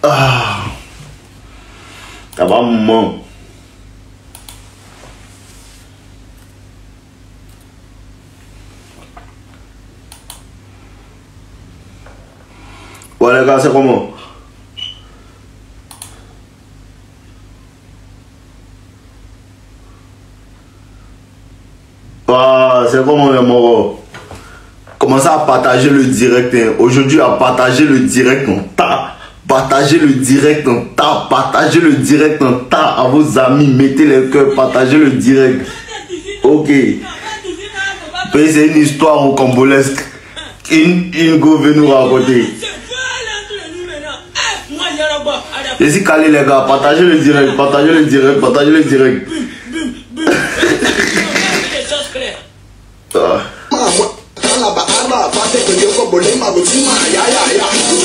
Ah. Ça va, maman. Ouais, les gars, c'est comment? Ah, c'est comment, les morts? Commencez à partager le direct. Hein. Aujourd'hui, à partager le direct en tas. Partagez le direct en tas. Partagez le direct en tas à vos amis. Mettez les cœurs. Partagez le direct. Ok. C'est une histoire au Congolesque. Une go veut nous raconter. Je suis calé, les gars. Partagez le direct. Partagez le direct. Partagez le direct.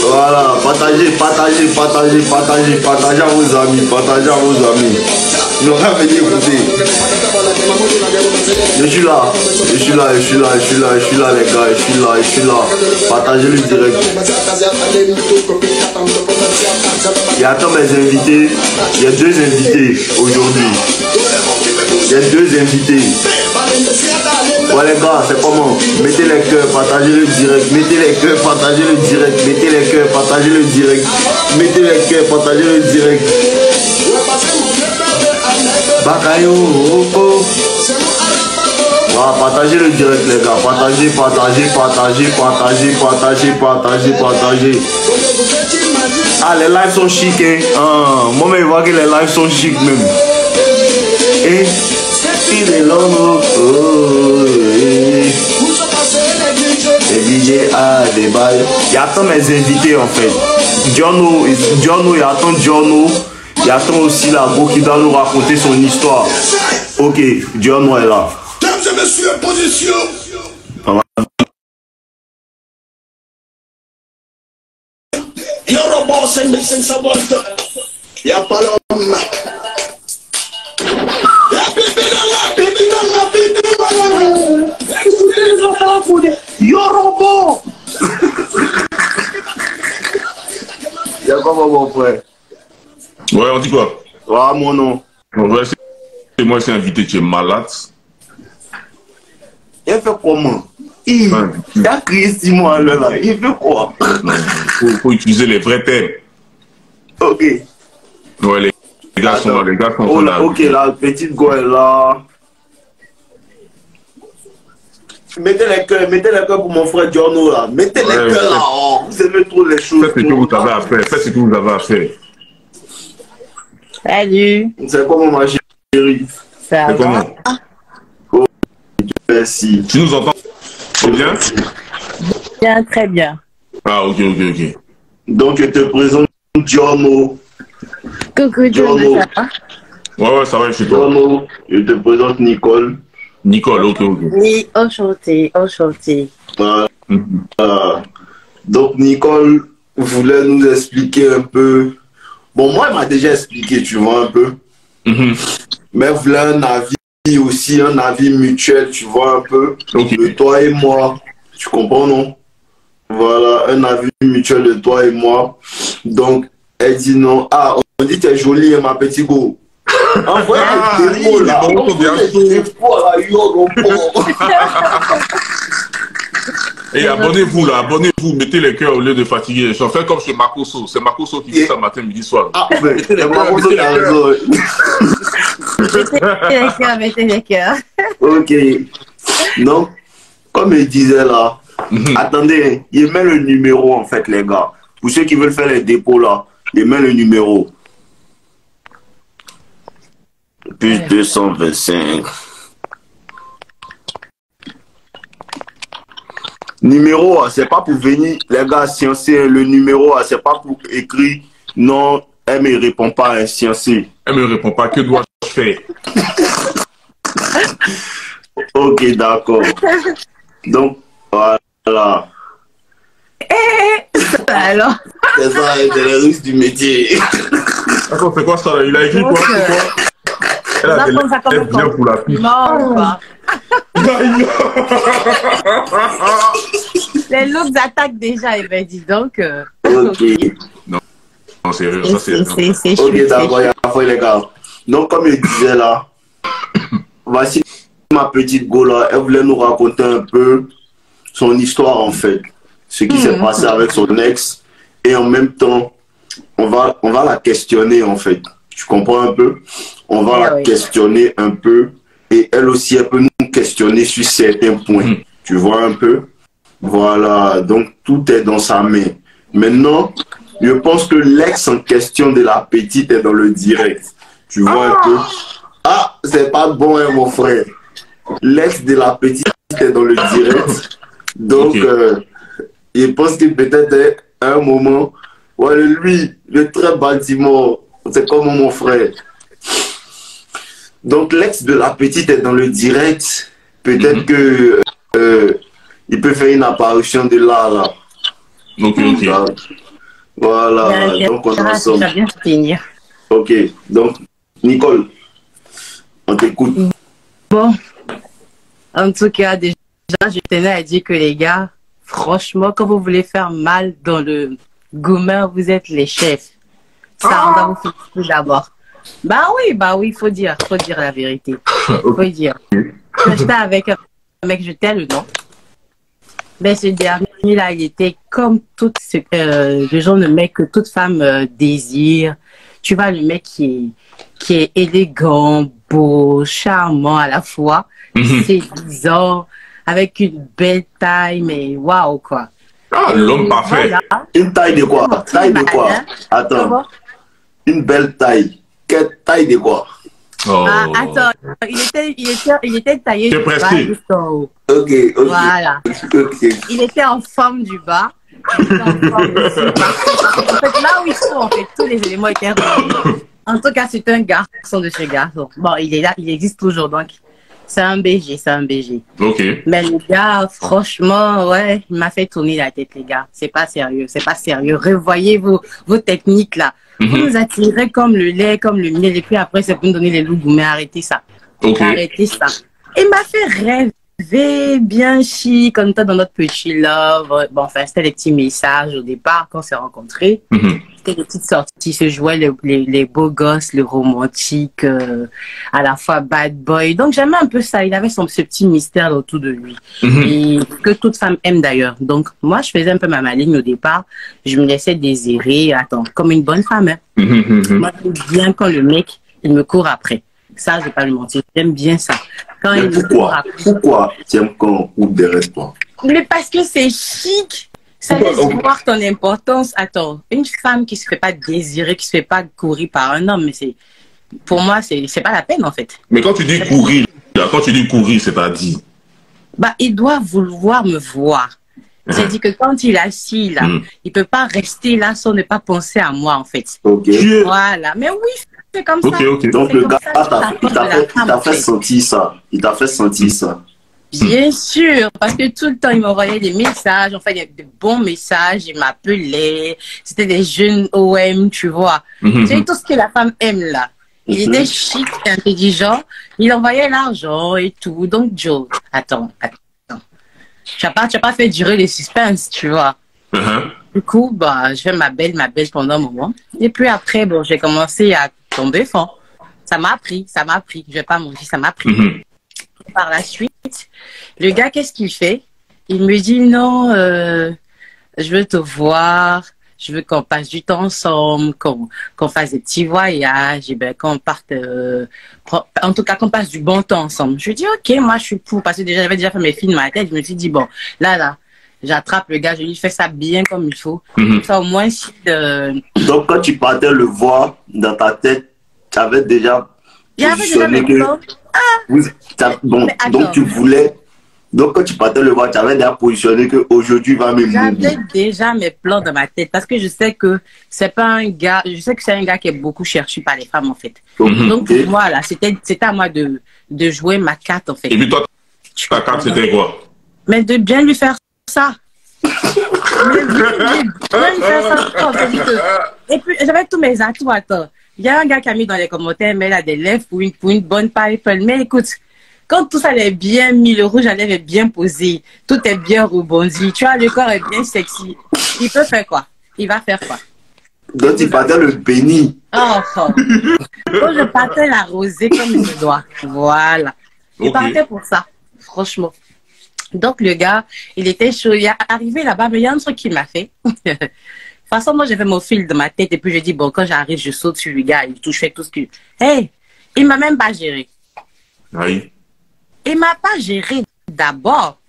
Voilà, partagez, partagez, partagez, partagez, partagez à vos amis, partagez à vos amis. Nous avons écouté. Je suis là, je suis là, je suis là, je suis là, je suis là les gars, je suis là, je suis là. Partagez le direct. Et attends mes invités, il y a 2 invités aujourd'hui. Il y a 2 invités. Ouais les gars, c'est comment? Mettez les cœurs, partagez le direct. Mettez les cœurs, partagez le direct. Mettez les cœurs, partagez le direct. Mettez les cœurs, partagez le direct. Bakayo, oh oh. Voilà, partagez le direct les gars. Partagez, partagez, partagez, partagez, partagez, partagez, partagez. Ah, les lives sont chics, hein. Ah, moi, je vois que les lives sont chics même. Et il est là, oh, et DJ a des balles. Il y a tant mes invités en fait. Jono, il attend Jono. Il attend aussi la go qui doit nous raconter son histoire. Ok, Jono est là. Mesdames et messieurs, position. Yoruba, c'est 1500 volts. Il n'y a pas l'homme. Yoruba. Il y a comment mon frère? Ouais, on dit quoi? Ah, mon nom. Ouais, c'est moi, c'est invité, tu es malade. Il fait comment? Il a crié 6 mois là. Il fait quoi? Faut utiliser les vrais termes. Ok. Ouais, les gars sont là, les gars sont là. Ok, la petite go est là. Mettez les cœurs pour mon frère Jono là. Mettez les cœurs là. Oh, vous aimez trop les choses. Faites ce que vous avez à faire. Faites ce que vous avez à faire. Salut. C'est comment ma chérie? Ça va? Oh, merci. Tu nous entends bien? Bien, très bien. Ah, ok. Donc, je te présente Jono. Coucou, Jono, ça va? Ouais, ça va chez toi. Jono, je te présente Nicole. Nicole, ok. Oui, enchanté. Donc, Nicole voulait nous expliquer un peu. Bon, moi, elle m'a déjà expliqué, tu vois, un peu. Mais elle voulait un avis aussi, un avis mutuel, tu vois, un peu. De toi et moi. Tu comprends, non? Voilà, un avis mutuel de toi et moi. Donc, elle dit non. Ah, on dit t'es jolie, ma petite go. Envoyez des mots là. Envoyez des mots là, Et abonnez-vous là, abonnez-vous, mettez les cœurs au lieu de fatiguer les gens. Faites comme chez Makoso. C'est Makoso qui dit ça matin, midi, soir. Ah, mais mettez les cœurs. Mettez les cœurs. Ok. Donc, comme il disait là, attendez, il met le numéro en fait, les gars. Pour ceux qui veulent faire les dépôts là, il met le numéro. Plus 225. Numéro, c'est pas pour venir, les gars, sciencés. Le numéro, c'est pas pour écrire non, elle me répond pas à un sciencé. Elle me répond pas, que dois-je faire? Ok, d'accord. Donc, voilà. Alors. C'est ça, c'est les risques du métier. Attends, c'est quoi ça là? Il a écrit quoi? C'est quoi? Elle a des lèvres bien pour la fille. Non, pas. Les loups attaquent déjà, il m'a dit donc. Ok. Non. Non, sérieux, ça c'est... C'est Ok, chouette, d'accord, il y a pas les gars. Donc, comme je disais là, voici ma petite go là. Elle voulait nous raconter un peu son histoire en fait. Ce qui s'est passé avec son ex. Et en même temps, on va la questionner en fait. Tu comprends un peu? On va la questionner un peu. Et elle aussi, elle peut nous questionner sur certains points. Tu vois un peu? Voilà. Donc, tout est dans sa main. Maintenant, je pense que l'ex en question de la petite est dans le direct. Tu vois un peu? Ah, c'est pas bon, hein, mon frère. L'ex de la petite est dans le direct. Donc, je pense que peut-être à un moment, ouais, lui, le très bâtiment, c'est comme mon frère. Donc, l'ex de la petite est dans le direct. Peut-être que il peut faire une apparition de là. Ok. Voilà, donc on est ensemble. bien finir. Ok, donc, Nicole, on t'écoute. Bon, en tout cas, déjà, je tenais à dire que les gars, franchement, quand vous voulez faire mal dans le gourmet, vous êtes les chefs. Ça, on doit vous féliciter d'abord. Bah oui, faut dire la vérité. Faut dire. J'étais avec un mec, je tais le nom. Mais ce dernier-là, il était comme tout le genre de mec que toute femme désire. Tu vois, le mec qui est élégant, beau, charmant à la fois, séduisant, avec une belle taille, mais waouh, quoi. Ah, l'homme parfait. Voilà. Une taille de quoi? Taille de quoi? Attends. Une belle taille. Quelle taille de quoi? Oh. Ah, attends, il était taillé du bas jusqu'en haut. Ok. Voilà. Ok. Il était en forme du bas. Il était en forme du bas. En fait, là où il faut, en fait, tous les éléments étaient réunis. En tout cas, c'est un garçon de chez garçon. Bon, il est là, il existe toujours, donc c'est un BG. Ok. Mais les gars, franchement, ouais, il m'a fait tourner la tête, les gars. C'est pas sérieux. Revoyez vos techniques, là. Vous nous attirez comme le lait, comme le miel, et puis après, c'est pour nous donner les loups, mais arrêtez ça. Ok. Arrêtez ça. Il m'a fait rêver, bien chic, comme ça, dans notre petit love. Bon, enfin, c'était les petits messages au départ, quand on s'est rencontrés. C'était des petites sorties, se jouaient les beaux gosses, le romantique, à la fois bad boy. Donc, j'aimais un peu ça. Il avait ce petit mystère autour de lui. Et que toute femme aime d'ailleurs. Donc, moi, je faisais un peu ma maligne au départ. Je me laissais désirer, comme une bonne femme. Hein. Moi, j'aime bien quand le mec, il me court après. Ça, je vais pas lui mentir. J'aime bien ça. Quand mais pourquoi tu aimes quand on court derrière toi? Mais parce que c'est chic. Ça laisse voir ton importance. Attends, une femme qui se fait pas désirer, qui se fait pas courir par un homme, mais pour moi, c'est pas la peine en fait. Mais quand tu dis courir, c'est-à-dire? Bah, il doit vouloir me voir. C'est-à-dire que quand il est assis là, il peut pas rester là sans ne pas penser à moi en fait. Ok. Voilà. Mais oui, c'est comme ça. Donc le gars, il t'a fait sentir ça. Il t'a fait sentir ça. Bien sûr, parce que tout le temps, il m'envoyait des messages, enfin, des bons messages, il m'appelait, c'était des jeunes OM, tu vois. C'est tout ce que la femme aime, là. Il était chic, intelligent, il envoyait l'argent et tout. Donc, Joe, attends. Tu n'as pas fait durer le suspense, tu vois. Du coup, bah, je fais ma belle pendant un moment. Et puis après, bon, j'ai commencé à tomber fond. Ça m'a pris, je vais pas mentir, ça m'a pris. Par la suite, le gars, qu'est-ce qu'il fait? Il me dit non, je veux te voir, je veux qu'on passe du temps ensemble, qu'on fasse des petits voyages, et ben, qu'on parte, en tout cas qu'on passe du bon temps ensemble. Je lui dis ok, moi je suis pour, parce que déjà j'avais déjà fait mes films dans ma tête, je me suis dit bon, là, j'attrape le gars, je lui fais ça bien comme il faut. Ça au moins si Donc quand tu partais le voir dans ta tête, tu avais déjà positionné que... donc tu voulais... Donc quand tu partais le voir, tu avais déjà positionné qu'aujourd'hui va me mourir. J'avais déjà mes plans dans ma tête parce que je sais que c'est pas un gars, je sais que c'est un gars qui est beaucoup cherché par les femmes en fait. Donc voilà, c'était à moi de jouer ma carte en fait. Et puis toi, ta carte c'était quoi? Mais de bien lui faire ça. Et puis j'avais tous mes atouts. Attends, il y a un gars qui a mis dans les commentaires, mais il a des lèvres pour une bonne pipe. Mais écoute, quand tout ça est bien mis, le rouge à lèvres est bien posé, tout est bien rebondi, tu vois, le corps est bien sexy. Il peut faire quoi? Il va faire quoi? Donc, tu partais le béni. Oh, oh. Donc, je partais l'arroser comme il se doit. Voilà. Il partait pour ça, franchement. Donc, le gars, il était chaud. Il est arrivé là-bas, mais il y a un truc qu'il m'a fait. De toute façon, moi, j'avais mon fil de ma tête. Et puis, je dis, bon, quand j'arrive, je saute sur le gars. Il touche, fait tout ce qu'il... Hey, il m'a même pas géré. Oui. Il m'a pas géré d'abord.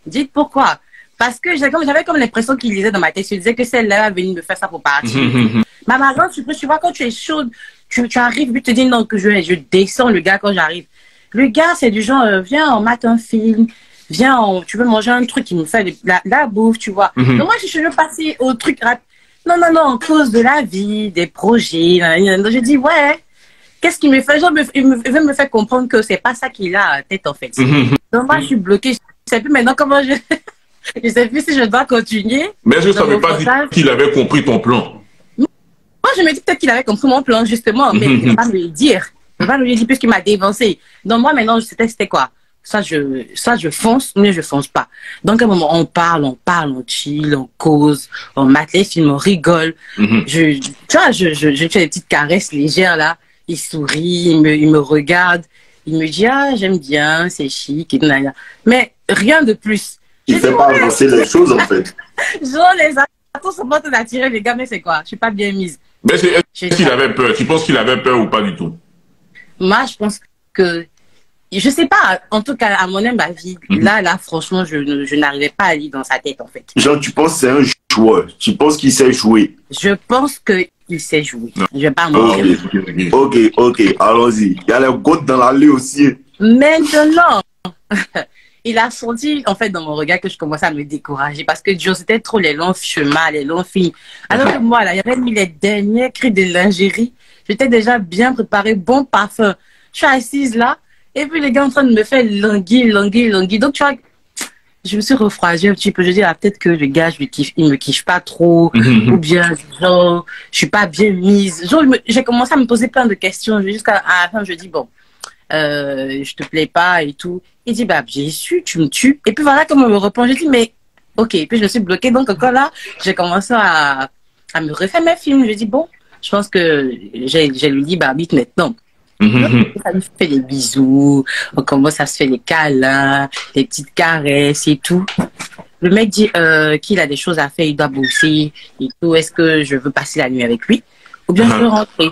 Dites pourquoi. Parce que j'avais comme l'impression qu'il disait dans ma tête. Je disais que celle-là va venir me faire ça pour partir. Maman, tu vois, quand tu es chaude, tu arrives, puis tu te dis non, que je descends le gars quand j'arrive. Le gars, c'est du genre, viens, on mate un film. Viens, tu veux manger un truc qui me fait de la bouffe, tu vois. Donc moi, je veux passer au truc rapide. Non, en cause de la vie, des projets. Donc je dis, ouais. Qu'est-ce qu'il me fait? Genre, il veut me faire comprendre que c'est pas ça qu'il a à tête, en fait. Donc moi, je suis bloquée. Je sais plus maintenant comment je... Je sais plus si je dois continuer. Mais est-ce que ça ne veut pas dire qu'il avait compris ton plan? Moi, je me dis peut-être qu'il avait compris mon plan, justement, mais il ne va pas me le dire. Il ne va pas me le dire puisqu'il m'a dévancé. Donc moi, maintenant, c'était quoi? Soit je fonce, mais je fonce pas. Donc à un moment, on parle, on chill, on cause, on mate les films, on rigole. Tu vois, je fais des petites caresses légères, là. Il sourit, il me regarde. Il me dit, ah, j'aime bien, c'est chic, et tout, mais rien de plus. Il ne fait pas avancer les choses, en fait. Genre, les attentes sont pas attirés, les gars, mais c'est quoi? Je suis pas bien mise. Mais est-ce qu'il avait peur? Tu penses qu'il avait peur ou pas du tout? Moi, je pense que... Je sais pas, en tout cas, à mon avis, là, franchement, je n'arrivais pas à lire dans sa tête, en fait. Genre, tu penses que c'est un joueur? Tu penses qu'il sait jouer? Je pense qu'il sait jouer. Non. Je vais pas mentir. Ok, allons-y. Il y a les gouttes dans l'allée aussi. Maintenant, il a senti, en fait, dans mon regard que je commençais à me décourager parce que Dieu, c'était trop les longs chemins, les longs films. Alors que moi, là, j'avais mis les derniers cris de lingerie. J'étais déjà bien préparée, bon parfum. Je suis assise là. Et puis, les gars en train de me faire languir. Donc, tu vois, je me suis refroidie un petit peu. Je dis, ah, peut-être que le gars, il me kiffe pas trop. Ou bien, genre, je suis pas bien mise. Genre, j'ai commencé à me poser plein de questions. Jusqu'à la fin, je dis, bon, je te plais pas et tout. Il dit, bah, j'ai su, tu me tues. Et puis, voilà, comme on me reprend, j'ai dit, mais, ok. Et puis, je me suis bloquée. Donc, encore là, j'ai commencé à me refaire mes films. Je dis, bon, je pense que j'ai lui dit, bah, vite maintenant. Ça me fait des bisous, on commence à se faire des câlins, des petites caresses et tout. Le mec dit qu'il a des choses à faire, il doit bosser et tout. Est-ce que je veux passer la nuit avec lui ou bien je veux rentrer?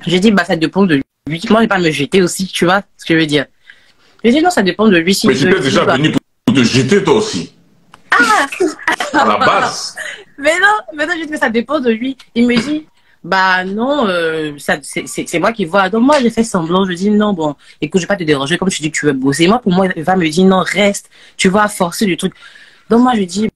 J'ai dit, bah ça dépend de lui. Moi, je vais pas me jeter aussi, tu vois ce que je veux dire. J'ai dit, non, ça dépend de lui. Si mais tu es déjà venu pour te jeter toi aussi. Ah à la base. Mais non, je dis que ça dépend de lui. Il me dit, bah non, c'est moi qui vois. Donc moi, j'ai fait semblant. Je dis non, bon, écoute, je vais pas te déranger comme tu dis que tu veux bosser. Moi, pour moi, il va me dire non, reste. Tu vas forcer du truc. Donc moi, je dis.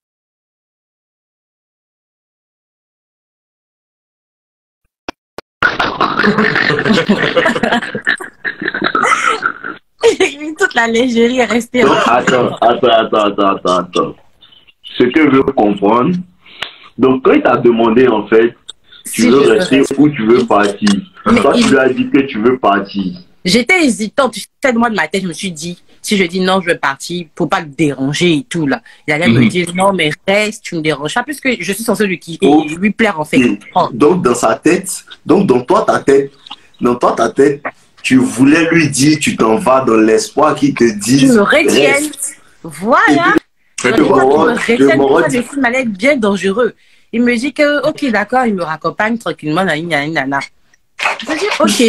Toute la légèreté est restée. Donc, attends. Ce que je veux comprendre. Donc, quand il t'a demandé, en fait, tu veux rester ou tu veux partir. Toi, tu lui as dit que tu veux partir. J'étais hésitante. Tu sais, moi, de ma tête, je me suis dit, si je dis non, je veux partir, pour pas le déranger et tout, là. Il allait me dire, non, mais reste, tu me déranges pas, puisque je suis censée lui plaire, en fait. Donc, dans sa tête, dans ta tête, tu voulais lui dire, tu t'en vas dans l'espoir qu'il te dise. Tu me retiennes. Voilà. Le film allait être bien dangereux. Il me dit que, ok, d'accord, il me raccompagne tranquillement, nana. Je dis, ok.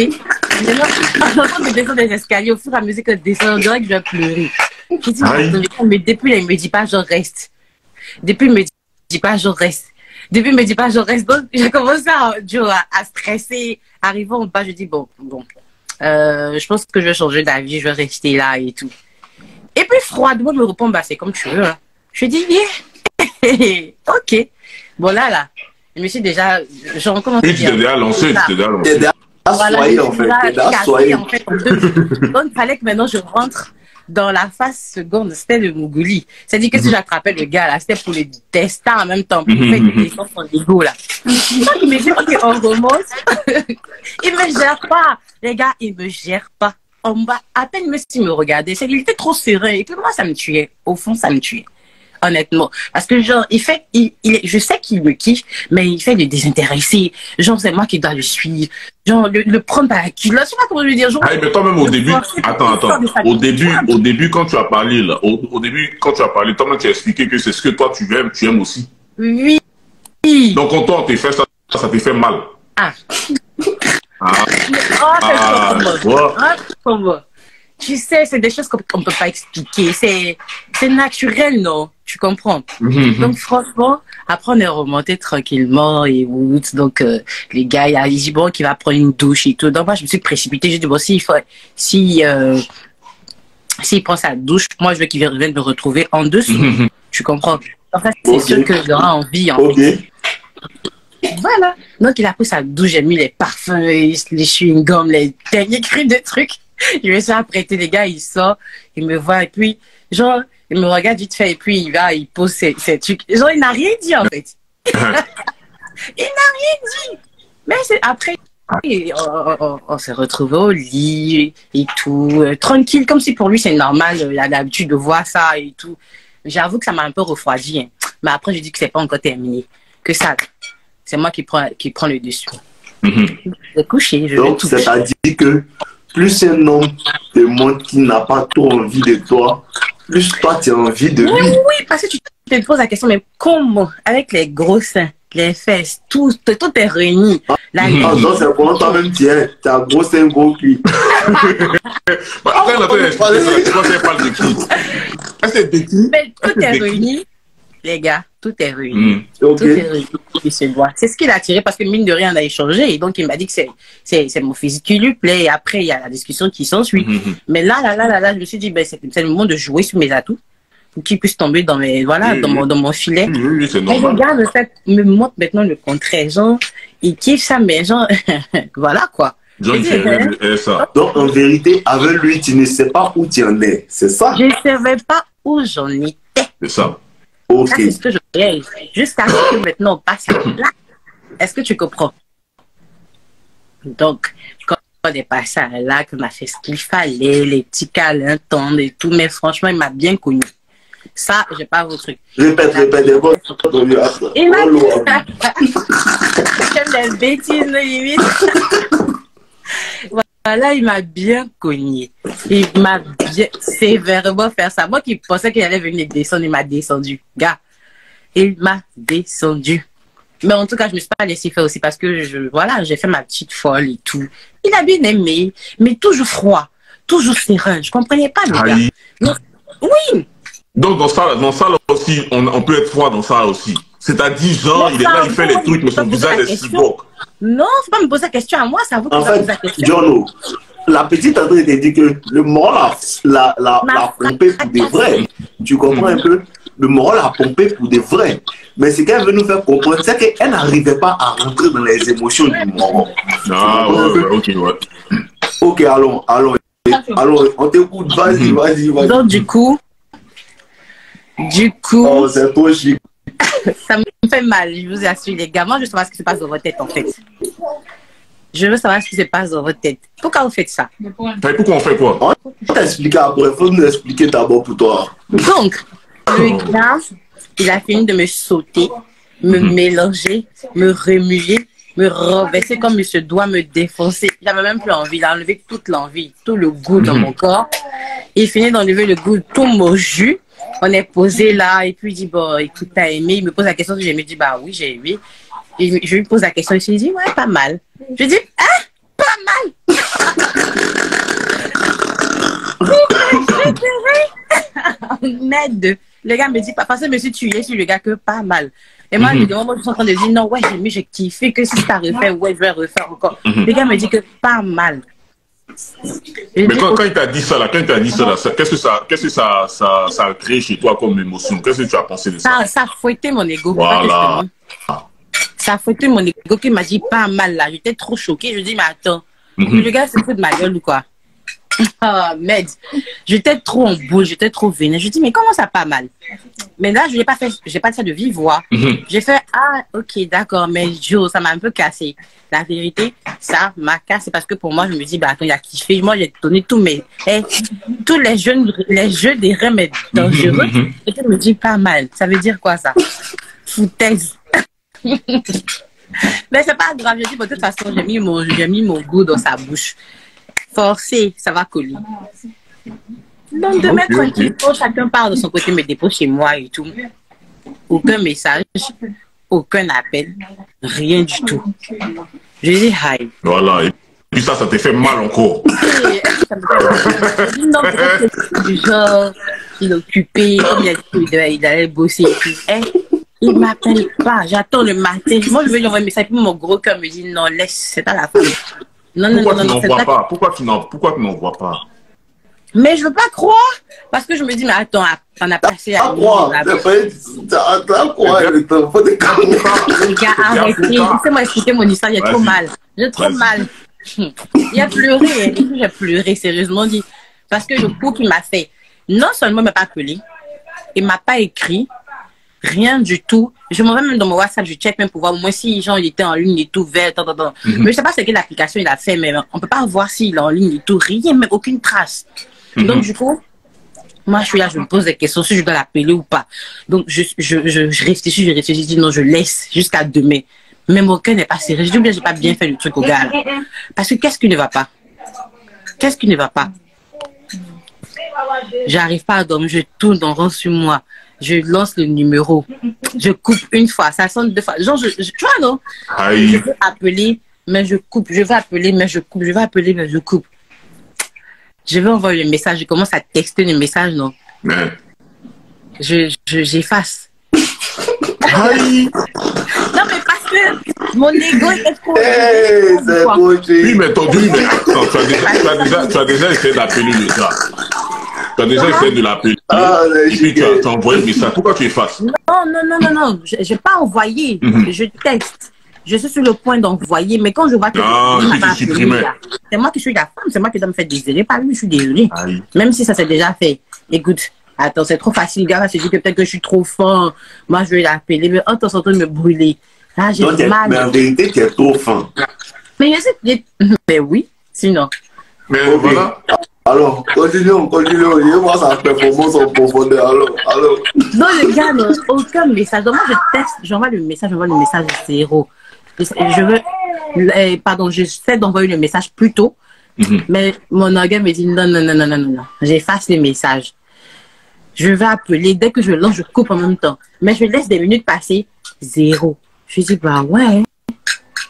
Maintenant, je descends des escaliers, au fur et à mesure que je descends, on dirait que je vais pleurer. Je dis, mais depuis là, il me dit pas, je reste. Depuis, il me dit pas, je reste. Donc, j'ai commencé à stresser. Arrivant en bas, je dis, bon. Je pense que je vais changer d'avis, je vais rester là et tout. Et puis, froidement, il me répond, bah, c'est comme tu veux. Hein. Je dis, yeah. Ok. Bon, là. Je me suis déjà. Je recommence. Oui, tu t'es déjà lancé. Soyez, en fait. Donc, il fallait que maintenant je rentre dans la phase seconde. C'était le Mougouli. C'est-à-dire que si j'attrapais le gars, là, c'était pour le destin en même temps. Pour faire des dessins son ego, là. Donc, il me dit, ok, on remonte. Il me gère pas. Les gars, il me gère pas. On va à peine me regardait. Il était trop serein. Et puis moi, ça me tuait. Au fond, ça me tuait. honnêtement. Parce que genre, je sais qu'il me kiffe, mais il fait le désintéressé. Genre, c'est moi qui dois le suivre. Genre, le prendre par la culotte. Je sais pas comment lui dire. Genre, ah, mais toi-même au début, attends. Au début, quand tu as parlé, là, au début, quand tu as parlé, toi-même, tu as expliqué que c'est ce que toi, tu aimes aussi. Oui. Donc, quand toi, on t'a fait ça, ça te fait mal. Ah. Tu sais, c'est des choses qu'on ne peut pas expliquer. C'est naturel, non? Tu comprends? Donc, franchement, après, on est remonté tranquillement et donc, les gars, il dit, bon, qu'il va prendre une douche et tout. Donc, moi, je me suis précipitée. J'ai dit, bon, s'il prend sa douche, moi, je veux qu'il vienne me retrouver en dessous. Tu comprends? En fait, c'est sûr que j'aurai envie, en fait. Voilà. Donc, il a pris sa douche, j'ai mis les parfums, les chewing-gums, les derniers cris de trucs. Je me suis apprêté, les gars, il sort, il me voit, et puis, genre, il me regarde vite fait, et puis il va, il pose ses trucs. Genre, il n'a rien dit, en fait. Il n'a rien dit. Mais après, on s'est retrouvés au lit et tout, tranquille, comme si pour lui, c'est normal, il a l'habitude de voir ça et tout. J'avoue que ça m'a un peu refroidi, hein. Mais après, je dis que c'est pas encore terminé. Que ça, c'est moi qui prends le dessus. Je vais coucher, je vais tout. Donc, c'est-à-dire que plus un homme te montre qu'il n'a pas trop envie de toi, plus toi tu as envie de lui. Oui, parce que tu te poses la question, mais comment? Avec les gros seins, les fesses, tout est réuni. Non, c'est pour toi-même, tu as gros seins, gros cul. Après, là, tu parles de qui? C'est de qui? Mais tout est réuni, les gars, tout est réuni. Tout est réuni. C'est ce qu'il a attiré parce que mine de rien, on a échangé. Et donc, il m'a dit que c'est mon physique qui lui plaît. Et après, il y a la discussion qui s'ensuit. Mais là, je me suis dit, ben, c'est le moment de jouer sur mes atouts pour qu'il puisse tomber dans mon filet. Oui, c'est normal. Et regarde, le fait, me montre maintenant le contraire. Genre, il kiffe ça, mais genre, voilà quoi. Genre, il ça. Donc, en vérité, avec lui, tu ne sais pas où tu en es. C'est ça? Je ne savais pas où j'en étais. C'est ça. Ok. Ça, c'est ce que je voulais. Jusqu'à ce que maintenant on passe là. Est-ce que tu comprends? Donc, quand on est passé à là, qu'on a fait ce qu'il fallait, les petits câlins, tendres et tout, mais franchement, il m'a bien connu. Ça, j'ai pas vos trucs. Répète, Il m'a dit. J'aime les bêtises, limite. Voilà, il m'a bien cogné. Il m'a bien sévèrement fait ça. Moi qui pensais qu'il allait venir descendre, il m'a descendu. Gars, il m'a descendu. Mais en tout cas, je me suis pas laissé faire aussi parce que j'ai fait ma petite folle et tout. Il a bien aimé, mais toujours froid, toujours serein. Je comprenais pas, le gars. Donc, oui. Donc, dans ça là aussi, on peut être froid dans ça aussi. C'est-à-dire, genre, il est là, il fait les trucs, mais son visage est cyborg. Non, faut pas me poser la question à moi, ça vous pose la question. Jono, la petite André te dit que le moral l'a pompé pour des vrais. Tu comprends un peu? Le moral l'a pompé pour des vrais. Mais ce qu'elle veut nous faire comprendre, c'est qu'elle n'arrivait pas à rentrer dans les émotions du moral. Ah, ok. Ok, allons, on t'écoute, vas-y. Donc, du coup. Oh, c'est trop chic. Ça me fait mal, je vous assure, les gars. Moi, je veux savoir ce qui se passe dans votre tête, en fait. Je veux savoir ce qui se passe dans votre tête. Pourquoi vous faites ça? Pourquoi on fait quoi? On va t'expliquer après. Il faut nous expliquer d'abord pour toi. Donc, le gars, il a fini de me sauter, me mélanger, me remuer, me renverser comme il se doit, me défoncer. J'avais même plus envie. Il a enlevé toute l'envie, tout le goût dans mon corps. Il finit d'enlever le goût de tout mon jus. On est posé là, et puis il dit, bon, écoute, t'as aimé? Il me pose la question, je me dis, bah oui, j'ai aimé. Et je lui pose la question, il me dit, ouais, pas mal. Je lui dis, hein? Pas mal! Merde. Le gars me dit, pas parce que je me suis tué sur le gars que pas mal. Et moi, je me demande, moi, je suis en train de dire, non, ouais, j'ai aimé, j'ai kiffé, que si t'as refait, ouais, je vais refaire encore. Le gars me dit que pas mal. Mais quand il t'a dit ça, là, qu'est-ce que ça a créé chez toi comme émotion? Qu'est-ce que tu as pensé de ça? Ça a fouetté mon ego. Voilà. Ça a fouetté mon ego qui m'a dit pas mal là. J'étais trop choquée. Je dis, mais attends, le gars se fout de ma gueule ou quoi? Ah, Med, j'étais trop en boule, j'étais trop vénère. Je dis, mais comment ça pas mal? Mais là, je n'ai pas fait, j'ai pas dit ça de vive voix. J'ai fait, ah, ok, d'accord, mais Joe, ça m'a un peu cassé. La vérité, ça m'a cassé parce que pour moi, je me dis, bah, attends, il a kiffé. Moi, j'ai donné tous mes, tous les jeux des remèdes dangereux. Et je me dis, pas mal. Ça veut dire quoi, ça? Foutaise. Mais c'est pas grave, je dis, de toute façon, j'ai mis mon goût dans sa bouche. Forcé, ça va coller. Donc, demain, tranquille, chacun part de son côté, me dépose chez moi et tout. Aucun message, aucun appel, rien du tout. Je dis hi. Voilà, et puis ça te fait mal encore. Non, du genre, il est occupé, comme il a dit il allait bosser et tout. Il ne m'appelle pas, j'attends le matin. Moi, je veux lui envoyer un message, puis mon gros cœur me dit non, laisse, c'est pas la femme. Non, pourquoi tu n'envoies pas? Pourquoi tu n'envoies pas? Mais je veux pas croire. Parce que je me dis, mais attends, on a passé à quoi? Faut te calmer. Les gars, arrêtez. Laissez-moi expliquer mon histoire, j'ai trop mal. J'ai trop mal. Il a pleuré. J'ai pleuré, sérieusement dit. Parce que le coup qu'il m'a fait, non seulement il m'a pas appelé, il m'a pas écrit, rien du tout. Je m'en vais même dans mon WhatsApp, je check même pour voir moi si genre il était en ligne et tout, vert, Mais je sais pas c'est quelle application il a fait, mais on peut pas voir s'il est en ligne et tout, rien, même aucune trace. Donc du coup, moi je suis là, je me pose des questions si je dois l'appeler ou pas. Donc je réfléchis, je dis non, je laisse jusqu'à demain. Mais mon cœur n'est pas serré. Je dis bien, j'ai pas bien fait le truc au gars. Parce que qu'est-ce qui ne va pas? Qu'est-ce qui ne va pas? J'arrive pas à dormir, je tourne en rond sur moi. Je lance le numéro. Je coupe une fois, ça sonne deux fois. Genre, tu vois, non? Aïe. Je veux appeler, mais je coupe. Je veux appeler, mais je coupe. Je veux appeler, mais je coupe. Je vais envoyer le message. Je commence à texter le message, non? Mais... J'efface. Aïe. Non, mais parce que mon ego était trop... c'est beau, oui, mais tendu, mais attends, tu as déjà essayé d'appeler le gars. Tu as déjà essayé de l'appeler. Et puis tu as envoyé le message. Pourquoi tu effaces? Non. Je n'ai pas envoyé. Je texte. Je suis sur le point d'envoyer, mais quand je vois que c'est moi qui suis la femme, c'est moi qui dois me faire désirer. Pas lui, je suis désolée. Aïe. Même si ça s'est déjà fait. Écoute, attends, c'est trop facile. Le gars va se dire que peut-être que je suis trop fin. Moi, je vais l'appeler. Mais en temps en temps, de me brûler. Là, j'ai mal. Mais en vérité, tu es trop fin. Mais je sais. Mais oui, sinon. Mais voilà. Alors, continuons. Je vois sa performance en profondeur. Alors. Non, le gars, non, aucun message. Donc, moi, je teste, j'envoie le message zéro. J'essaie d'envoyer le message plus tôt, mais mon organe me dit non. J'efface le message. Je vais appeler. Dès que je lance, je coupe en même temps. Mais je laisse des minutes passer, zéro. Je dis, bah ouais.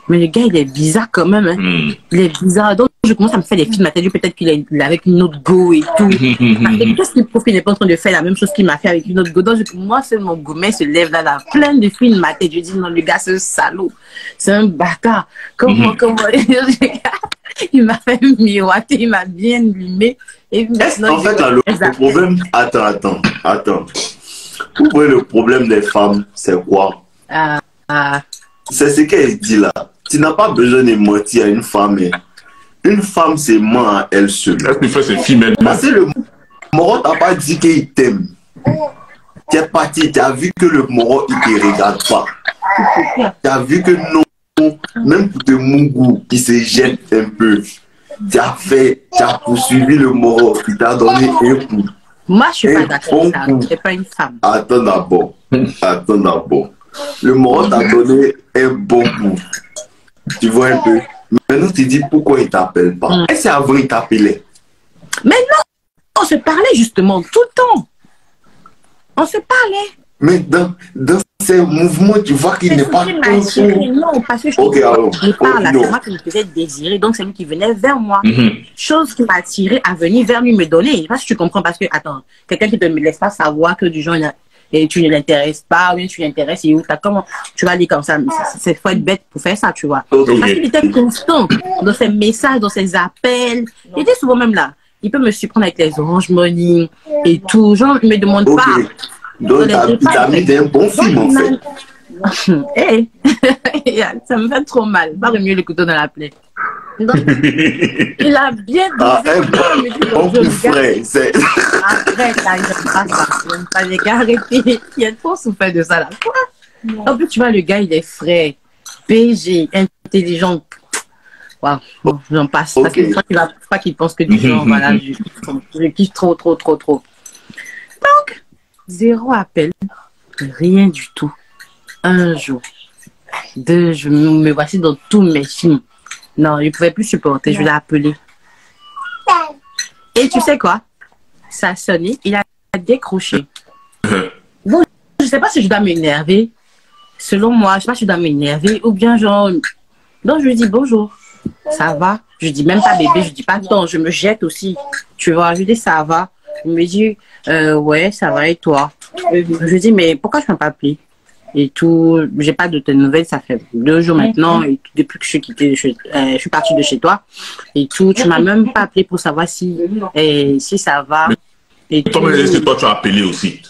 Mais le gars, il est bizarre quand même. Hein. Il est bizarre. Donc, je commence à me faire des films à tête. Peut-être qu'il est avec une autre go et tout. Qu'est-ce qu'il prouve qu'il n'est pas en train de faire la même chose qu'il m'a fait avec une autre go? Donc, moi, c'est mon gourmet se lève là, plein de films à tête. Je dis, non, le gars, c'est un salaud. C'est un bâtard. Comment il m'a fait miroiter, il m'a bien allumé. En fait, le problème... Attends. Vous voyez, le problème des femmes, c'est quoi? C'est ce qu'elle dit là. Tu n'as pas besoin de mentir à une femme. Une femme, c'est ment à elle seule. Est-ce que tu fais ces films? Parce que le Moro t'a pas dit qu'il t'aime. Tu es parti, tu as vu que le Moro, il ne te regarde pas. Tu as vu que non, même pour te mougou, qui se jette un peu. Tu as poursuivi le Moro, il t'a donné un coup. Moi, je suis pas d'accord avec ça. Je suis pas une femme. Attends d'abord. Le Moro t'a donné un bon coup. Tu vois un peu. Maintenant, tu dis pourquoi il t'appelle pas. Est-ce qu'avant il t'appelait? Mais non, on se parlait justement tout le temps. On se parlait. Mais dans ces mouvements, tu vois qu'il n'est pas attiré. Non, parce que je parle, c'est moi qui me faisais désirer, donc c'est lui qui venait vers moi. Chose qui m'a attiré à venir vers lui me donner. Je sais pas si tu comprends, parce que, attends, quelqu'un qui ne me laisse pas savoir que du genre, et tu ne l'intéresses pas, ou bien tu l'intéresses, et où comment tu vas dire comme ça, c'est faut être bête pour faire ça, tu vois. Parce qu'il était constant dans ses messages, dans ses appels. Il était souvent même là. Il peut me surprendre avec les Orange Money et tout. Genre, il me demande pas. Donc, t'as mis d'un bon film, en fait. Ça me fait trop mal. Pas mieux le couteau dans la plaie. Donc, il a bien dosé. Bon coup frais. Arrête, là, j'aime pas ça. J'aime pas les gars, arrêtez. Il y a trop souffert de ça, là. Quoi? En plus, tu vois, le gars, il est frais, BG, intelligent. Waouh, bon, j'en passe. Parce que je crois qu'il pense que des gens, voilà, je kiffe trop. Donc, 0 appel, rien du tout. Un jour, 2, je me voici dans tous mes films. Non, il ne pouvait plus supporter, je l'ai appelé. Et tu sais quoi? Ça a sonné, il a décroché. Bon, je ne sais pas si je dois m'énerver. Selon moi, je ne sais pas si je dois m'énerver ou bien genre... Donc, je lui dis bonjour, ça va? Je dis même pas bébé, je dis pas non, je me jette aussi. Tu vois, je lui dis ça va. Il me dit ouais, ça va et toi? Je lui dis mais pourquoi je ne m'as pas appelé? Et tout, j'ai pas de tes nouvelles, ça fait 2 jours maintenant, et depuis que je suis partie de chez toi, et tout, tu m'as même pas appelé pour savoir si ça va. Et comment est-ce que toi tu as appelé aussi?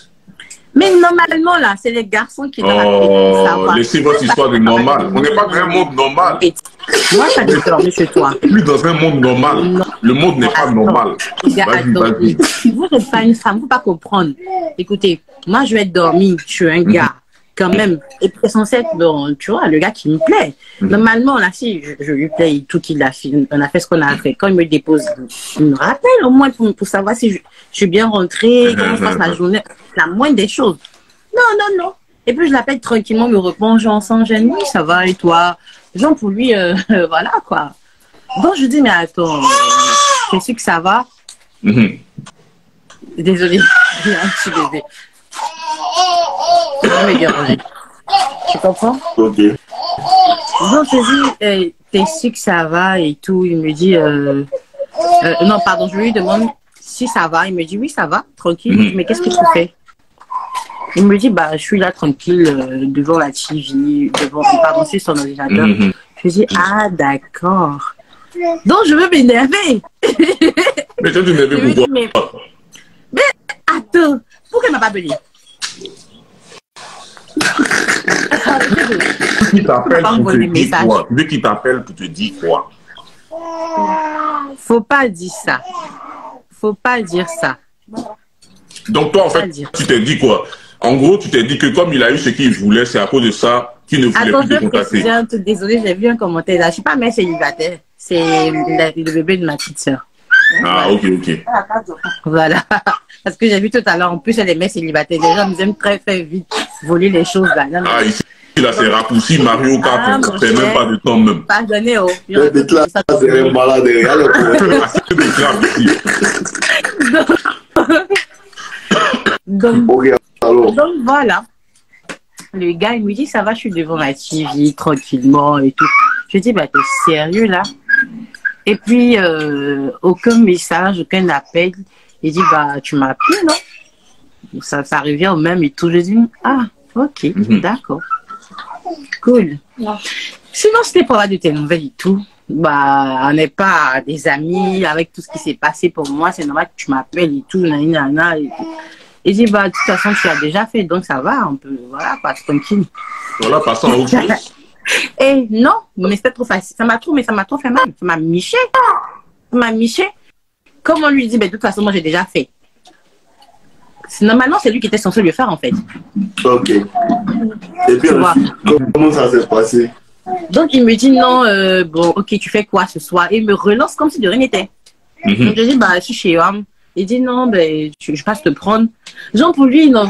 Mais normalement là, c'est les garçons qui doivent appeler pour savoir. Laissez votre histoire de normal. On n'est pas dans un monde normal. Et moi, ça dû dormir chez toi. Plus dans un monde normal. Non. Le monde n'est pas normal. Vas-y. Vous n'êtes pas une femme, vous ne pouvez pas comprendre. Écoutez, moi je vais dormir, je suis un gars. Quand même, et puis c'est censé être, bon, tu vois, le gars qui me plaît. Normalement, là, si je lui plais tout qu'il a fait, on a fait ce qu'on a fait. Quand il me dépose, il me rappelle au moins pour savoir si je suis bien rentrée, comment se passe la journée, la moindre des choses. Non. Et puis je l'appelle tranquillement, me répond, genre, sans gêne, oui, ça va, et toi? Genre, pour lui, voilà, quoi. Donc, je dis, mais attends, je sais que ça va. Désolée, il y a un petit bébé. Je vais déranger. Tu comprends? Ok. Donc, je dis, t'es sûr que ça va et tout. Il me dit, non, pardon, je lui demande si ça va. Il me dit, oui, ça va, tranquille. Je dis, mais qu'est-ce que tu fais? Il me dit, bah, je suis là tranquille devant la TV, pardon, sur son ordinateur. Je dis, ah, d'accord. Donc, je veux m'énerver. Mais toi, tu m'énerves pourquoi? Mais attends, pourquoi il m'a pas appelé? Vu qu'il t'appelle pour te dire quoi? Faut pas dire ça. Faut pas dire ça. Donc toi, en fait, tu t'es dit quoi? En gros, tu t'es dit que comme il a eu ce qu'il voulait, c'est à cause de ça qu'il ne voulait plus te contacter. Attends, désolé, j'ai vu un commentaire là. Je suis pas mère célibataire. C'est le bébé de ma petite soeur. Ah, ok. Voilà. Parce que j'ai vu tout à l'heure, en plus, elle est mère célibataire. Les gens nous aiment très vite voler les choses là. Non, ah, ici, là, c'est raccourci, Mario Kart, c'est même pas de temps même. Pardonnez, oh. C'est malade, donc, voilà. Le gars, il me dit, ça va, je suis devant ma TV, tranquillement et tout. Je dis, bah, t'es sérieux là? Et puis, aucun message, aucun appel. Il dit, bah, tu m'as appelé, non? Ça revient au même et tout. Je dis, ah, ok, d'accord. Cool. Sinon, c'était pour avoir de tes nouvelles et tout. Bah, on n'est pas des amis avec tout ce qui s'est passé pour moi. C'est normal que tu m'appelles et tout, nanana. Il dit, bah, de toute façon, tu l'as déjà fait, donc ça va, on peut, voilà, pas tranquille. Voilà, passons à autre chose. Et non, mais c'était trop facile. Ça m'a trop fait mal. Ça m'a miché. Comme on lui dit, mais de toute façon, moi, j'ai déjà fait. Normalement, c'est lui qui était censé le faire, en fait. Ok. Et puis, comment ça s'est passé? Donc, il me dit, non, bon, ok, tu fais quoi ce soir? Et il me relance comme si de rien n'était. Donc, je dis, bah, je suis chez Homme. Il dit, non, ben, je passe te prendre. Genre, pour lui, non.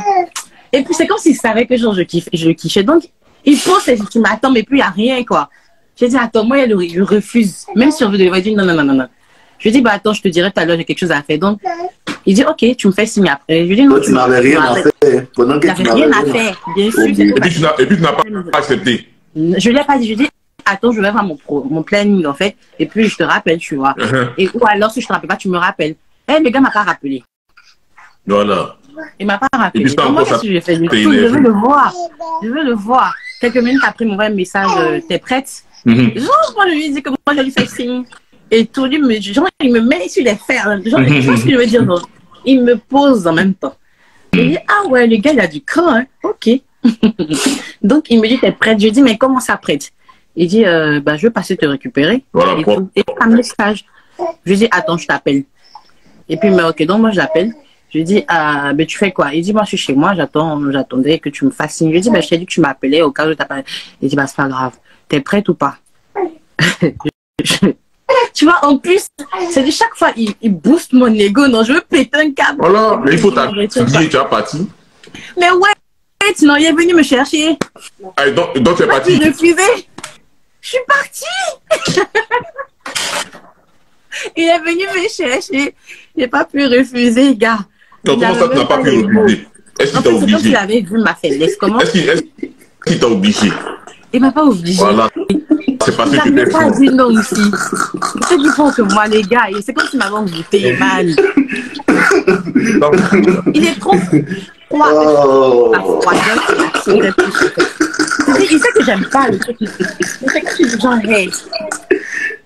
Et puis, c'est comme s'il savait que, genre, je kiffais. Donc, il pense qu'il m'attend, mais puis il n'y a rien, quoi. Je dis, attends, moi, il refuse. Même si on veut dire, non. Je lui dis, bah, attends, je te dirai tout à l'heure, j'ai quelque chose à faire. Donc, il dit, ok, tu me fais signe après. Je lui dis, non. Toi, tu n'avais rien à faire. Pendant que tu n'avais rien à faire, bien sûr. Et puis, tu n'as pas accepté. Je ne l'ai pas dit. Je lui dis, attends, je vais voir mon planning, en fait. Et puis, je te rappelle, tu vois. Ou alors, si je ne te rappelle pas, tu me rappelles. Eh, le gars ne m'a pas rappelé. Voilà. Il ne m'a pas rappelé. Et puis, moi, qu'est-ce que j'ai fait? Je veux le voir. Quelques minutes après, il m'envoie un message, t'es prête? Genre, moi, je lui dis que moi, je lui fais signe. Et tout, lui, genre, il me met sur les fers. Genre, tu vois ce que je veux dire? Non? Il me pose en même temps. Il dit, ah ouais, le gars, il a du cran, hein. Ok. Donc, il me dit, t'es prête? Je lui dis, mais comment ça prête? Il dit, bah, je veux passer te récupérer. Voilà, et un message. Je lui dis, attends, je t'appelle. Et puis, il me dit, ok, donc moi, je l'appelle. Je lui dis, ben, tu fais quoi? Il dit, moi, je suis chez moi, j'attendais que tu me fasses signe. Je lui dis, ben, je t'ai dit que tu m'appelais au cas où je t'appelais. Il dit, bah, c'est pas grave. T'es prête ou pas? Tu vois, en plus, c'est de chaque fois, il booste mon ego. Non, je veux péter un câble. Voilà, mais il faut t'appeler, tu as parti. Mais ouais, non, il est venu me chercher. Ah, donc tu es parti. J'ai refusé. Je suis partie. Il est venu me chercher. J'ai pas pu refuser, gars. Donc, comment ça, tu n'as pas pu refuser? Est-ce qu'il t'a obligé? C'est comme s'il avait vu ma faiblesse. Comment? Est-ce qu'il t'a obligé? Il m'a pas obligé. Voilà. C'est parce que tu t'es pas dit non aussi. Ceux qui font que moi, les gars, c'est comme s'ils m'avaient envoûté, man. Il est trop froid. Il sait que j'aime pas le truc. Il sait que je suis genre, hey.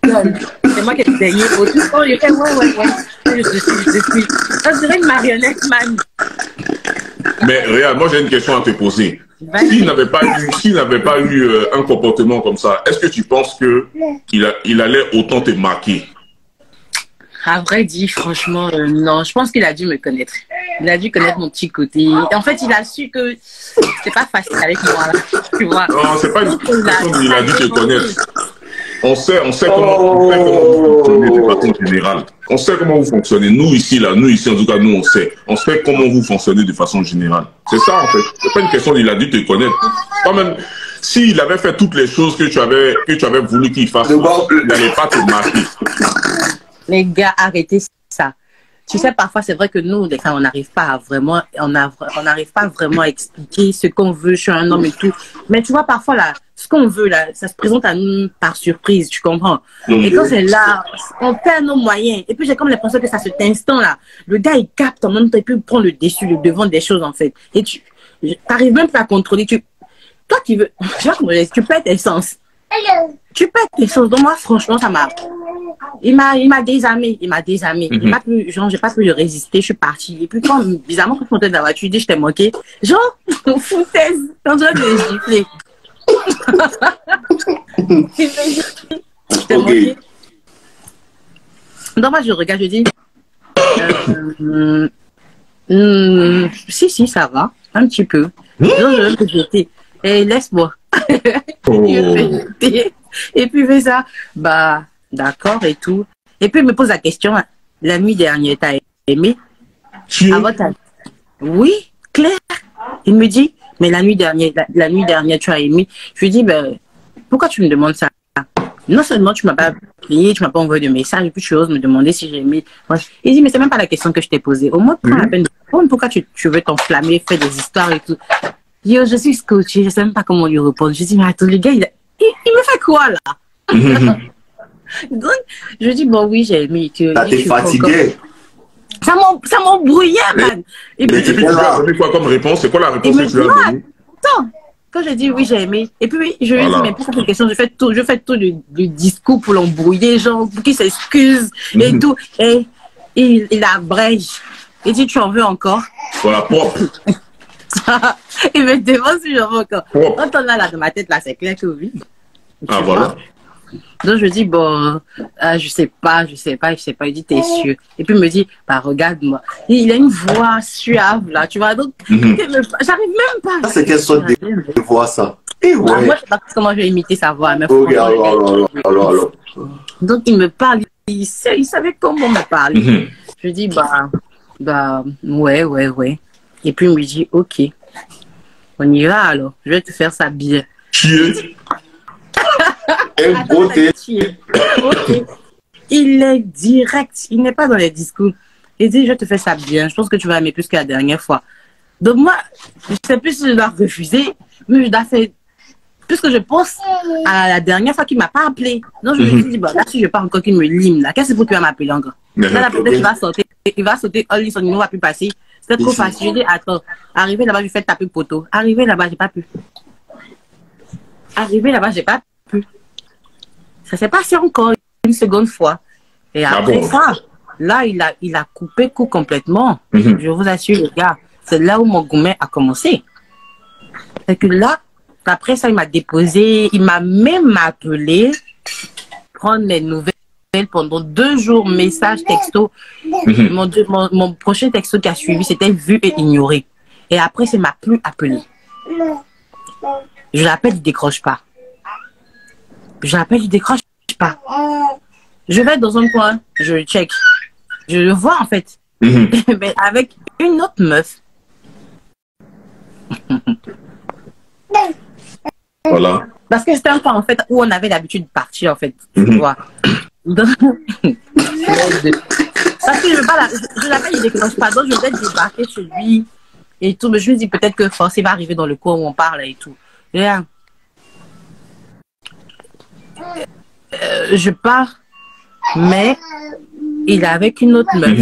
C'est moi qui ai gagné au tout. Oh, il fait ouais. Je suis. On dirait une marionnette, man. Mais Réal, moi j'ai une question à te poser. S'il n'avait pas eu un comportement comme ça, est-ce que tu penses qu'il allait autant te marquer? À vrai dire, franchement, non. Je pense qu'il a dû me connaître. Il a dû connaître mon petit côté. Et en fait, il a su que c'est pas facile avec moi, là. Tu vois. Non, c'est pas une question qu'il a dû te connaître. On sait comment vous fonctionnez de façon générale. On sait comment vous fonctionnez. Nous ici, en tout cas, nous, on sait. On sait comment vous fonctionnez de façon générale. C'est ça, en fait. C'est pas une question qu'il a dû te connaître. Quand même, s'il avait fait toutes les choses que tu avais voulu qu'il fasse, il n'allait pas te marquer. Les gars, arrêtez ça. Tu sais, parfois, c'est vrai que nous, les femmes, on n'arrive pas vraiment à expliquer ce qu'on veut. Je suis un homme et tout. Mais tu vois, parfois, là, ce qu'on veut, là, ça se présente à nous par surprise, tu comprends? Et quand c'est là, on perd nos moyens. Et puis, j'ai comme l'impression que c'est à cet instant-là, le gars, il capte en même temps, et puis il prend le dessus, le devant des choses, en fait. Et tu n'arrives même pas à contrôler. Toi qui veux, tu perds tes sens. Tu perds tes sens. Donc, moi, franchement, ça m'a... Il m'a désarmé. Genre, j'ai pas pu le résister, je suis partie. Et puis, bizarrement, quand je montais dans la voiture, il dit, je t'ai manqué. Genre, foutaise, quand je vais me gifler. Je t'ai manqué. Donc, moi, je regarde, je dis, si, ça va, un petit peu. Donc, je vais jeter. Et laisse-moi. Et puis, il fait ça. Bah, d'accord et tout. Et puis, il me pose la question, la nuit dernière, t'as aimé? Oui, Claire. Il me dit, mais la nuit dernière, tu as aimé. Je lui dis, ben, pourquoi tu me demandes ça? Non seulement tu m'as pas appelé, tu m'as pas envoyé de message, et puis tu oses me demander si j'ai aimé. Il dit, mais c'est même pas la question que je t'ai posée. Au moins, prends la peine de répondre. Pourquoi tu veux t'enflammer, faire des histoires et tout? Yo, je suis scotché, je sais même pas comment lui répondre. Je dis, mais attends, le gars, il me fait quoi, là? Donc, je dis, bon, oui, j'ai aimé. T'es fatigué. Ça m'embrouillait, man. Et puis, tu lui as donné quoi comme réponse? C'est quoi la réponse que tu lui as donnée? Attends, quand j'ai dit oui, j'ai aimé. Et puis, je lui ai dit, mais pourquoi cette question? Je fais tout le discours pour l'embrouiller, genre, pour qu'il s'excuse et tout. Et il abrège. Il dit, tu en veux encore? Voilà, propre. Il me demande si j'en veux encore. Quand on a là dans ma tête, là, c'est clair que oui. Ah, voilà. Donc, je dis, bon, je sais pas. Il dit, t'es sûr? Et puis, il me dit, bah, regarde-moi. Il a une voix suave, là, tu vois. Donc, j'arrive même pas. C'est quelle sorte de voix, ça? Et ouais. Moi, je sais pas comment je vais imiter sa voix. Mais alors. Donc, il me parle. Il savait comment me parler. Je dis, bah, ouais. Et puis, il me dit, ok. On y va, alors. Je vais te faire ça bien. Beauté. Okay. Il est direct, il n'est pas dans les discours. Il dit, je te fais ça bien, je pense que tu vas aimer plus que la dernière fois. Donc moi, je sais plus si je dois refuser, mais je dois faire, puisque je pense à la dernière fois qu'il ne m'a pas appelé. Donc je me suis dit, bon, là, si je pars encore qu'il me lime, là, qu'est-ce que tu vas m'appeler encore? Là, peut-être qu'il va sauter, oh, lui, son numéro va plus passer. C'était trop facile. Je dis, attends, arrivé là-bas, je fais taper poteau. Arrivé là-bas, j'ai pas pu. Ça s'est passé encore une seconde fois. Et après ça, là, il a coupé coup complètement. Je vous assure, les gars, c'est là où mon gourmet a commencé. C'est que là, Après ça, il m'a déposé. Il m'a même appelé prendre les nouvelles pendant 2 jours, message, texto. Mon prochain texto qui a suivi, c'était vu et ignoré. Et après, ça ne m'a plus appelé. Je l'appelle, il ne décroche pas. Je l'appelle, il ne décroche pas. Je vais dans un coin, je check. Je le vois en fait. Mais avec une autre meuf. Voilà. Parce que c'était un coin en fait où on avait l'habitude de partir en fait. Tu vois. Parce que je veux pas je l'appelle, il ne décroche pas. Donc je vais débarquer chez lui et tout. Mais je me dis peut-être que forcément va arriver dans le coin où on parle et tout. Là, je pars, mais il est avec une autre meuf.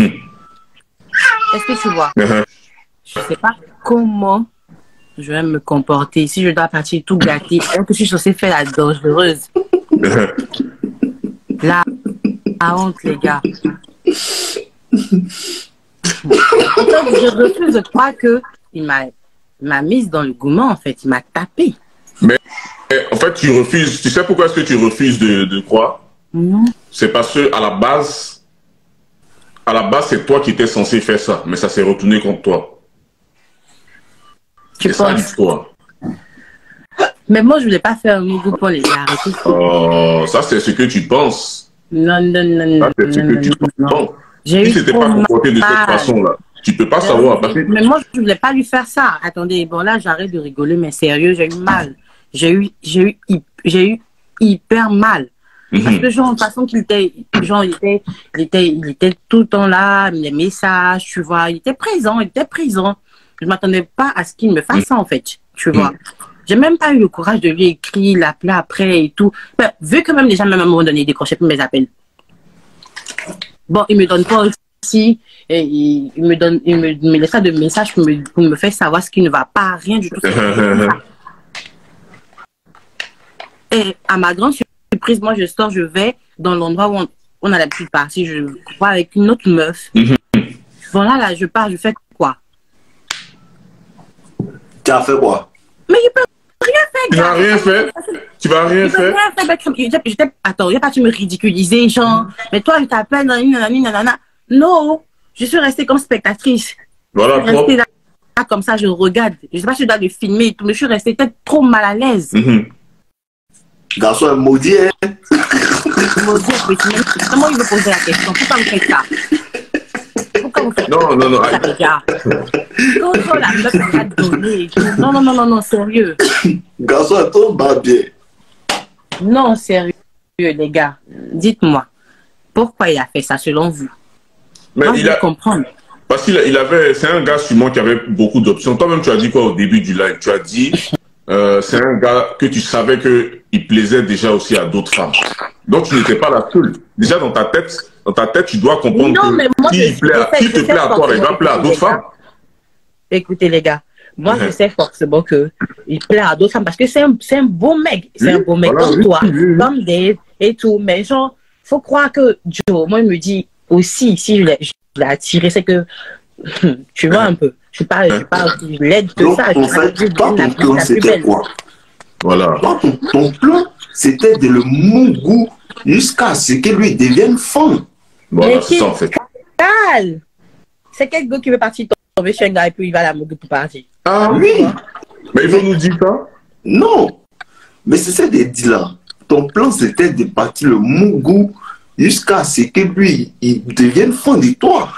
Est-ce que tu vois? Je sais pas comment je vais me comporter. Si je dois partir tout gâté, est-ce que je suis censée faire la dangereuse? La honte, les gars. Je refuse de croire que il m'a mise dans le gourmand, en fait. Il m'a tapé. Mais en fait, tu refuses. Tu sais pourquoi est-ce que tu refuses de croire? Non. C'est parce que à la base, c'est toi qui étais censé faire ça, mais ça s'est retourné contre toi. Tu c'est ça penses? l'histoire. Mais moi, je voulais pas faire un mougou pour les arrêter. Oh, ça c'est ce que tu penses. Non, non, non, non. Ça c'est ce que tu penses. J'ai Si eu c'était trop pas comporté de cette mal. façon-là, tu peux pas savoir. Parce que... Mais moi, je voulais pas lui faire ça. Attendez, bon là, j'arrête de rigoler, mais sérieux, j'ai eu mal. J'ai eu hyper mal. Parce que genre, de toute façon qu'il était, genre, il était tout le temps là, les messages, tu vois, il était présent. Je m'attendais pas à ce qu'il me fasse ça, en fait, tu vois. J'ai même pas eu le courage de lui écrire, l'appeler après et tout. Mais, vu que même déjà, même à un moment donné, il décrochait plus mes appels. Bon, il me donne pas aussi, et il me laisse pas de message pour me faire savoir ce qui ne va pas, rien du tout. Et à ma grande surprise, moi je sors, je vais dans l'endroit où on a l'habitude de partir, je vois avec une autre meuf. Voilà, là, je pars, je fais quoi? Tu as fait quoi? Mais il peut rien faire, Tu vas rien faire. Tu vas rien faire. Attends, il n'y a pas tu me ridiculiser, genre, mais toi, je t'appelle, nanana. Non, je suis restée comme spectatrice. Voilà, Je suis restée là, comme ça, je regarde. Je sais pas si je dois le filmer et tout, mais je suis restée peut-être trop mal à l'aise. Garçon est maudit, hein? Maudit, comment il veut poser la question? Pourquoi vous faites ça? Pourquoi vous faites non, non, non. ça, les gars? Quand la meuf va donner et tout. Non, sérieux. Garçon est trop bien. Non, sérieux, les gars. Dites-moi, pourquoi il a fait ça selon vous? Mais moi, je veux comprendre. Parce qu'il avait, c'est un gars sûrement qui avait beaucoup d'options. Toi-même, tu as dit quoi au début du live? Tu as dit, c'est un gars que tu savais qu'il plaisait déjà aussi à d'autres femmes. Donc, tu n'étais pas la seule. Déjà, dans ta tête, tu dois comprendre qui te plaît à toi, il va plaire à d'autres femmes. Écoutez, les gars, moi, je sais forcément qu'il plaît à d'autres femmes parce que c'est un beau mec. C'est un beau mec comme toi, comme Dave et tout. Mais genre, faut croire que Joe, moi, il me dit aussi, si je l'ai attiré, c'est que, tu vois un peu, je suis pas laide que ça. En fait, toi, ton plan, c'était quoi? Voilà. Toi, ton plan, c'était de le mougou jusqu'à ce que lui devienne femme. Voilà, c'est ça en fait. C'est quel gars qui veut partir tomber chez un gars et puis il va à la mougou pour partir? Ah oui. Mais il faut nous dire ça? Non. Mais c'est ça de dire là. Ton plan, c'était de partir le mougou jusqu'à ce que lui, il devienne fond de toi.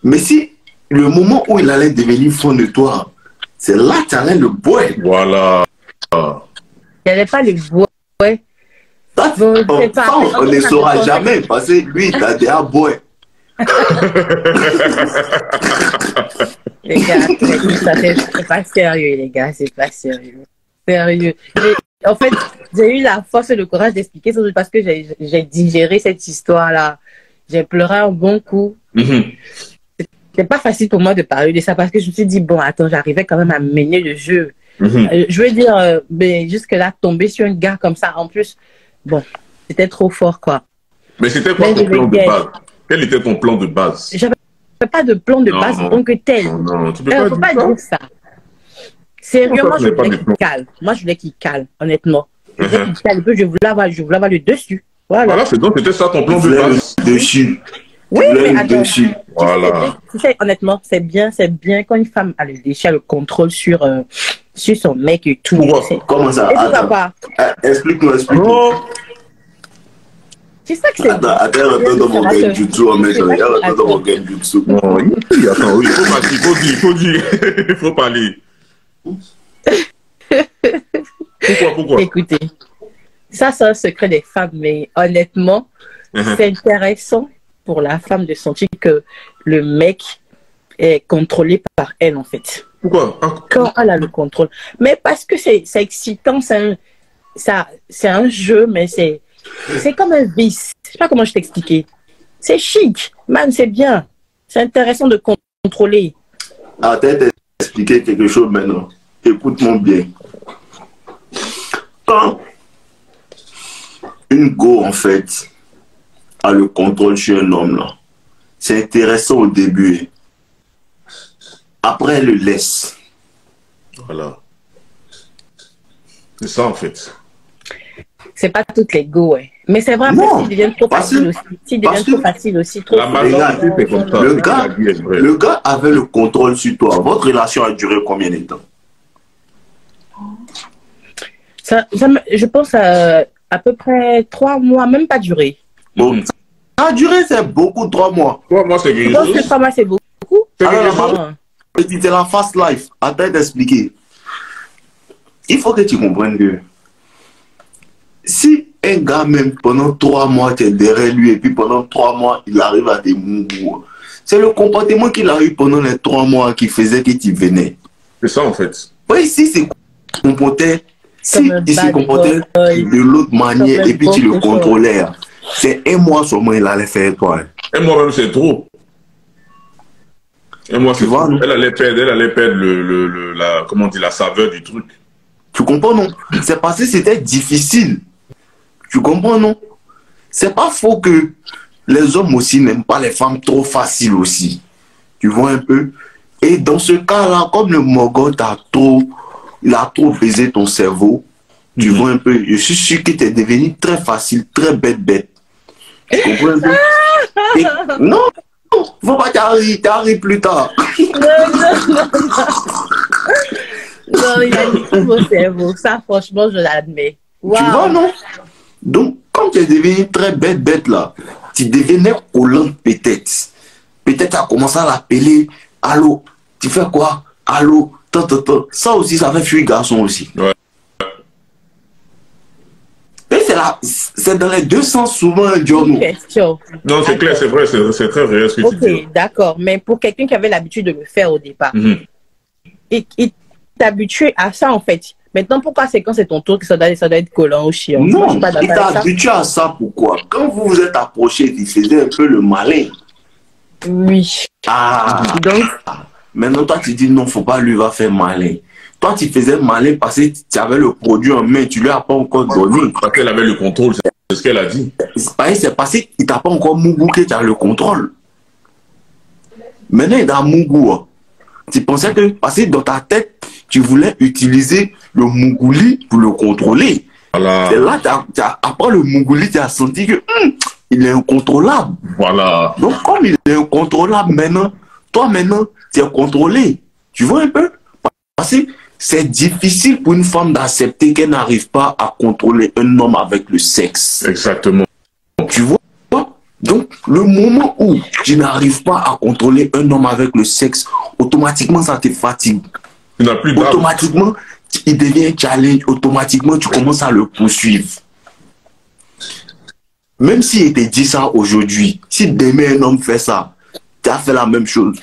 Mais si le moment où il allait devenir fond de toi, c'est là que tu allais le boire. Voilà. Il n'allait pas le boire. Ça, on ne saura jamais parce que lui, il a déjà boire. Les gars, c'est pas sérieux, les gars, c'est pas sérieux. Sérieux. En fait, j'ai eu la force et le courage d'expliquer ça parce que j'ai digéré cette histoire-là. J'ai pleuré un bon coup. C'est pas facile pour moi de parler de ça parce que je me suis dit, bon, attends, j'arrivais quand même à mener le jeu. Je veux dire, mais jusque-là, tomber sur un gars comme ça, en plus, bon, c'était trop fort, quoi. Mais c'était quoi ton plan de base? Quel était ton plan de base? J'avais pas de plan de base en tant que tel. Non, tu peux faut pas dire ça. Sérieusement, je voulais qu'il cale. Moi, je voulais qu'il cale, honnêtement. Je voulais qu'il cale un peu, je voulais avoir le dessus. Voilà, c'est donc c'était ça ton plan de base. Dessus. Oui, mais attends. Dessus. Voilà. Tu sais, honnêtement, c'est bien quand une femme a le déchet, le contrôle sur son mec et tout. Comment ça? Et pourquoi pas? Explique-nous. C'est ça que c'est. Attends, dans mon genjutsu, attends dans mon genjutsu. Attends, oui, il faut dire. Il faut parler. Pourquoi? Écoutez, ça c'est un secret des femmes, mais honnêtement, c'est intéressant pour la femme de sentir que le mec est contrôlé par elle, en fait. Pourquoi? Quand elle a le contrôle. Mais parce que c'est excitant, c'est un jeu, mais c'est comme un vice. Je sais pas comment je t'expliquer. C'est chic, man, c'est bien. C'est intéressant de contrôler. Attends, t'expliquer quelque chose maintenant. Écoute-moi bien. Quand une go, en fait, a le contrôle sur un homme, là, c'est intéressant au début. Après, elle le laisse. Voilà. C'est ça, en fait. C'est pas toutes les go, ouais. Mais c'est vrai, s'ils deviennent trop faciles aussi. S'ils deviennent trop faciles aussi. La majorité, c'est comme ça. Le gars avait le contrôle sur toi. Votre relation a duré combien de temps? Je pense à peu près 3 mois, même pas duré. Bon, ça a duré, c'est beaucoup, 3 mois. 3 mois, c'est quelque chose. Je pense que 3 mois, c'est beaucoup. C'est la fast life. Attends d'expliquer. Il faut que tu comprennes que si un gars, même pendant 3 mois, tu es derrière lui et puis pendant 3 mois, il arrive à des mouvements, c'est le comportement qu'il a eu pendant les 3 mois qui faisait que tu venais. C'est ça, en fait. Oui, si c'est comporté. Si il se comportait de l'autre manière et puis tu le contrôlais, c'est 1 mois seulement il allait faire toi. 1 mois même c'est trop. 1 mois c'est trop. Elle allait perdre comment on dit, la saveur du truc. Tu comprends, non? C'est parce que c'était difficile. Tu comprends, non? C'est pas faux que les hommes aussi n'aiment pas les femmes trop faciles aussi. Tu vois un peu? Et dans ce cas-là, comme le Morgoth il a trop baisé ton cerveau. Tu vois un peu, je suis sûr que tu es devenu très facile, très bête. Tu comprends un peu? Et, non, faut pas t'arriver plus tard. Non, il a dit tout mon cerveau. Ça, franchement, je l'admets. Wow. Tu vois, non? Donc, quand tu es devenu très bête là, tu devenais collante peut-être. Peut-être tu as commencé à l'appeler. Allô, tu fais quoi? Allô? Ça aussi, ça fait fuir garçon aussi. Ouais. Mais c'est dans les deux sens souvent un job. Non, c'est clair, c'est vrai, c'est très réel ce que tu dis. Ok, d'accord. Mais pour quelqu'un qui avait l'habitude de le faire au départ, il t'habitue à ça en fait. Maintenant, pourquoi c'est quand c'est ton tour que ça doit être collant ou chiant? Non, il t'a habitué à ça, pourquoi? Quand vous vous êtes approché, il faisait un peu le malin. Oui. Ah, donc... Maintenant, toi, tu dis non, faut pas lui va faire malin. Toi, tu faisais malin parce que tu avais le produit en main, tu lui as pas encore donné. Parce qu'elle avait le contrôle, c'est ce qu'elle a dit. C'est parce qu'il t'a pas encore mougou que tu as le contrôle. Maintenant, il est dans mougou. Tu pensais que, parce que dans ta tête, tu voulais utiliser le mougouli pour le contrôler. Voilà. Et là, après le mougouli, tu as senti que il est incontrôlable. Voilà. Donc, comme il est incontrôlable maintenant, toi, maintenant, tu es contrôlé. Tu vois un peu? Parce que c'est difficile pour une femme d'accepter qu'elle n'arrive pas à contrôler un homme avec le sexe. Exactement. Tu vois? Donc, le moment où tu n'arrives pas à contrôler un homme avec le sexe, automatiquement, ça te fatigue. Tu n'as plus d'âme. Automatiquement, il devient un challenge. Automatiquement, tu commences à le poursuivre. Même s'il te dit ça aujourd'hui, si demain un homme fait ça, tu as fait la même chose.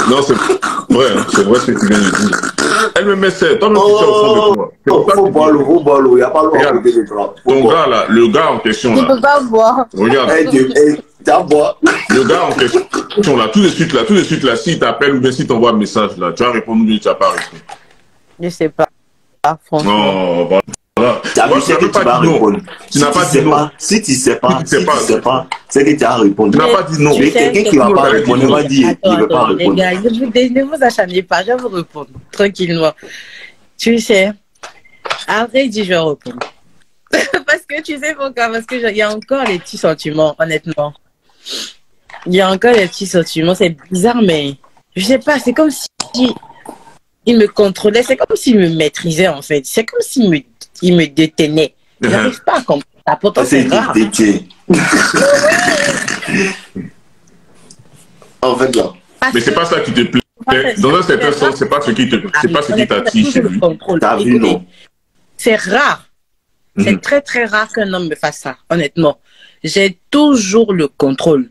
Non, c'est vrai, hein, c'est vrai ce que tu viens de dire. Elle me met ça, toi-même tu sais au fond de toi. Faut boire l'eau, il n'y a pas l'eau à côté de toi. Ton gars là, le gars en question là. Tu peux pas boire. Regarde. Le gars en question là, tout de suite là, s'il t'appelle ou bien s'il t'envoie un message là, tu vas répondre ou bien tu vas pas répondre. Je sais pas. Ah, franchement. Non, bah, Tu as vu ce que tu vas répondre. Tu n'as pas dit non. Si tu ne sais pas, c'est que tu as répondu. Tu n'as pas dit non. Mais quelqu'un qui ne va pas répondre, il va dire qu'il ne veut pas répondre. Les gars, ne vous acharnez pas, je vais vous répondre tranquillement. Tu sais, après, je vais répondre. Parce que tu sais pourquoi? Parce qu'il y a encore les petits sentiments, honnêtement. Il y a encore les petits sentiments. C'est bizarre, mais je sais pas, c'est comme si il me contrôlait, c'est comme s'il me maîtrisait en fait. C'est comme s'il me détenait. Je n'arrive pas à comprendre. Pourtant, c'est rare. En fait, là. Mais c'est pas ça qui te plaît. Dans un certain sens, c'est pas ce qui t'attire chez lui. T'as vu, non? C'est rare. C'est très très rare qu'un homme me fasse ça, honnêtement. J'ai toujours le contrôle.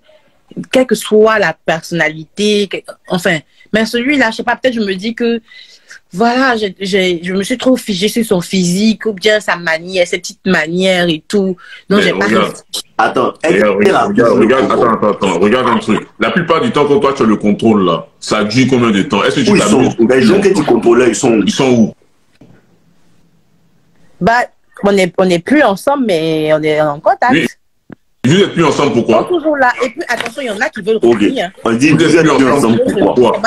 Quelle que soit la personnalité, enfin, mais celui-là, je sais pas, peut-être je me dis que, voilà, je me suis trop figée sur son physique, ou bien sa manière, ses petites manières et tout. Donc, j'ai pas... Attends, regarde un truc. La plupart du temps, quand toi, tu as le contrôle, là, ça dure combien de temps? Est-ce que tu t'amuses? Les gens que tu contrôlais, ils sont où? Bah, on n'est plus ensemble, mais on est en contact. Oui. Vous n'êtes plus ensemble, pourquoi? Ils sont toujours là. Et puis, attention, il y en a qui veulent revenir. On dit, vous n'êtes plus ensemble, pourquoi?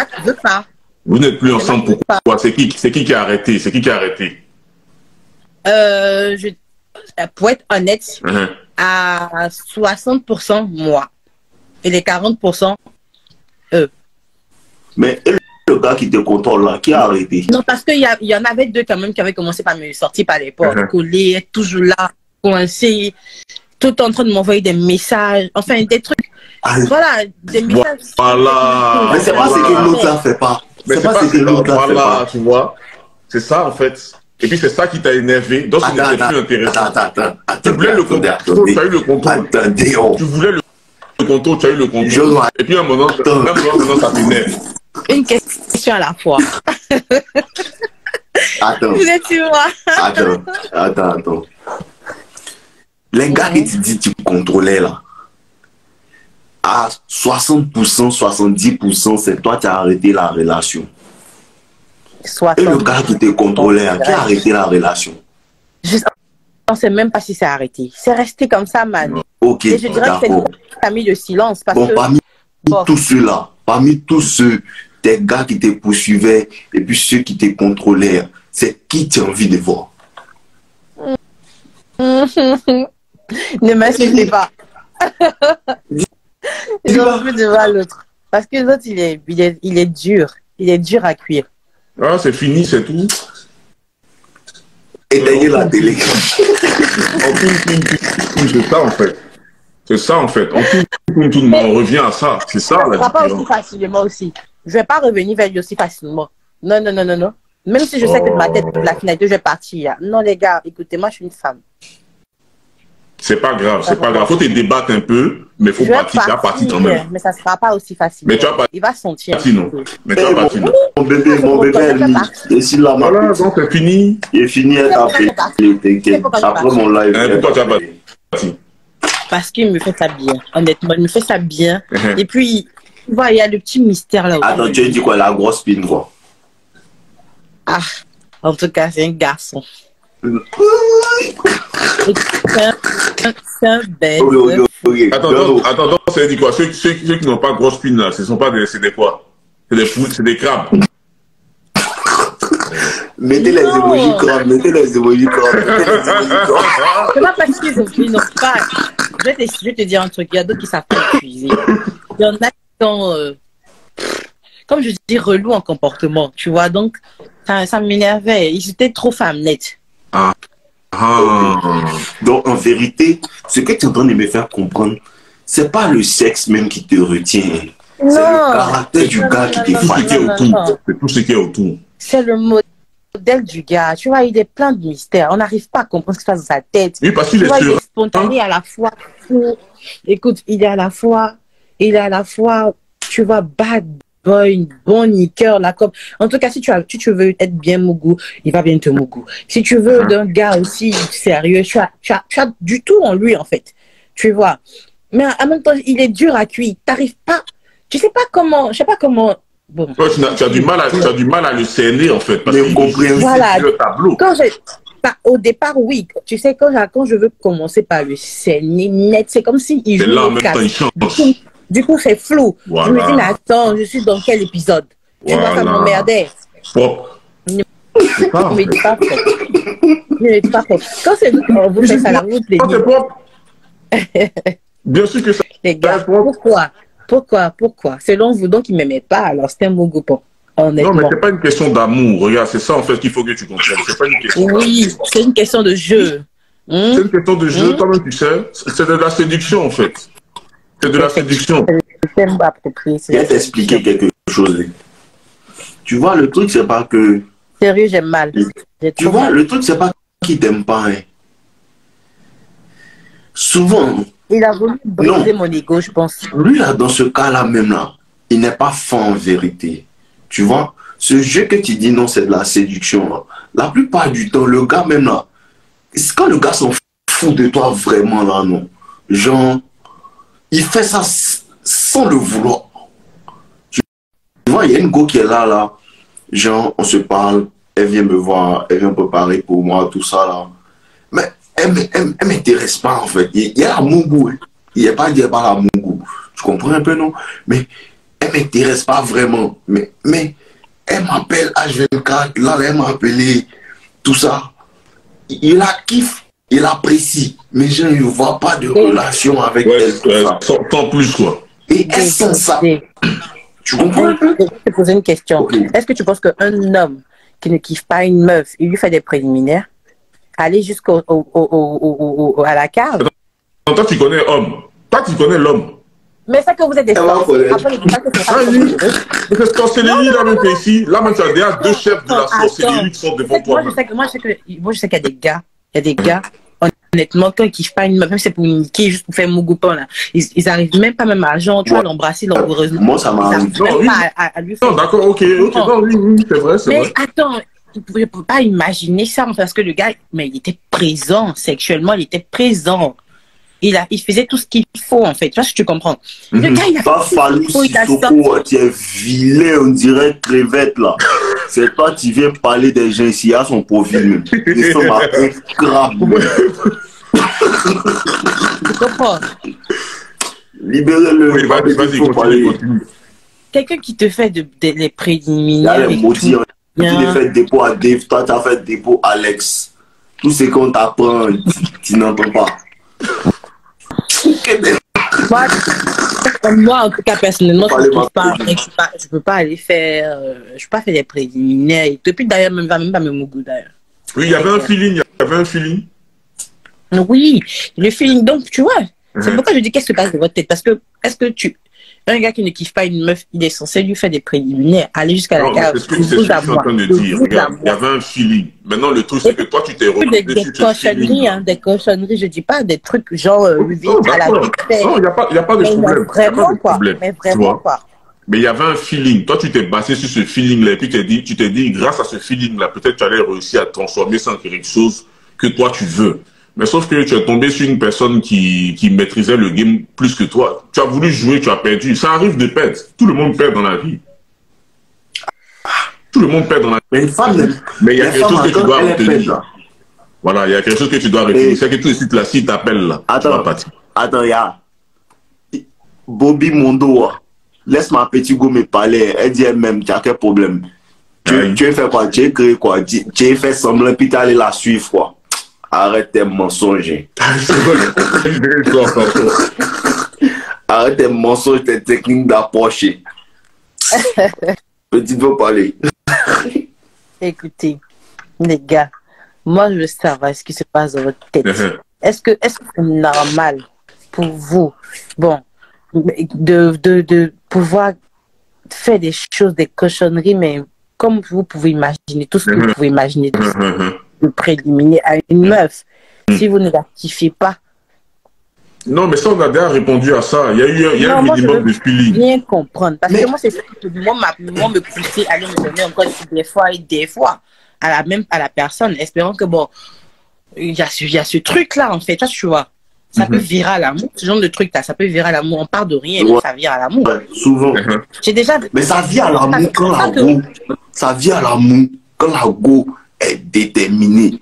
Vous n'êtes plus ensemble, pourquoi? C'est qui a arrêté? C'est qui a arrêté? Pour être honnête, à 60% moi. Et les 40%, eux. Mais le gars qui te contrôle là, qui a arrêté? Non, parce qu'il y en avait deux quand même qui avaient commencé par me sortir par les portes, collés, être toujours là, coincés, tout en train de m'envoyer des messages, enfin des trucs. Voilà, des messages. Voilà. Mais c'est pas ce que l'autre là fait pas. C'est pas ce que l'autre là fait pas. Tu vois, c'est ça en fait. Et puis c'est ça qui t'a énervé. Donc ce n'était plus intéressant. Attends. Tu voulais le contrôle, tu as eu le contrôle. Tu voulais le contrôle, tu as eu le contrôle. Et puis un moment, ça t'énerve. Une question à la fois. Attends. Vous êtes sur moi. Attends. Les gars que tu dis que tu contrôlais là, à 60%, 70%, c'est toi qui as arrêté la relation. Et le gars qui te contrôlait, qui a arrêté la relation? Oh. Je ne sais même pas si c'est arrêté. C'est resté comme ça, man. Ok, et je dirais que c'est qui a mis le silence. Parce que... parmi tous ceux-là, parmi tous ceux, des gars qui te poursuivaient et puis ceux qui te contrôlaient, c'est qui tu as envie de voir? Ne m'insultez pas. J'ai envie de voir l'autre. Parce que l'autre, il est dur. Il est dur à cuire. Ah, c'est fini, c'est tout. Éteignez la télé. C'est ça, en fait. C'est ça, en fait. On revient à ça. C'est ça, la différence. Pas aussi facilement aussi. Je vais pas revenir vers lui aussi facilement. Non. Même si je sais que de ma tête, de la finalité, je vais partir. Non, les gars, écoutez, moi, je suis une femme. C'est pas grave, c'est pas grave. Faut te débattre un peu, mais faut partir. Tu vas partir quand même. Mais ça sera pas aussi facile. Mais tu vas partir. Il va sentir. Non. Mais tu vas partir. Mon bébé, lui. Et si là, voilà, donc c'est fini. Il est fini, elle t'a appelé. Après mon live. Pourquoi tu vas partir? Parce qu'il me fait ça bien. Honnêtement, il me fait ça bien. Et puis, tu vois, il y a le petit mystère là. Attends, tu as dit quoi? La grosse spine, quoi? Ah, en tout cas, c'est un garçon. C'est un bête. Attends, ça veut dire quoi? Ceux qui n'ont pas de grosse spine là, ce sont pas des. C'est des quoi? C'est des crabes. Mettez les émojis crabes, C'est pas parce qu'ils n'ont pas. Je vais te dire un truc, il y a d'autres qui savent pas cuisiner. Il y en a qui sont, comme je dis, relous en comportement, tu vois. Donc, ça m'énervait. Ils étaient trop femmenettes. Donc, en vérité, ce que tu es en train de me faire comprendre, c'est pas le sexe même qui te retient. C'est le caractère du gars qui te fatigue. C'est tout ce qui est autour. C'est le modèle du gars. Tu vois, il est plein de mystères. On n'arrive pas à comprendre ce qui se passe dans sa tête. Oui, parce qu'il est spontané à la fois. Écoute, il est à la fois, tu vois, bad boy, bon niqueur, la cop. En tout cas, si tu veux être bien mougou, il va bien te mougou. Si tu veux d'un gars aussi sérieux, tu as du tout en lui, en fait. Tu vois. Mais en même temps, il est dur à cuire. T'arrives pas. Je sais pas comment. Bon. Ouais, tu as du mal à le cerner, en fait. Parce que voilà. le tableau. Au départ, oui. Tu sais, quand je veux commencer par le saigner net, c'est comme s'il joue là, en au même temps, il change. Du coup, c'est flou. Voilà. Je me dis, mais attends, je suis dans quel épisode? Tu vois, ça m'emmerdait. Propre. Ne me pas propre. Ne me pas propre. Quand c'est vous qui vous faites ça la route, les c'est propre. Bien sûr que ça. Les gars, pourquoi? Selon vous, donc, il ne m'aimait pas, alors c'était un bon goupon. Honnêtement. Non, mais c'est pas une question d'amour. Regarde, c'est ça en fait qu'il faut que tu comprennes. C'est pas une question. Oui, c'est une question de jeu. C'est une question de jeu, toi-même tu sais. C'est de la séduction en fait. C'est de la séduction. Je vais t'expliquer quelque chose. Tu vois, le truc, c'est pas que. Sérieux, j'aime mal. Tu vois, le truc, c'est pas qu'il t'aime pas. Hein. Souvent. Il a voulu briser mon ego, je pense. Lui, là, dans ce cas-là, même là, il n'est pas fin en vérité. Tu vois, ce jeu que tu dis, non, c'est de la séduction. Là. La plupart du temps, le gars, même là, quand le gars s'en fout de toi vraiment, là, non. Genre, il fait ça sans le vouloir. Tu vois, il y a une go qui est là. Genre, on se parle, elle vient me voir, elle vient préparer pour moi, tout ça, là. Mais elle m'intéresse pas, en fait. Il y a la mon goût. Il n'y a pas la mon goût. Tu comprends un peu, non? Mais elle m'intéresse pas vraiment. Mais elle m'appelle H24, là, elle m'a appelé, tout ça. Il la kiffe, il apprécie. Mais je ne vois pas de relation avec elle. Sans plus, quoi. Et elle sent ça. Tu comprends un peu? Je vais te poser une question. Okay. Est-ce que tu penses qu'un homme qui ne kiffe pas une meuf, il lui fait des préliminaires, aller jusqu'à la cave? Toi, tu connais homme. Toi, tu connais l'homme. Mais ça que vous êtes des femmes. Quand c'est les là même ici, là même tu as déjà deux chefs de la sorcellerie qui sont devant toi. Moi, je sais qu'il y a des gars. Il y a des gars, honnêtement, quand ils kiffent pas une meuf, même c'est pour une niquer, juste pour faire mon goupon, là. Ils arrivent même pas même à genre, tu vois, l'embrasser langoureusement. Moi, ça m'arrive. Non, d'accord, ok, non, oui, c'est vrai, c'est vrai. Mais attends, je ne peux pas imaginer ça, parce que le gars, mais il était présent sexuellement, il était présent. Il faisait tout ce qu'il faut, en fait. Tu vois ce que tu comprends? Le gars, il a pas fallu Sissoko, tu es vilain, on dirait crevette, là. C'est toi, tu viens parler des gens ici, à son profil. Ils sont marqués crabe. Tu comprends? Libérez-le. Oui, vas-y, continue. Quelqu'un qui te fait des préliminaires. Il y a les maudits. Tu les fais dépôt à Dave, toi, tu as fait dépôt à Alex. Tout ce qu'on t'apprend, tu n'entends pas. Moi, en tout cas, personnellement, je peux pas aller faire, je peux pas faire des préliminaires. Depuis d'ailleurs, même pas me goût d'ailleurs. Oui, il y avait un feeling, Oui, le feeling. Donc, tu vois, c'est pourquoi je dis qu'est-ce que passe de votre tête. Parce que, un gars qui ne kiffe pas une meuf, il est censé lui faire des préliminaires, aller jusqu'à la cave. C'est ce que je suis en train de dire. Regarde, il y avait un feeling. Maintenant, le truc, c'est que toi, tu t'es retrouvé des cochonneries, des cochonneries, je dis pas des trucs genre à la vite fait. Non, il n'y a pas de problème. Vraiment pas. Mais vraiment pas. Mais il y avait un feeling. Toi, tu t'es basé sur ce feeling-là. Et puis, tu t'es dit, grâce à ce feeling-là, peut-être tu allais réussir à transformer ça en quelque chose que toi, tu veux. Mais sauf que tu es tombé sur une personne qui maîtrisait le game plus que toi. Tu as voulu jouer, tu as perdu. Ça arrive de perdre. Tout le monde perd dans la vie. Tout le monde perd dans la vie. Mais il y a quelque chose que tu dois retenir. Voilà, il y a quelque chose que tu dois retenir. C'est que tout de suite, là, s'il t'appelle, là, attends, y'a Bobby Mondo, laisse ma petite go me parler. Elle dit elle-même, tu as quel problème? Tu as fait quoi? Tu as créé quoi? Tu as fait semblant, puis tu es allé la suivre, quoi. Arrête tes mensonges. Arrête tes mensonges, tes techniques d'approche. Petite veut parler. Écoutez, les gars, moi je veux savoir ce qui se passe dans votre tête. Est-ce que c'est normal pour vous, bon, de pouvoir faire des choses, des cochonneries, mais comme vous pouvez imaginer, tout ce que vous pouvez imaginer, de préliminaire à une meuf, si vous ne la kiffez pas. Non, mais ça, on a déjà répondu à ça. Il y a un minimum de feeling. Bien comprendre. Parce que moi, c'est ça que moi me pousser à aller me donner encore des fois à la personne, espérant que bon, il y a ce truc-là, en fait, tu vois. Ça peut virer à l'amour, ce genre de truc-là, ça peut virer à l'amour. On part de rien, mais ça vire à l'amour. Souvent. J'ai déjà... Mais ça vient à l'amour quand la go, ça vient à l'amour quand la go est déterminée.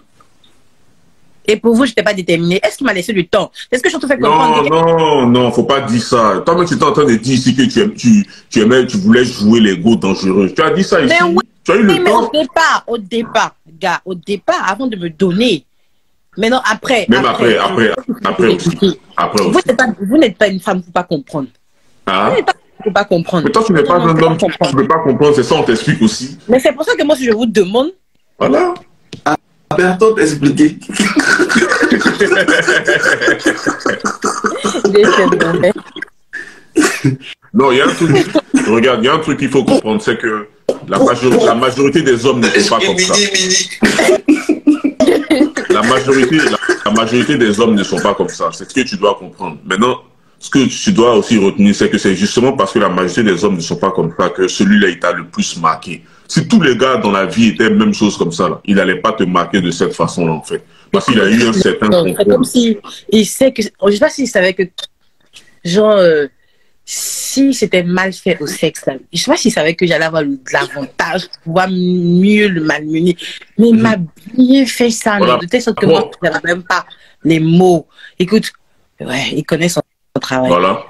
Et pour vous, je n'étais pas déterminée. Est-ce qu'il m'a laissé du temps? Est-ce que je te fais comprendre? Non, faut pas dire ça. Toi-même, tu étais en train de dire ici que tu voulais jouer les go dangereux. Tu as dit ça ici. Mais oui, tu as eu le temps. Mais au départ, gars, avant de me donner. Mais non, après. Même après aussi. Vous n'êtes pas une femme, vous ne pouvez pas comprendre. Ah. Vous n'êtes pas faut pas comprendre. Mais toi, tu n'es pas un homme, tu ne peux pas comprendre, c'est ça, on t'explique aussi. Mais c'est pour ça que moi, si je vous demande. Voilà. Bertrand t'expliquer. Non, il y a un truc. Regarde, il y a un truc qu'il faut comprendre, c'est que la majorité des hommes ne sont pas comme ça. La majorité des hommes ne sont pas comme ça. C'est ce que tu dois comprendre. Maintenant, ce que tu dois aussi retenir, c'est que c'est justement parce que la majorité des hommes ne sont pas comme ça que celui-là, il t'a le plus marqué. Si tous les gars dans la vie étaient la même chose comme ça, là, il n'allait pas te marquer de cette façon-là, en fait. Parce qu'il a eu un certain contrôle. C'est comme si il sait que... Je ne sais pas s'il savait que... Genre, si c'était mal fait au sexe, là, je ne sais pas s'il savait que j'allais avoir de l'avantage, pouvoir mieux le malmener. Mais il m'a bien fait ça, voilà. De telle sorte que moi, je n'avais même pas les mots. Écoute, ouais, il connaît son travail. Voilà.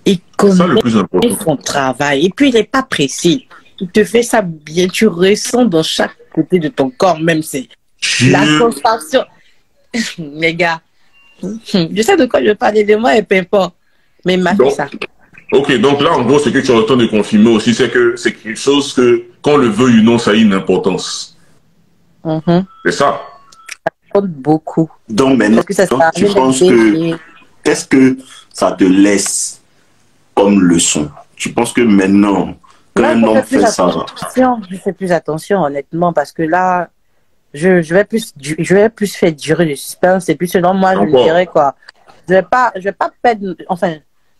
Il connaît ça, le plus important. Son travail. Et puis, il n'est pas pressé. Il te fait ça bien. Tu ressens dans chaque côté de ton corps, même c'est la sensation. Les gars, je sais de quoi je parlais de moi et peu importe. Mais il m'a fait ça. Ok, donc là, en gros, ce que tu as le temps de confirmer aussi, c'est que c'est quelque chose que, qu'on le veuille ou non, ça a une importance. C'est ça. Ça compte beaucoup. Donc maintenant, tu penses que... Qu'est-ce que ça te laisse comme leçon? Tu penses que maintenant, quand un homme fait ça... Je fais plus attention, honnêtement, parce que là, je vais plus faire durer le suspense. Et puis selon moi, je me dirais quoi. Je vais pas perdre... Enfin,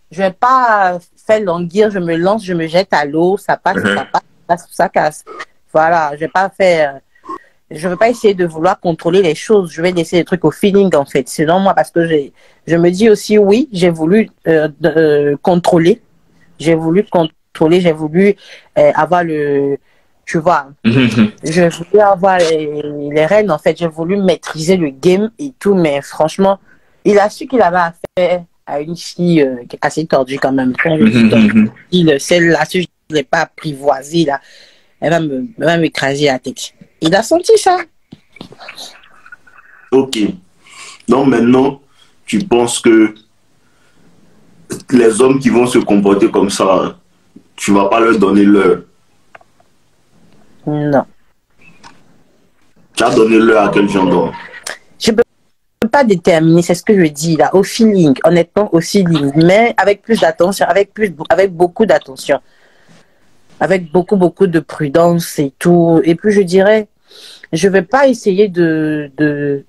je vais pas faire languir, je me lance, je me jette à l'eau, ça passe, ça passe, ça casse. Voilà, je vais pas faire... Je veux pas essayer de vouloir contrôler les choses. Je vais laisser les trucs au feeling, en fait. Selon moi, parce que je me dis aussi, oui, j'ai voulu contrôler. J'ai voulu contrôler, j'ai voulu avoir le... Tu vois, je voulais avoir les rênes, en fait. J'ai voulu maîtriser le game et tout, mais franchement, il a su qu'il avait affaire à une fille assez tordue quand même. Celle-là, si je ne l'ai pas apprivoisée, là, elle va m'écraser la tête. Il a senti ça. Ok. Donc maintenant, tu penses que les hommes qui vont se comporter comme ça, tu vas pas leur donner l'heure? Non. Tu as donné l'heure à quel genre d'homme? Je peux pas déterminer, c'est ce que je dis là, au feeling, honnêtement au feeling, mais avec plus d'attention, avec beaucoup d'attention. Avec beaucoup de prudence et tout. Et puis je dirais, je vais pas essayer de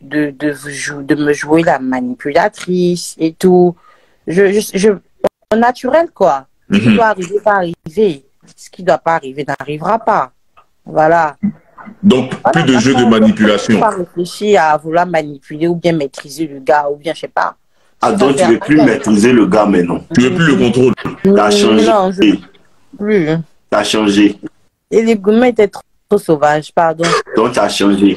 me jouer la manipulatrice et tout. Au naturel, quoi. Ce qui doit arriver va arriver. Ce qui doit pas arriver n'arrivera pas. Voilà. Donc, plus de jeu de manipulation. Je ne vais pas réfléchir à vouloir manipuler ou bien maîtriser le gars, ou bien je sais pas. Ah, donc tu ne veux plus maîtriser le gars maintenant? Tu ne veux plus le contrôle? Tu as changé? Non, je ne veux plus. Tu as changé. Et les gourmets étaient trop sauvages, pardon. Donc tu as changé.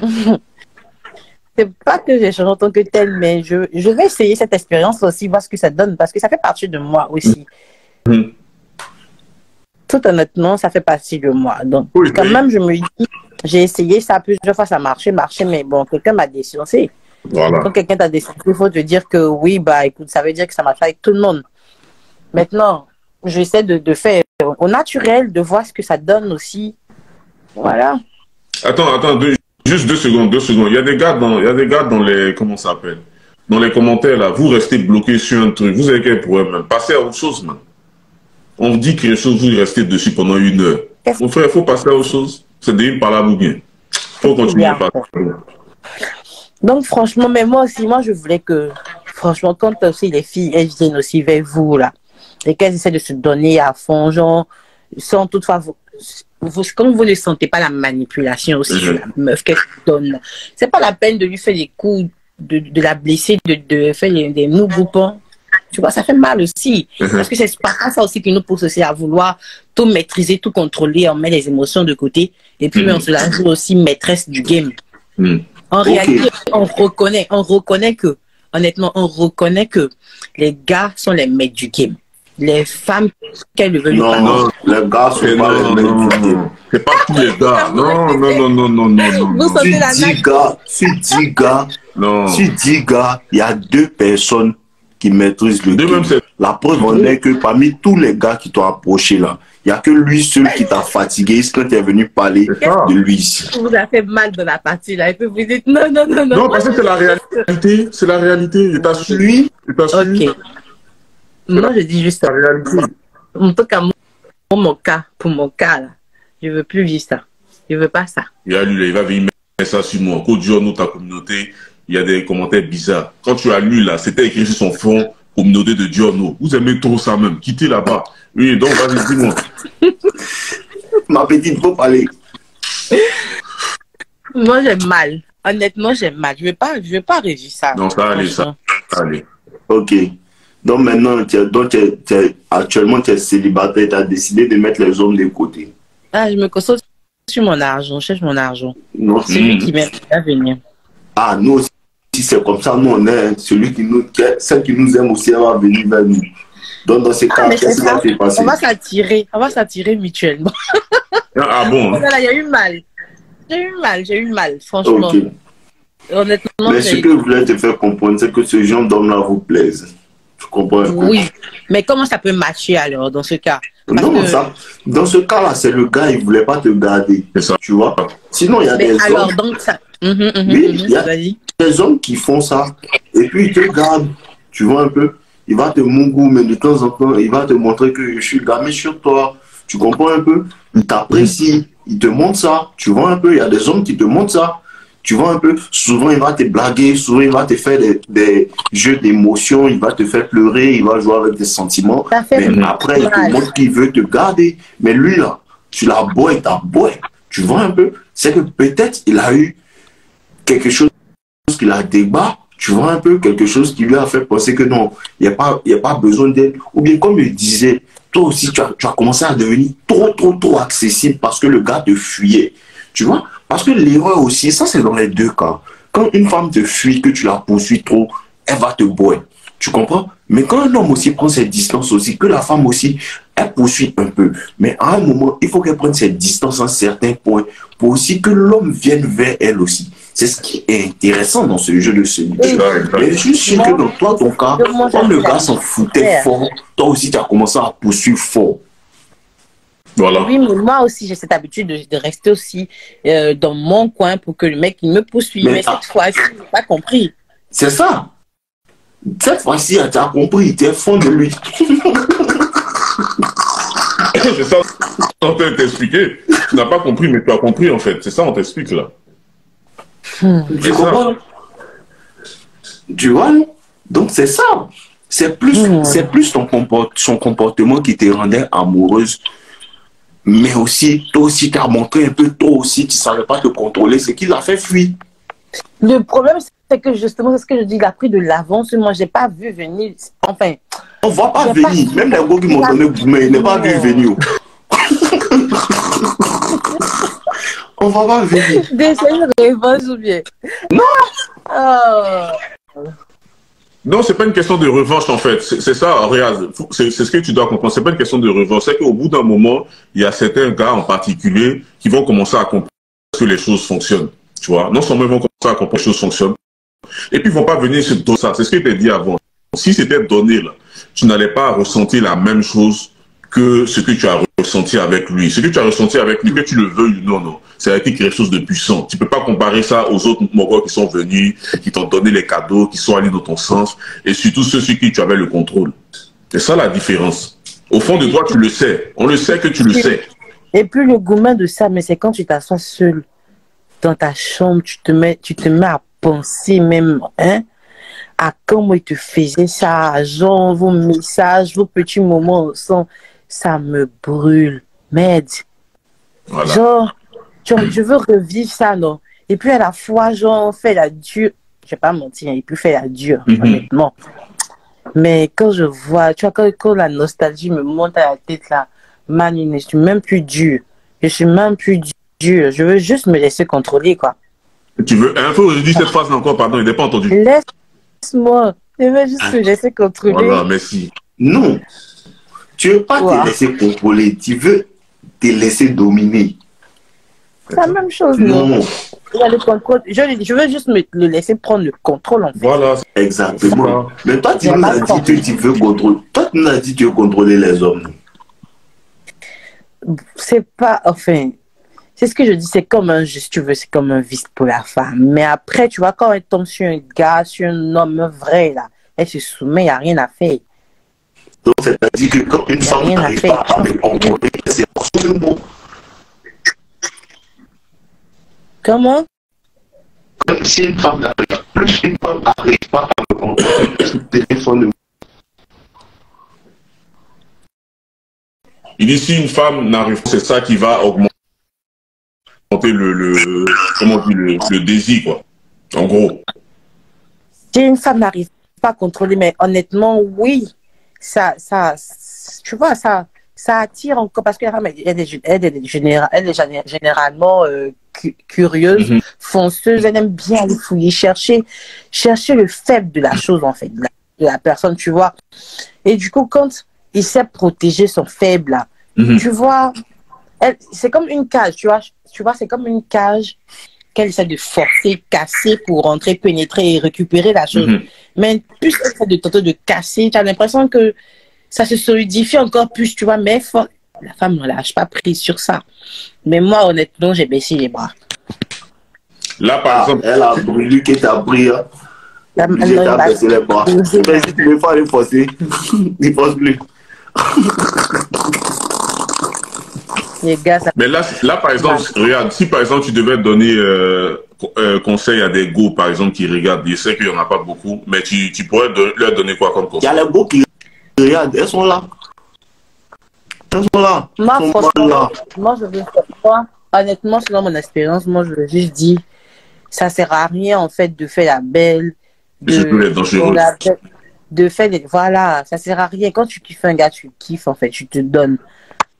C'est pas que j'ai changé en tant que tel, mais je vais essayer cette expérience aussi, voir ce que ça donne, parce que ça fait partie de moi aussi. Tout honnêtement, ça fait partie de moi. Donc, quand même, je me dis, j'ai essayé ça plusieurs fois, ça marchait, mais bon, quelqu'un m'a décensé. Voilà. Quand quelqu'un t'a décensé, il faut te dire que oui, bah écoute, ça veut dire que ça marche avec tout le monde. Maintenant, j'essaie de faire au naturel, de voir ce que ça donne aussi. Voilà. Attends, juste 2 secondes. Il y a des gars dans les, comment ça s'appelle? Dans les commentaires, là, vous restez bloqué sur un truc. Vous avez quel problème? Passez à autre chose, man. On vous dit quelque chose, vous restez dessus pendant 1 heure. Mon frère, il faut passer à autre chose. C'est des par ou bien. Il faut continuer à passer. Donc, franchement, mais moi aussi, je voulais que, franchement, quand aussi les filles, elles viennent aussi vers vous, là, et qu'elles essaient de se donner à fond, genre, sans toutefois, comme vous ne sentez pas la manipulation aussi, la meuf qu'elle donne, c'est pas la peine de lui faire des coups, de la blesser, de faire des mots groupants. Tu vois, ça fait mal aussi. Parce que c'est pas ça aussi qui nous pousse aussi à vouloir tout maîtriser, tout contrôler, on met les émotions de côté. Et puis, on se la joue aussi maîtresse du game. En réalité, on reconnaît que, honnêtement, on reconnaît que les gars sont les maîtres du game. Les femmes, qu'elles ne veulent pas. Non, les gars sont pas les maîtres du game. C'est pas tous les gars. Non. Vous sentez la Sur 10 gars, il y a 2 personnes qui maîtrisent le game. La preuve en est que parmi tous les gars qui t'ont approché là, il n'y a que lui seul qui t'a fatigué quand tu es venu parler de lui ici. Vous a fait mal dans la partie là et puis vous dites non. Non, parce que c'est la réalité. C'est la réalité. Je t'assure. Ok. Moi, je dis juste la réalité. En tout cas, pour mon cas là, je veux plus vivre ça. Je veux pas ça. Il va venir mettre ça sur moi. Quand tu as ta communauté, il y a des commentaires bizarres. Quand tu as lu là, c'était écrit sur son fond, communauté de Giorno. Vous aimez trop ça même. Quittez là-bas. Oui, donc vas-y, dis-moi. Ma petite, faut parler. Moi, j'ai mal. Honnêtement, j'ai mal. Je veux pas revivre ça. Non, ça allait, ça allait. Ok. Donc maintenant, actuellement, tu es célibataire, tu as décidé de mettre les hommes de côté. Ah, je me concentre sur mon argent, je cherche mon argent. Non, c'est lui qui m'aide à venir. Ah, nous aussi, si c'est comme ça, nous on est celui celle qui nous aime aussi, elle va venir vers nous. Donc dans ces cas, qu'est-ce qui va se passer? On va s'attirer mutuellement. Ah bon? Voilà, il y a eu mal. J'ai eu mal, franchement. Okay. Honnêtement. Mais ce que je voulais te faire comprendre, c'est que ce genre d'homme-là vous plaise. Tu comprends? Oui, mais comment ça peut matcher alors dans ce cas? Dans ce cas-là, c'est le gars, il ne voulait pas te garder. C'est ça. Tu vois? Sinon, il y a des alors, hommes. Donc ça. Il y a des hommes qui font ça. Et puis, ils te gardent. Tu vois un peu? Il va te mougou, mais de temps en temps, il va te montrer que je suis gamé sur toi. Tu comprends un peu? Il t'apprécie. Il te montre ça. Tu vois un peu? Il y a des hommes qui te montrent ça. Tu vois un peu, souvent il va te blaguer, souvent il va te faire des jeux d'émotions, il va te faire pleurer, il va jouer avec des sentiments. Mais après, il te montre qu'il veut te garder. Mais lui là, tu l'as beau et t'as beau. Tu vois un peu, c'est que peut-être il a eu quelque chose qui l'a débat, tu vois un peu, quelque chose qui lui a fait penser que non, il n'y a pas besoin d'aide. Ou bien comme je disais, toi aussi tu as commencé à devenir trop accessible parce que le gars te fuyait. Tu vois? Parce que l'erreur aussi, ça c'est dans les deux cas. Quand une femme te fuit, que tu la poursuis trop, elle va te boire. Tu comprends? Mais quand un homme aussi prend ses distances aussi, que la femme aussi, elle poursuit un peu. Mais à un moment, il faut qu'elle prenne ses distances à un certain point pour aussi que l'homme vienne vers elle aussi. C'est ce qui est intéressant dans ce jeu de solitude. Mais je suis sûr que dans toi, ton cas, quand le gars s'en foutait fort, toi aussi tu as commencé à poursuivre fort. Voilà. Oui, mais moi aussi, j'ai cette habitude de rester aussi dans mon coin pour que le mec il me poursuive. Mais cette fois-ci, je n'ai pas compris. C'est ça. Cette fois-ci, tu as compris. Tu es fond de lui. C'est ça, on t'a expliqué. Tu n'as pas compris, mais tu as compris en fait. C'est ça, on t'explique là. Tu comprends? Tu vois? Donc c'est ça. C'est plus son comportement qui te rendait amoureuse. Mais aussi, toi aussi, tu as montré un peu, toi aussi, tu ne savais pas te contrôler, c'est qu'il a fait fuir. Le problème, c'est que justement, c'est ce que je dis, il a pris de l'avance. Moi, je n'ai pas vu venir. Enfin. On ne va pas venir. Même les gars qui m'ont donné Boumé, il n'est pas vu venir. On ne va pas venir. D'essayer de revanche ou bien. Non. Non, c'est pas une question de revanche en fait. C'est ça, regarde, c'est ce que tu dois comprendre. C'est pas une question de revanche. C'est qu'au bout d'un moment, il y a certains gars en particulier qui vont commencer à comprendre que les choses fonctionnent. Tu vois, non seulement ils vont commencer à comprendre que les choses fonctionnent, et puis ils vont pas venir sur tout ça. C'est ce que je t'ai dit avant. Si c'était donné là, tu n'allais pas ressentir la même chose que ce que tu as ressenti avec lui. Ce que tu as ressenti avec lui, que tu le veuilles ou non, c'est avec quelque chose de puissant. Tu peux pas comparer ça aux autres Mogos qui sont venus, qui t'ont donné les cadeaux, qui sont allés dans ton sens, et surtout ceux sur qui tu avais le contrôle. C'est ça la différence. Au fond de toi, tu le sais. On le sait que tu le sais. Et puis le gourmand de ça, mais c'est quand tu t'assois seul dans ta chambre, tu te mets à penser même, hein, à comment il te faisait ça, genre vos messages, vos petits moments ensemble. Ça me brûle, merde. Voilà. Genre, je veux revivre ça, non? Et puis à la fois, genre, on fait la dure. Je vais pas mentir, il peut faire la dure, honnêtement. Mais quand je vois, tu vois, quand la nostalgie me monte à la tête, là, man, je suis même plus dur. Je suis même plus dur. Je veux juste me laisser contrôler, quoi. Tu veux un peu aujourd'hui cette phrase encore, pardon, il n'est pas entendu. Laisse-moi. Je veux juste que j'essaie de contrôler. Voilà, merci. Non. Tu veux pas te laisser contrôler, tu veux te laisser dominer. C'est la même chose, non? Il y a le contrôle. Je veux juste le laisser prendre le contrôle, en fait. Voilà. Exactement. Mais toi, tu nous as dit que tu veux contrôler. Toi, tu nous as dit que tu veux contrôler les hommes. C'est pas, enfin, c'est ce que je dis, c'est comme un, si tu veux, c'est comme un vice pour la femme. Mais après, tu vois, quand elle tombe sur un gars, sur un homme vrai, là, elle se soumet, il n'y a rien à faire. Donc, c'est-à-dire que quand une femme n'arrive pas à me contrôler, c'est absolument. Comment? Si une femme n'arrive pas à me contrôler, le téléphone. Il dit si une femme n'arrive pas, c'est ça qui va augmenter le désir, quoi. En gros. Si une femme n'arrive pas à contrôler, mais honnêtement, oui, tu vois, ça attire encore, parce que la femme, elle est généralement curieuse, fonceuse, elle aime bien aller fouiller, chercher le faible de la chose, en fait, de la personne, tu vois. Et du coup, quand il sait protéger son faible, là, tu vois, c'est comme une cage, tu vois, c'est comme une cage qu'elle essaie de forcer, casser pour rentrer, pénétrer et récupérer la chose. Mais plus elle essaie de tenter de casser, tu as l'impression que ça se solidifie encore plus, tu vois, mais la femme ne lâche pas prise sur ça. Mais moi, honnêtement, j'ai baissé les bras. Là, par exemple... Elle a brûlé qui t'a pris, hein. J'ai baissé les bras. Mais si tu veux pas les forcer, ne force plus. Les gars, ça... Mais là, par exemple, regarde, si par exemple tu devais donner conseil à des go, par exemple, qui regardent, je sais qu'il n'y en a pas beaucoup, mais tu pourrais leur donner quoi comme conseil? Il y a les go qui regardent, elles sont là. Elles sont là. Moi, franchement, moi, je veux faire quoi? Honnêtement, selon mon expérience, moi, je veux juste dire, ça sert à rien, en fait, de faire la belle. De faire des... Voilà, ça sert à rien. Quand tu kiffes un gars, tu kiffes, en fait, tu te donnes.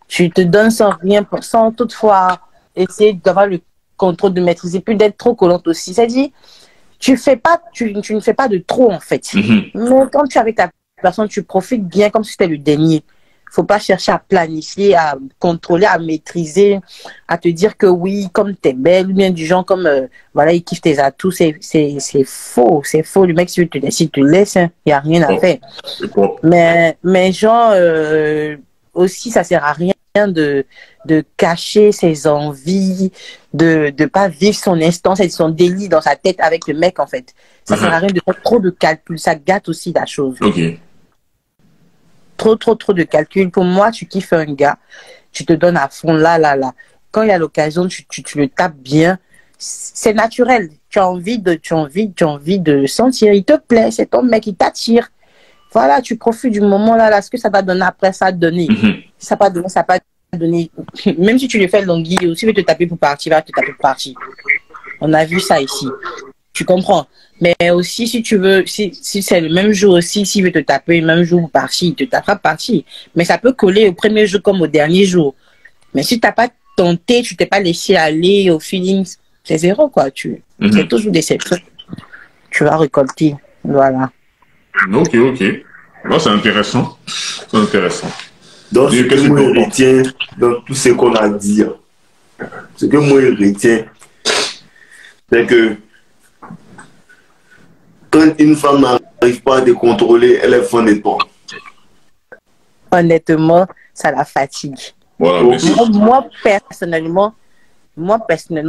Tu te donnes sans rien, sans toutefois essayer d'avoir le contrôle, de maîtriser, puis d'être trop collante aussi. C'est-à-dire, tu ne fais pas de trop, en fait. Mais quand tu es avec ta personne, tu profites bien comme si c'était le dernier. Il ne faut pas chercher à planifier, à contrôler, à maîtriser, à te dire que oui, comme tu es belle, ou bien du genre comme, voilà, il kiffe tes atouts. C'est faux, c'est faux. Le mec, si tu te laisse, il n'y a rien à faire. Mais genre, aussi, ça ne sert à rien de cacher ses envies, de ne pas vivre son instant, son délit dans sa tête avec le mec, en fait. Ça sert à rien de faire trop de calculs. Ça gâte aussi la chose. Trop de calculs. Pour moi, tu kiffes un gars, tu te donnes à fond là. Quand il y a l'occasion, tu le tapes bien. C'est naturel. Tu as envie de sentir. Il te plaît, c'est ton mec, il t'attire. Voilà, tu profites du moment là, ce que ça va donner après, ça va donner. Ça va donner, ça va donner. Même si tu le fais longuille, aussi, il veut te taper pour partir, il va te taper pour partir. On a vu ça ici. Tu comprends? Mais aussi, si tu veux, si c'est le même jour aussi, s'il veut te taper le même jour pour partir, il te tapera pour partir. Mais ça peut coller au premier jour comme au dernier jour. Mais si tu n'as pas tenté, tu t'es pas laissé aller au feeling, c'est zéro, quoi. C'est toujours déception. Tu vas récolter. Voilà. Ok. Bon, c'est intéressant. Donc, ce que moi, je retiens dans tout ce qu'on a dit, c'est que quand une femme n'arrive pas à te contrôler, elle est fan de toi. Honnêtement, ça la fatigue. Voilà, moi, personnellement,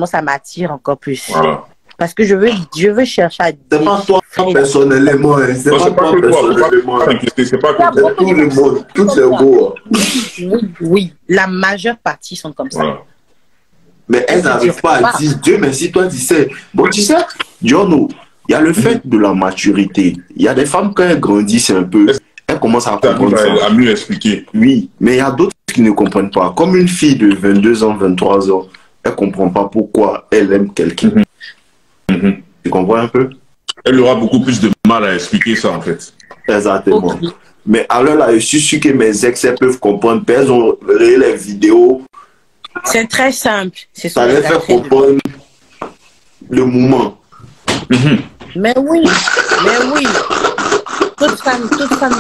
ça m'attire encore plus. Voilà. Parce que je veux chercher à... C'est pas toi personnellement, c'est pas toi personnellement. C'est pas tout le monde, toutes les go. Oui, la majeure partie sont comme ça. Mais elles n'arrivent pas à dire, Dieu merci, toi tu sais. Bon, tu sais, Jono, il y a le fait de la maturité. Il y a des femmes, quand elles grandissent un peu, elles commencent à comprendre ça. À mieux expliquer. Oui, mais il y a d'autres qui ne comprennent pas. Comme une fille de 22 ans, 23 ans, elle ne comprend pas pourquoi elle aime quelqu'un. Tu comprends un peu? Elle aura beaucoup plus de mal à expliquer ça, en fait. Exactement. Okay. Mais alors là, je suis sûr que mes ex peuvent comprendre. Elles ont les vidéos. C'est très simple. Ça les fait comprendre. le moment. Mais oui. Toute femme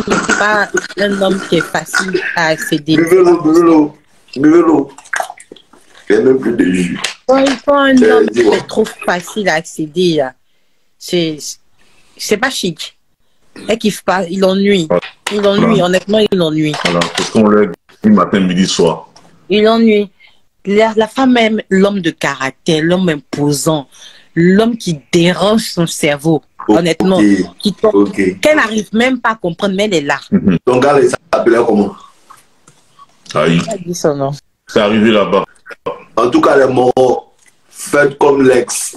n'est pas un homme qui est facile à accéder. Buvez-l'eau. Il n'y a même plus de jus. Quand un homme est trop facile à accéder, là, c'est pas chic. Elle kiffe pas, il ennuie. Honnêtement, il ennuie. Voilà, c'est ce qu'on leur dit matin, midi, soir. Il ennuie. La femme aime l'homme de caractère, l'homme imposant, l'homme qui dérange son cerveau. Honnêtement, qu'elle n'arrive même pas à comprendre, mais elle est là. Ton gars, il s'appelait comment? Aïe. Dit son nom. C'est arrivé là-bas. En tout cas, les morts, faites comme l'ex.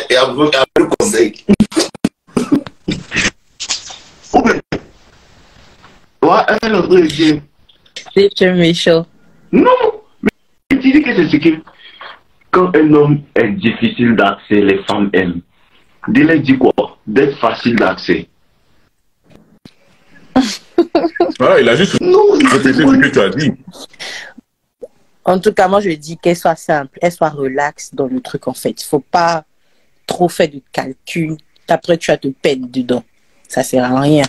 Et après le conseil. Ouais, elle est en train de dire. C'est méchant. Non, mais tu dis que c'est ce que quand un homme est difficile d'accès, les femmes aiment. Dis-leur dit quoi? D'être facile d'accès. Voilà, il a juste répété ce que tu as dit. En tout cas, moi, je dis qu'elle soit simple, elle soit relaxe dans le truc, en fait. Il ne faut pas trop faire de calcul. Après, tu vas te perdre dedans. Ça ne sert à rien.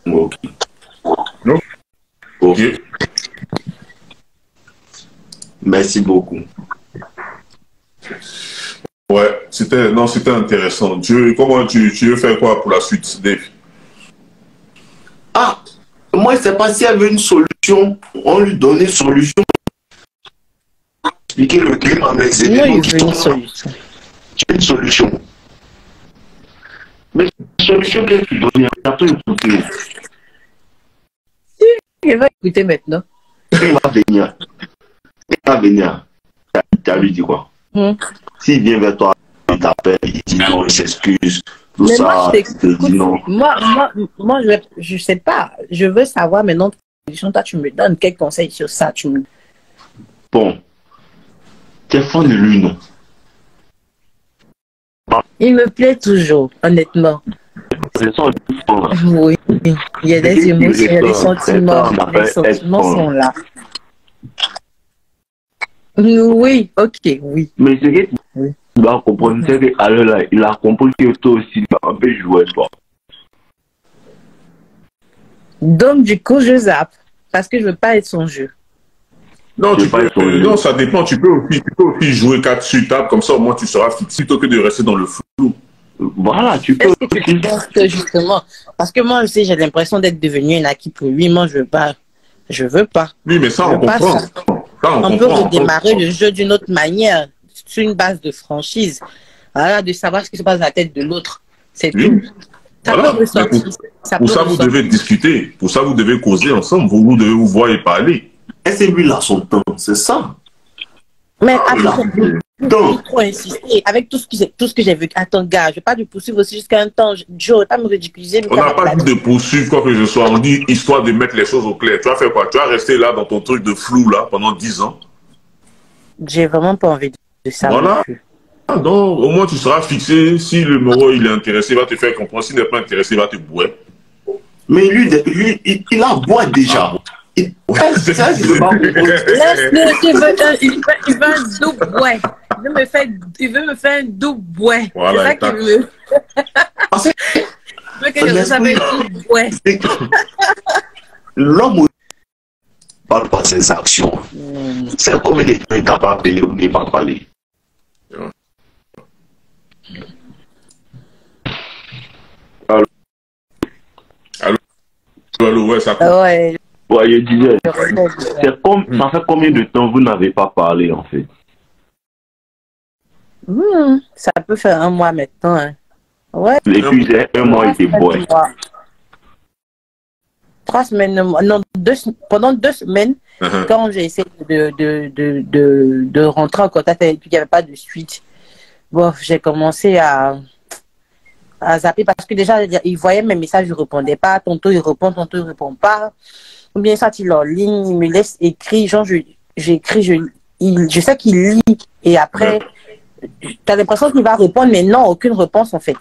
Ok. Ok. Merci beaucoup. Ouais, c'était intéressant. Comment tu veux faire quoi pour la suite, Dave? Ah, moi, je ne sais pas s'il y avait une solution. On lui donnait une solution. Expliquer le climat, mais c'est une solution. Une solution. Mais la solution qu'elle te donne, après écouter. Il va écouter maintenant. Il va venir. Tu as lui dit quoi? S'il vient vers toi, il t'appelle, il dit non, il s'excuse, tout mais ça. Moi, je sais pas. Je veux savoir maintenant, toi, tu me donnes quel conseil sur ça? Bon. T'es fan de lui, non? Il me plaît toujours, honnêtement. Oui, il y a des émotions, il y a des sentiments. Les sentiments sont là. Oui, ok, oui. Mais c'est que tu dois comprendre, c'est qu'à l'heure là, il a compris que toi aussi, tu as un peu joué, toi. Donc, du coup, je zappe. Parce que je veux pas être son jeu. Non, non, ça dépend. Tu peux aussi jouer 4 sur table, comme ça au moins tu seras fixé plutôt que de rester dans le flou. Voilà, tu peux. Est-ce que tu penses que justement, parce que moi aussi j'ai l'impression d'être devenu un acquis pour lui, moi je veux pas. Oui, mais ça on comprend. On peut redémarrer le jeu d'une autre manière, sur une base de franchise. Voilà, de savoir ce qui se passe dans la tête de l'autre. C'est tout. Ça voilà. peut ressortir. Pour ça, vous devez discuter. Pour ça, vous devez causer ensemble. Vous devez vous voir et parler. Et c'est lui là son temps, c'est ça. Mais attends, trop insister. Avec tout ce que j'ai vu. Attends, gars, je ne vais pas te poursuivre aussi jusqu'à un temps. Joe, pas me ridiculiser. On n'a pas dit de poursuivre quoi que ce soit. On dit histoire de mettre les choses au clair. Tu vas faire quoi? Tu vas rester là dans ton truc de flou là pendant 10 ans? J'ai vraiment pas envie de ça. Voilà. Ah donc, au moins tu seras fixé. Si le moro il est intéressé, il va te faire comprendre. S'il n'est pas intéressé, il va te boire. Mais lui il a boit déjà. Il veut un double bouet. Il veut me faire un double bouet. Voilà, c'est ça qu'il veut. Il veut que je s'appelle double bouet. L'homme parle pas de ses actions. C'est comme il est capable de payer ou n'est pas parler. Allô, ouais, ça coupe. Ouais. Ouais, je disais, ça fait combien de temps vous n'avez pas parlé en fait? Ça peut faire 1 mois maintenant. Hein. Ouais. Et puis, un mois, il était boy. 3 semaines, non, pendant 2 semaines, quand j'ai essayé de rentrer en contact avec lui, il n'y avait pas de suite. Bon, j'ai commencé à zapper parce que déjà, il voyait mes messages, je ne répondais pas. Tantôt, il répond, tantôt, il ne répond pas. Ou bien ça, il est en ligne, il me laisse écrire. Genre, j'écris, je sais qu'il lit. Et après, tu as l'impression qu'il va répondre, mais non, aucune réponse en fait.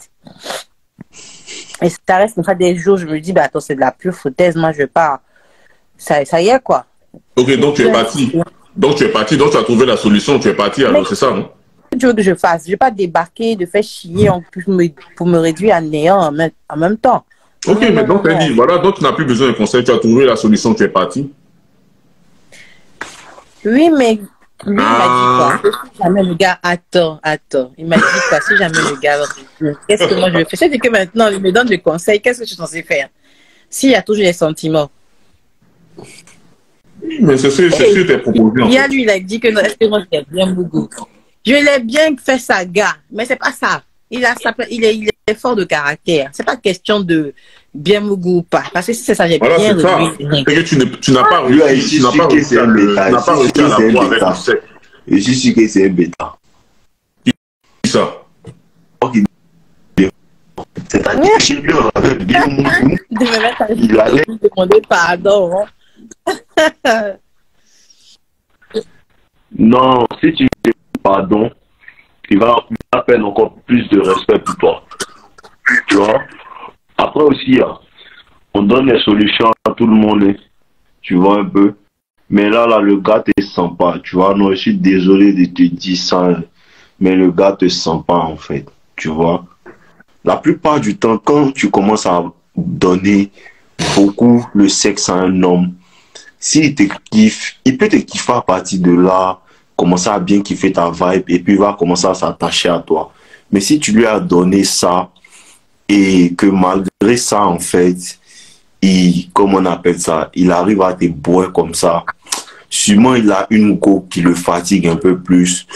Et ça reste comme ça des jours, je me dis, bah attends, c'est de la pure foutaise, moi je vais pas. Ça y est quoi. Ok, donc tu es parti. Donc tu as trouvé la solution, tu es parti alors, c'est ça, non? tu veux que je fasse? Je ne vais pas débarquer, de faire chier pour me réduire à néant en même temps. Ok, mais donc, tu as dit, voilà, donc tu n'as plus besoin de conseil, tu as trouvé la solution, tu es parti. Oui, mais lui, il m'a dit quoi? Si jamais le gars, attends. Il m'a dit quoi? Si jamais le gars, qu'est-ce que moi je fais? C'est que maintenant, il me donne des conseils, qu'est-ce que je suis censé faire? S'il y a toujours des sentiments. Mais c'est sûr, tes propositions. Il y a lui, il a dit que non, est-ce que moi j'ai bien beaucoup? Je l'ai bien fait sa gars, mais c'est pas ça. Il est fort de caractère. C'est pas question de bien Mougou ou pas. Parce que si c'est ça, j'ai voilà, bien c'est que tu n'as pas réussi, tu n'as pas réussi à la voir avec le sexe. Je suis sûr que c'est un bêta. Qui ça? C'est-à-dire que lui, on avait bien Mougou. Il allait demander pardon. Non, si tu dis pardon, il va faire encore plus de respect pour toi. Tu vois? Après aussi, on donne des solutions à tout le monde. Tu vois un peu? Mais là, le gars te sent pas. Tu vois? Non, je suis désolé de te dire ça. Mais le gars te sent pas, en fait. Tu vois? La plupart du temps, quand tu commences à donner beaucoup le sexe à un homme, s'il te kiffe, il peut te kiffer à partir de là, commencer à bien kiffer ta vibe et puis il va commencer à s'attacher à toi. Mais si tu lui as donné ça et que malgré ça, en fait, comme on appelle ça, il arrive à te boire comme ça, sûrement il a une go qui le fatigue un peu plus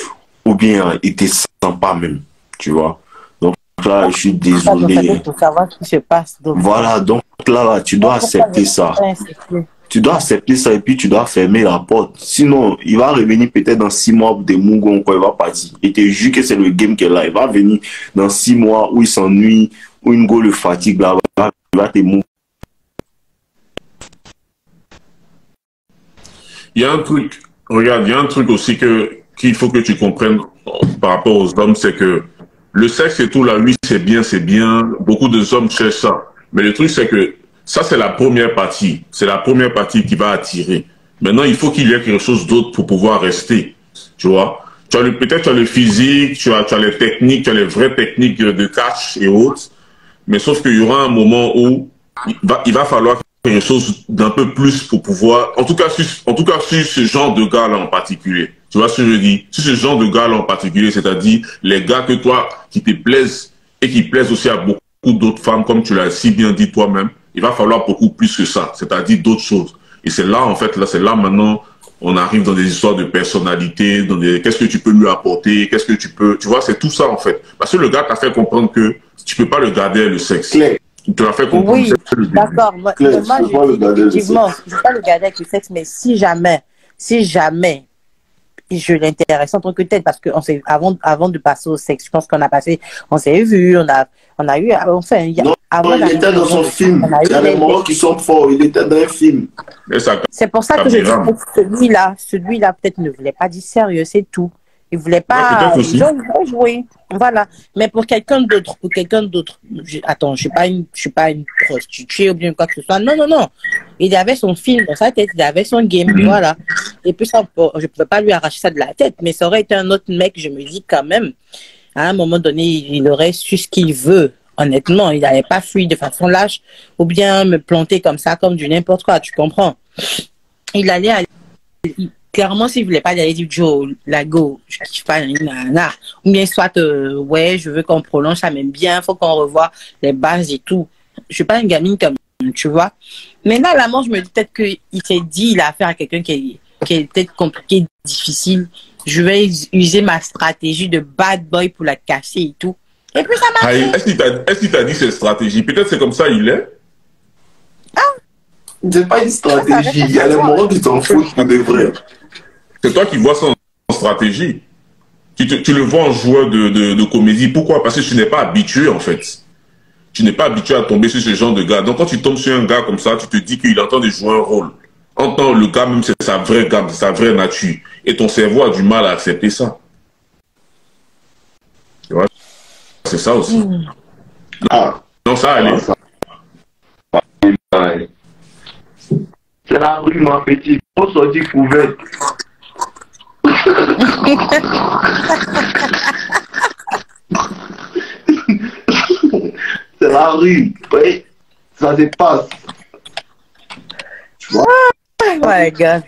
ou bien il te sent pas même, tu vois. Donc là, je suis désolé. Pour savoir ce qui se passe. Donc, voilà, donc là, tu dois accepter ça. Tu dois accepter ça et puis tu dois fermer la porte. Sinon, il va revenir peut-être dans 6 mois de Mougon quand il va partir. Et te jure que c'est le game qui est là. Il va venir dans 6 mois où il s'ennuie, où une go le fatigue là. Il va te mouiller. Il y a un truc, regarde, il y a un truc aussi qu'il faut que tu comprennes par rapport aux hommes, c'est que le sexe et tout là, oui, c'est bien. Beaucoup de hommes cherchent ça. Mais le truc, c'est que ça, c'est la première partie. C'est la première partie qui va attirer. Maintenant, il faut qu'il y ait quelque chose d'autre pour pouvoir rester. Tu vois? Peut-être tu as le physique, tu as les techniques, tu as les vraies techniques de catch et autres. Mais sauf qu'il y aura un moment où il va falloir quelque chose d'un peu plus pour pouvoir, en tout cas sur ce genre de gars-là en particulier. Tu vois ce que je dis? Sur ce genre de gars-là en particulier, c'est-à-dire les gars que toi, qui te plaisent et qui plaisent aussi à beaucoup d'autres femmes, comme tu l'as si bien dit toi-même, il va falloir beaucoup plus que ça, c'est-à-dire d'autres choses. Et c'est là, en fait, c'est là maintenant, on arrive dans des histoires de personnalité, qu'est-ce que tu peux lui apporter, qu'est-ce que tu vois, c'est tout ça, en fait. Parce que le gars t'a fait comprendre que tu peux pas le garder le sexe. Claire. Il te l'a fait comprendre. Oui, d'accord. Moi, je dis, effectivement, je ne peux pas le garder avec le sexe, mais si jamais je l'intéresse en tant que tête, parce que avant de passer au sexe, je pense on s'est vu, on a eu, enfin, il était dans son film. Il y a des moments qui sont forts. Il était dans un film. C'est pour ça que je dis que celui-là, peut-être ne voulait pas dire sérieux, c'est tout. Il voulait pas jouer. Voilà. Mais pour quelqu'un d'autre, attends, je suis pas une prostituée ou bien quoi que ce soit. Non. Il avait son film dans sa tête, il avait son game, voilà. Et puis ça, je pouvais pas lui arracher ça de la tête, mais ça aurait été un autre mec, je me dis quand même, à un moment donné, il aurait su ce qu'il veut. Honnêtement, il n'allait pas fuir de façon lâche ou bien me planter comme ça, comme du n'importe quoi, tu comprends? Il allait aller. Clairement, s'il ne voulait pas aller dire Joe, la go, je ne kiffe pas, ou bien soit, ouais, je veux qu'on prolonge ça, même bien, il faut qu'on revoie les bases et tout. Je ne suis pas une gamine comme, tu vois. Mais là, la je me dis peut-être qu'il s'est dit, il a affaire à quelqu'un qui est peut-être compliqué, difficile. Je vais user ma stratégie de bad boy pour la casser et tout. Et puis ça marche. Est-ce qu'il t'a dit cette stratégie? Peut-être c'est comme ça il est. C'est pas une stratégie. Il y a des moments qui s'en foutent pour de vrai. C'est toi qui vois ça en stratégie. Tu le vois en joueur de comédie. Pourquoi? Parce que tu n'es pas habitué, en fait. Tu n'es pas habitué à tomber sur ce genre de gars. Donc, quand tu tombes sur un gars comme ça, tu te dis qu'il est en train de jouer un rôle. En tant que le gars, même, c'est sa vraie gamme, c'est sa vraie nature. Et ton cerveau a du mal à accepter ça. Tu vois? C'est ça aussi. Non, ça allait. C'est la rue, ma petite. On sortit couverte. la rue, oui, ça dépasse. Tu vois? Oh my God.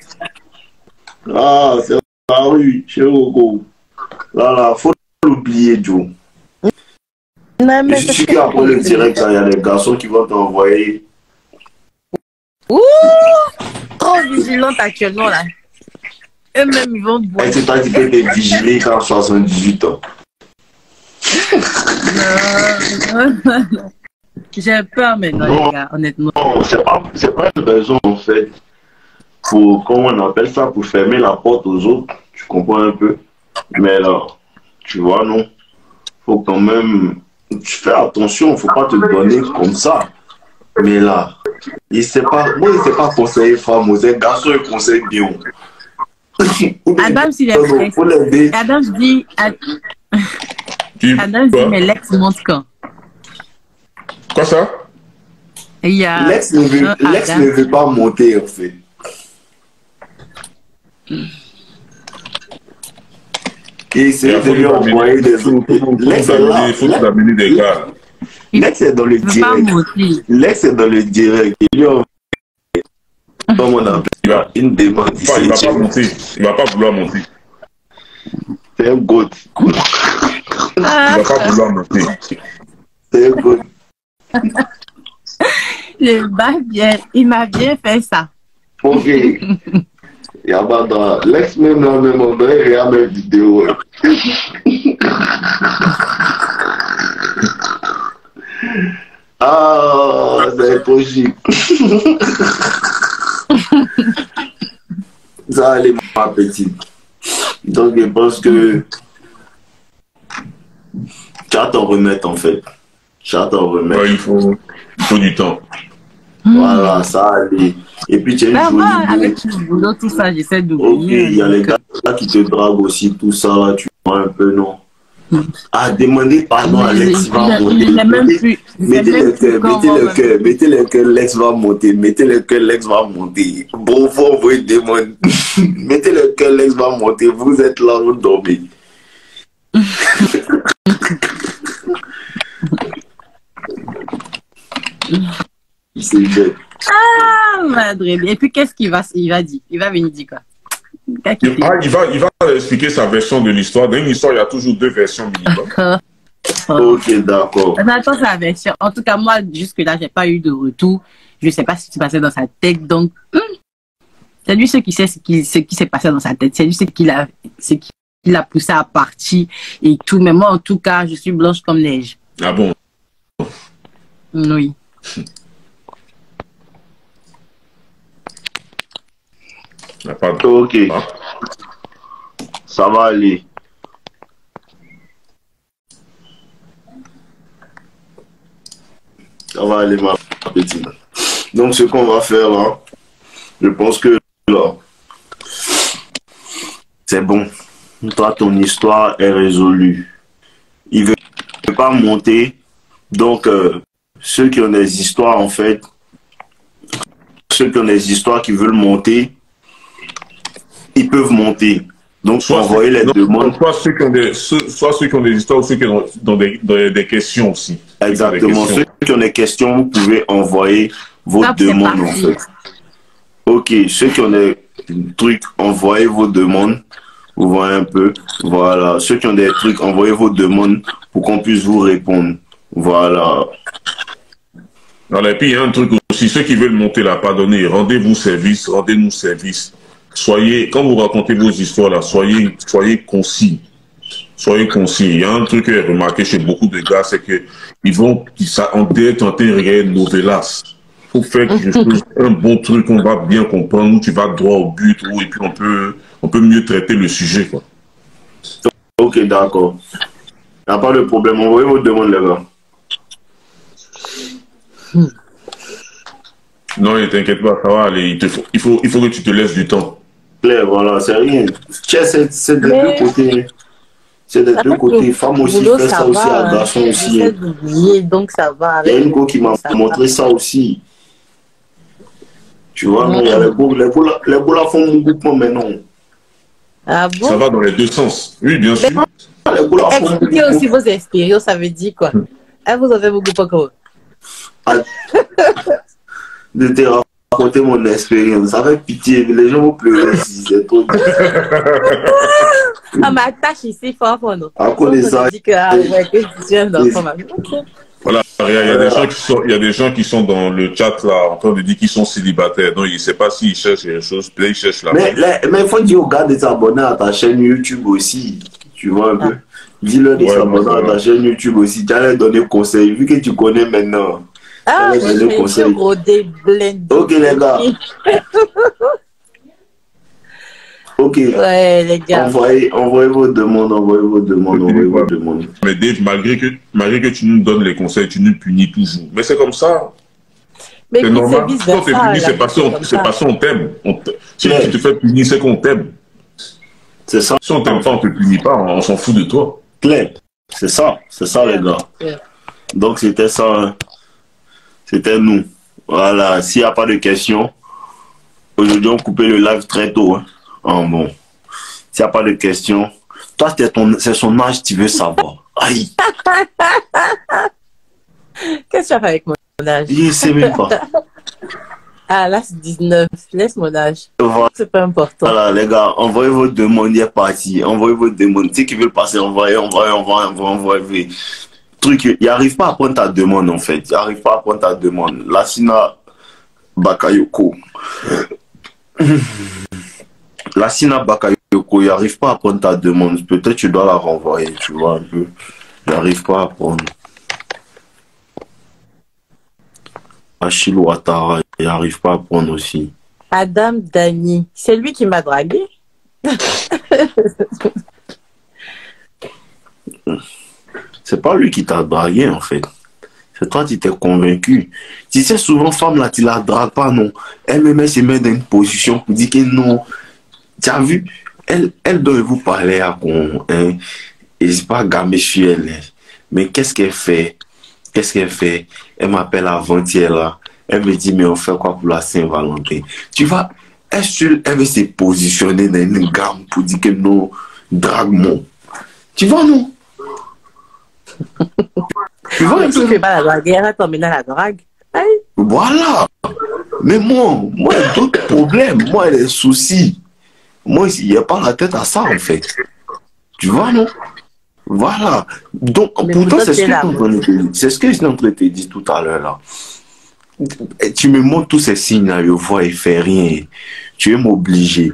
Ah, c'est la rue, chez Rogo. Là, faut l'oublier, Joe. Non, mais Je suis sûr qu'après le direct, il y a des garçons qui vont t'envoyer. Ouh! Trop vigilante actuellement, là. Eux-mêmes, ils vont boire. Et c'est toi qui peux te vigiler quand 78 ans. Non. J'ai peur maintenant, Non. les gars, honnêtement. Non, c'est pas une raison, en fait, pour, comment on appelle ça, pour fermer la porte aux autres. Tu comprends un peu? Mais là, tu vois, non. Faut quand même. Tu fais attention, faut pas te donner comme ça. Mais là, il sait pas conseiller femme, c'est garçon, il conseille bien. Adam, s'il est prêt. Faut l'aider. Adam dit, mais l'ex monte quand? Quoi ça? Il y a L'ex ne veut pas monter, en fait. Et c'est de lui envoyer des autres. L'ex est là. Il faut t'amener des gars. L'ex est dans le direct. L'ex est dans le direct. Il lui envoie, comme on appelle, une demande. Il va pas monter. Il va pas vouloir monter. C'est un goat. Il va pas vouloir monter. C'est un goat. Le bas bien, il m'a bien fait ça. Ok. Il y a pas dans l'ex même là, même en vrai, il y a mes vidéos. Ah, c'est impossible. Ça allait, ma petite. Donc, je pense que tu vas t'en remettre, en fait. Tu vas t'en remettre. Ouais, il faut du temps. Voilà, ça allait. Et puis, tu as une jolie avec le boulot, tout ça, j'essaie Ok, d'oublier. il y a les gars qui te draguent aussi, tout ça, là, tu vois un peu, non? Ah, demandez pardon à Lex va monter. Mettez le cœur, Lex va monter. Mettez le cœur, Lex va monter. Bon, vous envoyez des demandes. Mettez le cœur, Lex va monter. Vous êtes là, vous dormez. C'est bête. Ah, madre. Et puis, qu'est-ce qu'il va dire? Il va venir dire quoi? Il va expliquer sa version de l'histoire. Dans une histoire, il y a toujours deux versions minimum. Ok, d'accord. Attends, sa version. En tout cas, moi, jusque-là, j'ai pas eu de retour. Je sais pas ce qui s'est passé dans sa tête. Donc, c'est lui ce qui sait ce qui s'est passé dans sa tête. C'est lui ce qui l'a poussé à partir et tout. Mais moi, en tout cas, je suis blanche comme neige. Ah bon? Oui. Ok. Ça va aller. Ça va aller, ma petite. Donc, ce qu'on va faire là, je pense que là, c'est bon. Toi, ton histoire est résolue. Il ne veut pas monter. Donc, ceux qui ont des histoires, en fait, ceux qui ont des histoires qui veulent monter, ils peuvent monter. Donc, soit envoyer les demandes. Soit ceux qui ont des histoires, ou ceux qui ont des questions aussi. Exactement. Ceux qui ont des questions, vous pouvez envoyer vos demandes, en fait. Ok. Ceux qui ont des trucs, envoyez vos demandes. Vous voyez un peu. Voilà. Ceux qui ont des trucs, envoyez vos demandes pour qu'on puisse vous répondre. Voilà. Alors, et puis, il y a un truc aussi. Ceux qui veulent monter là, pardonnez, rendez-nous service. Soyez, quand vous racontez vos histoires là, soyez concis. Soyez concis. Il y a un truc que j'ai remarqué chez beaucoup de gars, c'est que on dirait tenter réel novelas. Faut faire quelque chose, un bon truc, on va bien comprendre, où tu vas droit au but, et puis on peut mieux traiter le sujet, quoi. Ok, d'accord. Il n'y a pas de problème. Envoyez vos demandes, les gars. Non, ne t'inquiète pas, ça va aller. Il faut que tu te laisses du temps. Claire, voilà, c'est rien. C'est de deux côtés. C'est des deux côtés. Femme aussi fait ça aussi, à garçon aussi. Donc ça va. Il y a une go qui m'a montré ça aussi. Tu vois, non, il y a les go là font mon groupement maintenant. Ah bon? Ça va dans les deux sens. Oui, bien sûr. Expliquez aussi vos expériences, ça veut dire quoi? Vous avez vos groupes encore? de te raconter mon expérience. Avec pitié, les gens vont pleurer si c'est trop. Ah, ma tâche ici, fort pour nous. À cause de ça. Voilà, il y a des gens qui sont dans le chat là en train de dire qu'ils sont célibataires. Donc, il ne sait pas s'ils cherchent quelque chose. Peut-être ils cherchent la mais il faut dire aux gars de s'abonner à ta chaîne YouTube aussi. Tu vois un peu. Dis-leur de s'abonner à ta chaîne YouTube aussi. Tu allais donner conseil. Vu que tu connais maintenant. Ah, je vais roder blend. Ok, les gars. Ok. Ouais, les gars. Envoyez vos demandes. Mais Dave, malgré que tu nous donnes les conseils, tu nous punis toujours. Mais c'est comme ça. Mais c'est normal. Quand tu es puni, c'est parce qu'on t'aime. Si tu te fais punir, c'est qu'on t'aime. C'est ça. Si on t'aime pas, on te punit pas, on s'en fout de toi. Claire. C'est ça, les gars. Donc c'était ça. Hein. C'était nous. Voilà. S'il n'y a pas de questions, aujourd'hui on coupait le live très tôt. Hein. Oh, bon. S'il n'y a pas de questions, toi c'est son âge, tu veux savoir. Aïe. Qu'est-ce que tu as fait avec mon âge? Je ne sais même pas. Ah là c'est 19, laisse mon âge. Voilà. C'est pas important. Voilà les gars, envoyez vos demandes, il est parti. Envoyez vos demandes. Ceux qui veulent passer, envoyez. Truc, il n'arrive pas à prendre ta demande en fait. Il n'arrive pas à prendre ta demande. Lassina Bakayoko. Lassina Bakayoko, il n'arrive pas à prendre ta demande. Peut-être tu dois la renvoyer, tu vois un peu. Il n'arrive pas à prendre. Achille Ouattara, il n'arrive pas à prendre aussi. Adam Dani, c'est lui qui m'a dragué. C'est pas lui qui t'a dragué en fait. C'est toi qui t'es convaincu. Tu sais, souvent, femme là, tu la dragues pas, non. Elle-même, se met dans une position pour dire que non. Tu as vu, elle doit vous parler à con. Hein, et c'est pas gamé sur elle. Hein. Mais qu'est-ce qu'elle fait? Elle m'appelle avant-hier là. Elle me dit, mais on fait quoi pour la Saint-Valentin? Tu vois, elle veut se positionner dans une gamme pour dire que non, drague-moi. Tu vois, non? Tu vois, mais si tu fais pas la drague, elle va t'emmener à la drague. Aïe. Voilà. Mais moi, d'autres problèmes, moi, les soucis. Moi, il n'y a pas la tête à ça, en fait. Tu vois, non? Voilà. Donc, mais pourtant, c'est ce que je suis en train de te dire tout à l'heure, là. Tu me montres tous ces signes là, je vois, il fait rien. Tu veux m'obliger.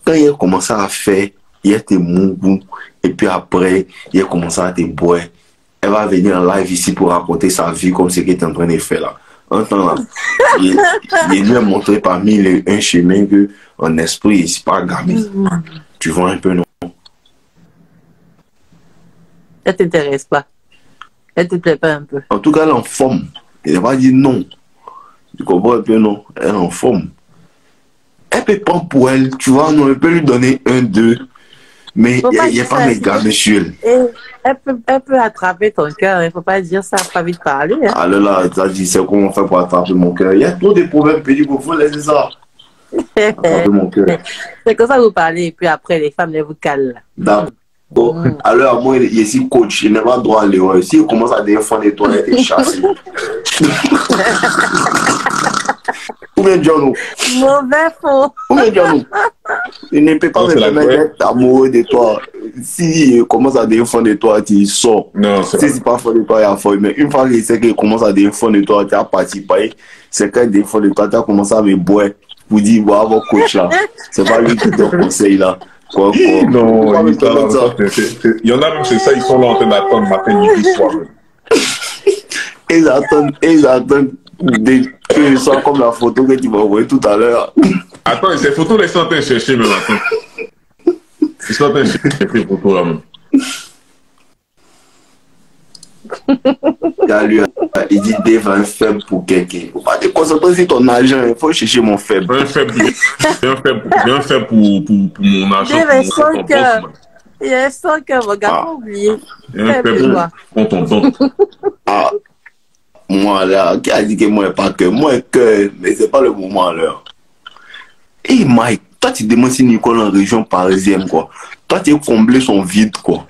Quand il a commencé à faire, il a été mougou, et puis après, il a commencé à te boire. Elle va venir en live ici pour raconter sa vie comme ce qu'elle est en train de faire là. En temps là, il lui a montré parmi un chemin que en esprit, c'est pas gamin. Tu vois un peu, non? Elle t'intéresse pas. Elle te plaît pas un peu. En tout cas, elle est en forme. Elle va dire non. Tu comprends un peu, non? Elle est en forme. Elle peut prendre pour elle, tu vois, non, elle peut lui donner 1, 2. Mais il n'y a pas mes gars, monsieur. Elle peut attraper ton cœur, il ne faut pas dire ça, pas vite parler. Hein. Alors là, ça dit, c'est comment on fait pour attraper mon cœur. Il y a trop de problèmes, puis il faut laisser ça. Attraper mon cœur. C'est comme ça que vous parlez, et puis après, les femmes, elles vous calent. D'accord. Alors, moi, il est ici coach, il n'a pas droit à l'erreur. Si il commence à défendre les toilettes, il est chassé. Combien John? Mauvais faux. Combien John? Il ne peut pas me permettre d'être amoureux de toi. Si il commence à défendre de toi, tu sors. Non, si c'est pas fort de toi, il y a fort. Mais une fois qu'il sait qu'il commence à défendre de toi, tu as participé. C'est quand il défend de toi, tu as commencé à me boire pour dire, voilà, votre coach là. C'est pas lui qui te conseille là. Quoi. Non, il y en a même, c'est ça, ils sont là en train d'attendre matin, midi, soir. Ils attendent que ça comme la photo que tu m'as envoyée tout à l'heure. Attends, ces photos, ils sont en train de chercher même attends. Ils sont en train de chercher ces photos là même. Il dit Dave un faible pour quelqu'un. Il ne faut pas te concentrer sur ton argent, il faut chercher mon faible. Un faible pour mon argent. Dave son cœur. Il est son cœur, regarde, pas oublier. Un faible pour ton don. Ah, moi là, qui a dit que moi pas cœur? Moi cœur, mais c'est pas le moment là. Hey Mike, toi tu demandes si Nicole en région parisienne quoi. Toi tu as comblé son vide quoi.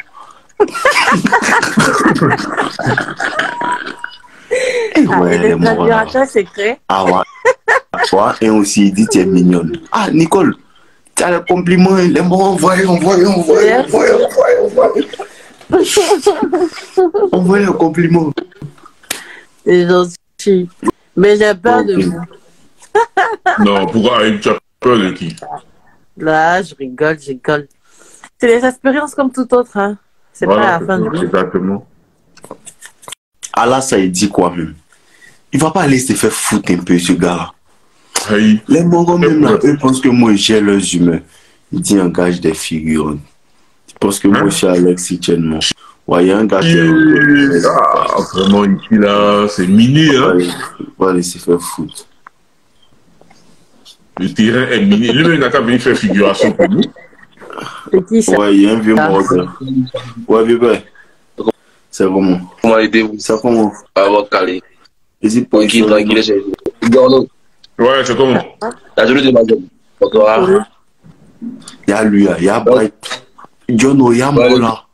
Et ouais, le traducteur secret. Ah ouais. Toi, et aussi, il dit tu es mignonne. Ah, Nicole, tu as le compliment, les mots envoyés. Envoyez un compliment. C'est gentil. Mais j'ai peur de vous. Non, pourquoi tu as peur de qui? Là, je rigole. C'est des expériences comme tout autre, hein. C'est Voilà, pas la fin de vie. exactement. Ah là, ça, il dit quoi même? Il va pas aller se faire foutre un peu, ce gars-là. Hey. Les Mongos, même là, eux pensent que moi, j'ai leurs humains. Il dit engage des figurants. Tu penses que moi, je suis Alex Etienne. Ouais, il y a un gars qui est... Ah, vraiment, ici, là, c'est miné, hein. Il va aller se faire foutre. Le terrain est miné. Lui-même, il n'a qu'à venir faire figuration pour nous. C'est qui ça? Ouais, il y a un vieux mort. Ouais, vieux père. C'est comment? Comment aidez-vous? C'est comment? À votre calé. Vas-y, Pour qui tranquille, j'ai dit. Ouais, c'est comment? La journée de ma zone. Bonsoir. Il y a lui, il y a Bright. John, il y a moi là.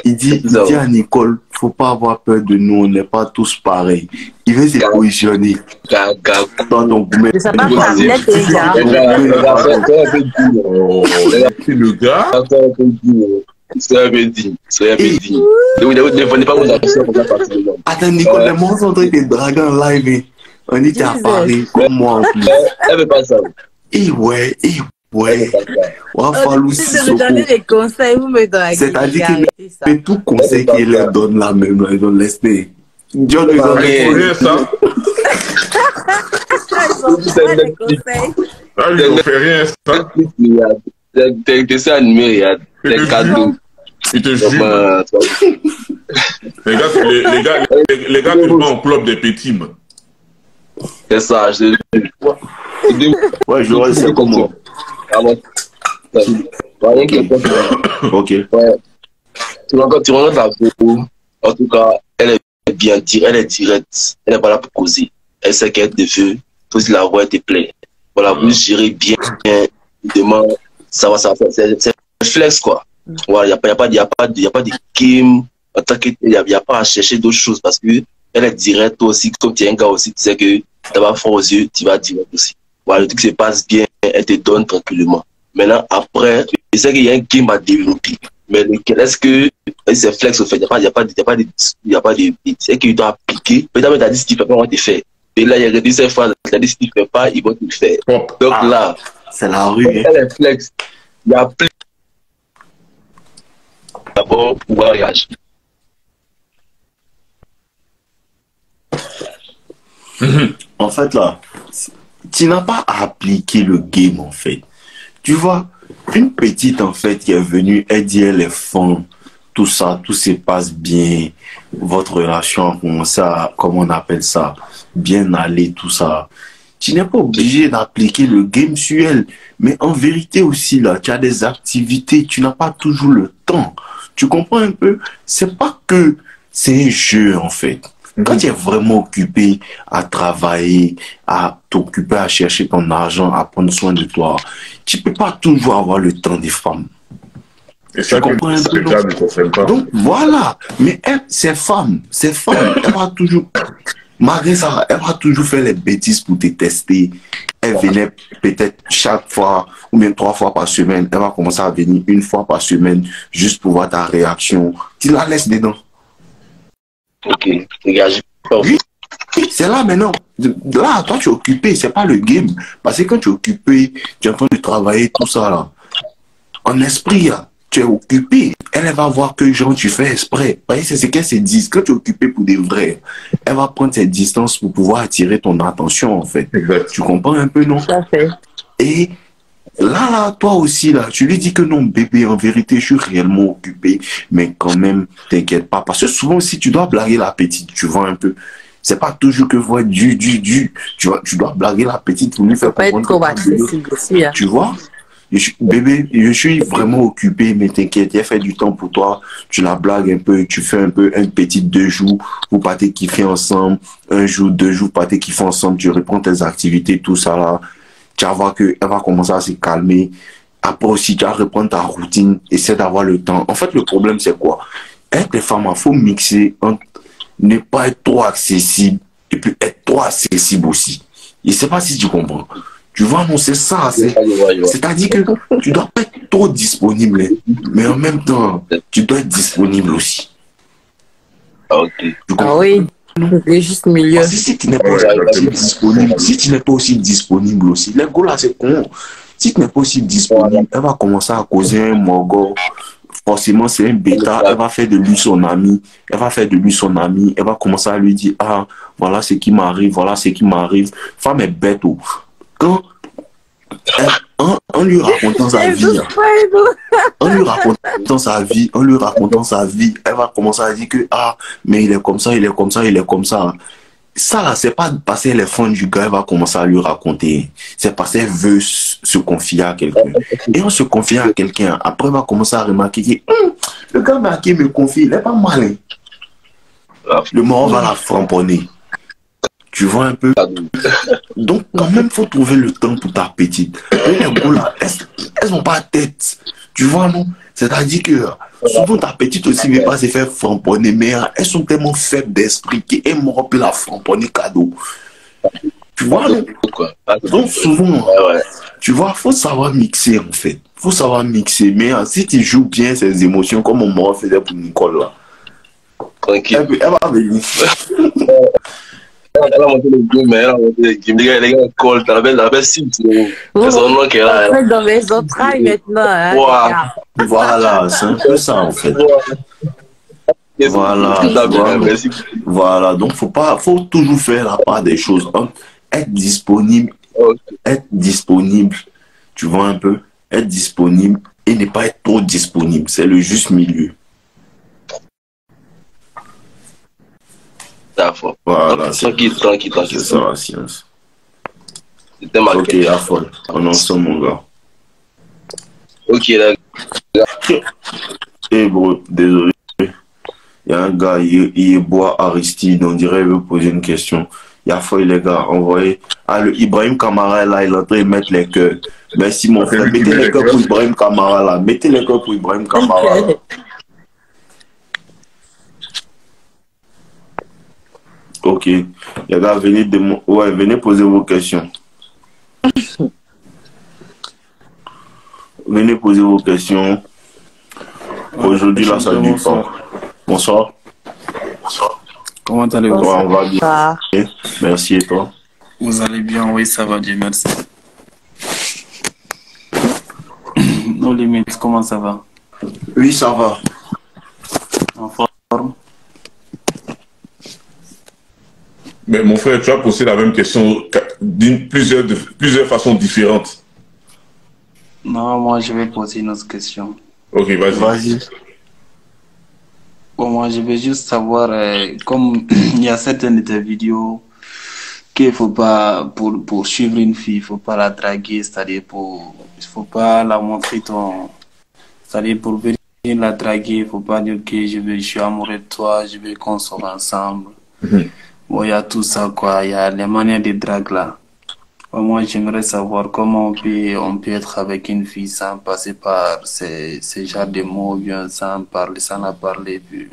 Il dit à Nicole, faut pas avoir peur de nous, on n'est pas tous pareils. Il veut se positionner. Je sais pas parler, les gars. Le gars. C'est un peu digne. Ne venez pas vous afficher pour ça passer. Attends, Nicole, les mots sont en train de draguer en live. On dit à Paris, comme moi en plus. Elle veut pas ça. Et ouais. On va falloir aussi. Si je me donne des conseils, vous me draguez. C'est-à-dire que tout conseil qu'il leur donne là même, ils ont laissé. John, ils ont rien ça. Ah, ils ont fait rien ça. Des dessins animés, des cadeaux. Ils te jurent. Les gars qui vont en club des petits, man. C'est ça, je l'ai vu. Ouais, je vois, c'est comment. Ok. Ouais. Tu rencontres la peau. En tout cas, elle est bien directe. Elle n'est pas là pour causer. Elle sait qu'elle te veut. Tout la voix te plaît. Voilà, vous gérez bien. Évidemment, ça va faire. C'est un flex, quoi. Voilà, il n'y a pas de game. Il n'y a pas à chercher d'autres choses parce que elle est directe aussi. Comme tu es un gars aussi, tu sais que tu vas fort aux yeux, tu vas direct aussi. Voilà, le truc se passe bien, elle te donne tranquillement. Maintenant, après, je sais qu'il y a un game à développer. Mais est-ce que c'est flex au fait? Il n'y a pas de. C'est qu'il doit appliquer. Peut-être tu as dit ce qu'il fait pas, on va te faire. Et là, il y a des cette fois, tu as dit ce qu'il ne fait pas, ils vont te le faire. Donc là, c'est la rue. Elle est flex. Il y a plus. D'abord, pouvoir réagir. En fait, là, tu n'as pas à appliquer le game, en fait. Tu vois, une petite, en fait, qui est venue, elle dit, elle est fond, tout ça, tout se passe bien, votre relation a commencé à, comment on appelle ça, bien aller, tout ça. Tu n'es pas obligé d'appliquer le game sur elle. Mais en vérité aussi, là, tu as des activités, tu n'as pas toujours le temps. Tu comprends un peu? C'est pas que c'est un jeu, en fait. Quand tu es vraiment occupé à travailler, à t'occuper à chercher ton argent, à prendre soin de toi, tu peux pas toujours avoir le temps des femmes. Et ça, comprends un peu, non? Donc voilà, mais elle, ces femmes, elle va toujours, malgré ça, elle va toujours faire les bêtises pour te tester. Elle venait peut-être chaque fois, ou même 3 fois par semaine, elle va commencer à venir 1 fois par semaine, juste pour voir ta réaction. Tu la laisses dedans. Ok, réagis pas. Oui, c'est là maintenant. Là, toi, tu es occupé, c'est pas le game. Parce que quand tu es occupé, tu es en train de travailler, tout ça là. En esprit, là, tu es occupé. Elle va voir que genre, tu fais exprès. C'est ce qu'elle se dit. Quand tu es occupé pour des vrais, elle va prendre cette distance pour pouvoir attirer ton attention, en fait. Exact. Tu comprends un peu, non? Tout à fait. Et là, toi aussi, là, tu lui dis que non, bébé, en vérité, je suis réellement occupé, mais quand même, t'inquiète pas. Parce que souvent, si tu dois blaguer la petite, tu vois un peu, c'est pas toujours que voir tu dois blaguer la petite pour lui faire comprendre. Pas être trop accessible aussi, hein. Tu vois? Bébé, je suis vraiment occupé, mais t'inquiète, il a fait du temps pour toi, tu la blagues un peu, tu fais un peu un petit 2 jours, vous partez kiffer ensemble, 1 jour, 2 jours, partez kiffer ensemble, tu reprends tes activités, tout ça là. Tu vas voir qu'elle va commencer à se calmer. Après aussi, tu vas reprendre ta routine. Essaie d'avoir le temps. En fait, le problème, c'est quoi? Avec les femmes, il faut mixer entre ne pas être trop accessible et puis être trop accessible aussi. Je ne sais pas si tu comprends. Tu vois, non, c'est ça. C'est-à-dire que tu dois pas être trop disponible, mais en même temps, tu dois être disponible aussi. Ah oui, c'est juste milieu. Parce que si tu n'es pas aussi disponible, si tu n'es pas aussi disponible aussi, les gars là, c'est con. Si tu n'es pas aussi disponible, elle va commencer à causer un morgo. Forcément, c'est un bêta. Elle va faire de lui son ami. Elle va faire de lui son ami. Elle va commencer à lui dire, ah, voilà ce qui m'arrive, voilà ce qui m'arrive. Femme est bête. Quand, en lui racontant sa vie, en lui racontant sa vie, elle va commencer à dire que, ah, mais il est comme ça, il est comme ça, il est comme ça. Ça, là, c'est pas parce qu'elle est fan du gars, elle va commencer à lui raconter. C'est parce qu'elle veut se confier à quelqu'un. Et en se confiant à quelqu'un, après, elle va commencer à remarquer que le gars qui me confie, il est pas malin. Le mort va la framponner. Tu vois un peu? Donc, quand même, il faut trouver le temps pour ta petite. Les gars, là, elles n'ont pas tête. Tu vois, non? C'est-à-dire que souvent ta petite aussi ne veut pas se faire framponner, mais elles sont tellement faibles d'esprit qu'elles m'ont la framponner cadeau. Tu vois, non? Donc, souvent, tu vois, il faut savoir mixer, en fait. Il faut savoir mixer. Mais si tu joues bien ces émotions, comme on m'aurait fait pour Nicole, là, tranquille. Elle va venir. Elle a monté le game, mais elle a monté le game. Les gars, Cole, t'as la belle cible. C'est son nom qu'elle a. Elle est dans mes entrailles maintenant. Hein, voilà, c'est un peu ça en fait. Voilà, donc faut toujours faire la part des choses. Être disponible, tu vois un peu, être disponible et ne pas être trop disponible. C'est le juste milieu. D'accord. Voilà, tranquille. C'est ça la science. C'était ma Ok, à fond. On en sort, mon gars. Ok, d'accord. Eh bro, désolé. Il y a un gars, il boit Aristide, on dirait qu'il veut poser une question. Il y a fouille les gars, envoyez. Ah, le Ibrahim Kamara là, il est en train de mettre les cœurs. Merci mon frère, mettez les cœurs pour Ibrahim Kamara là. Mettez les cœurs pour Ibrahim Kamara là. Ok. Les gars, venez poser vos questions. Venez poser vos questions. Aujourd'hui, là, ça dure pas. Bonsoir. Comment allez-vous? On va bien. Merci, et toi? Vous allez bien? Oui, ça va, Dieu merci. Nos limites, comment ça va? Oui, ça va. En forme? Mais mon frère, tu as posé la même question d'une plusieurs façons différentes. Non, moi je vais poser une autre question. Ok, vas-y. Bon, moi je vais juste savoir, comme il y a certaines de tes vidéos qu'il faut pas, pour suivre une fille, il faut pas la draguer, c'est-à-dire il faut pas la montrer c'est-à-dire pour venir la draguer, il faut pas dire que je suis amoureux de toi, je veux qu'on soit ensemble. Bon, il y a tout ça, quoi. Il y a les manières de drague là. Moi, j'aimerais savoir comment on peut être avec une fille sans passer par ces genres de mots, bien sans la parler, puis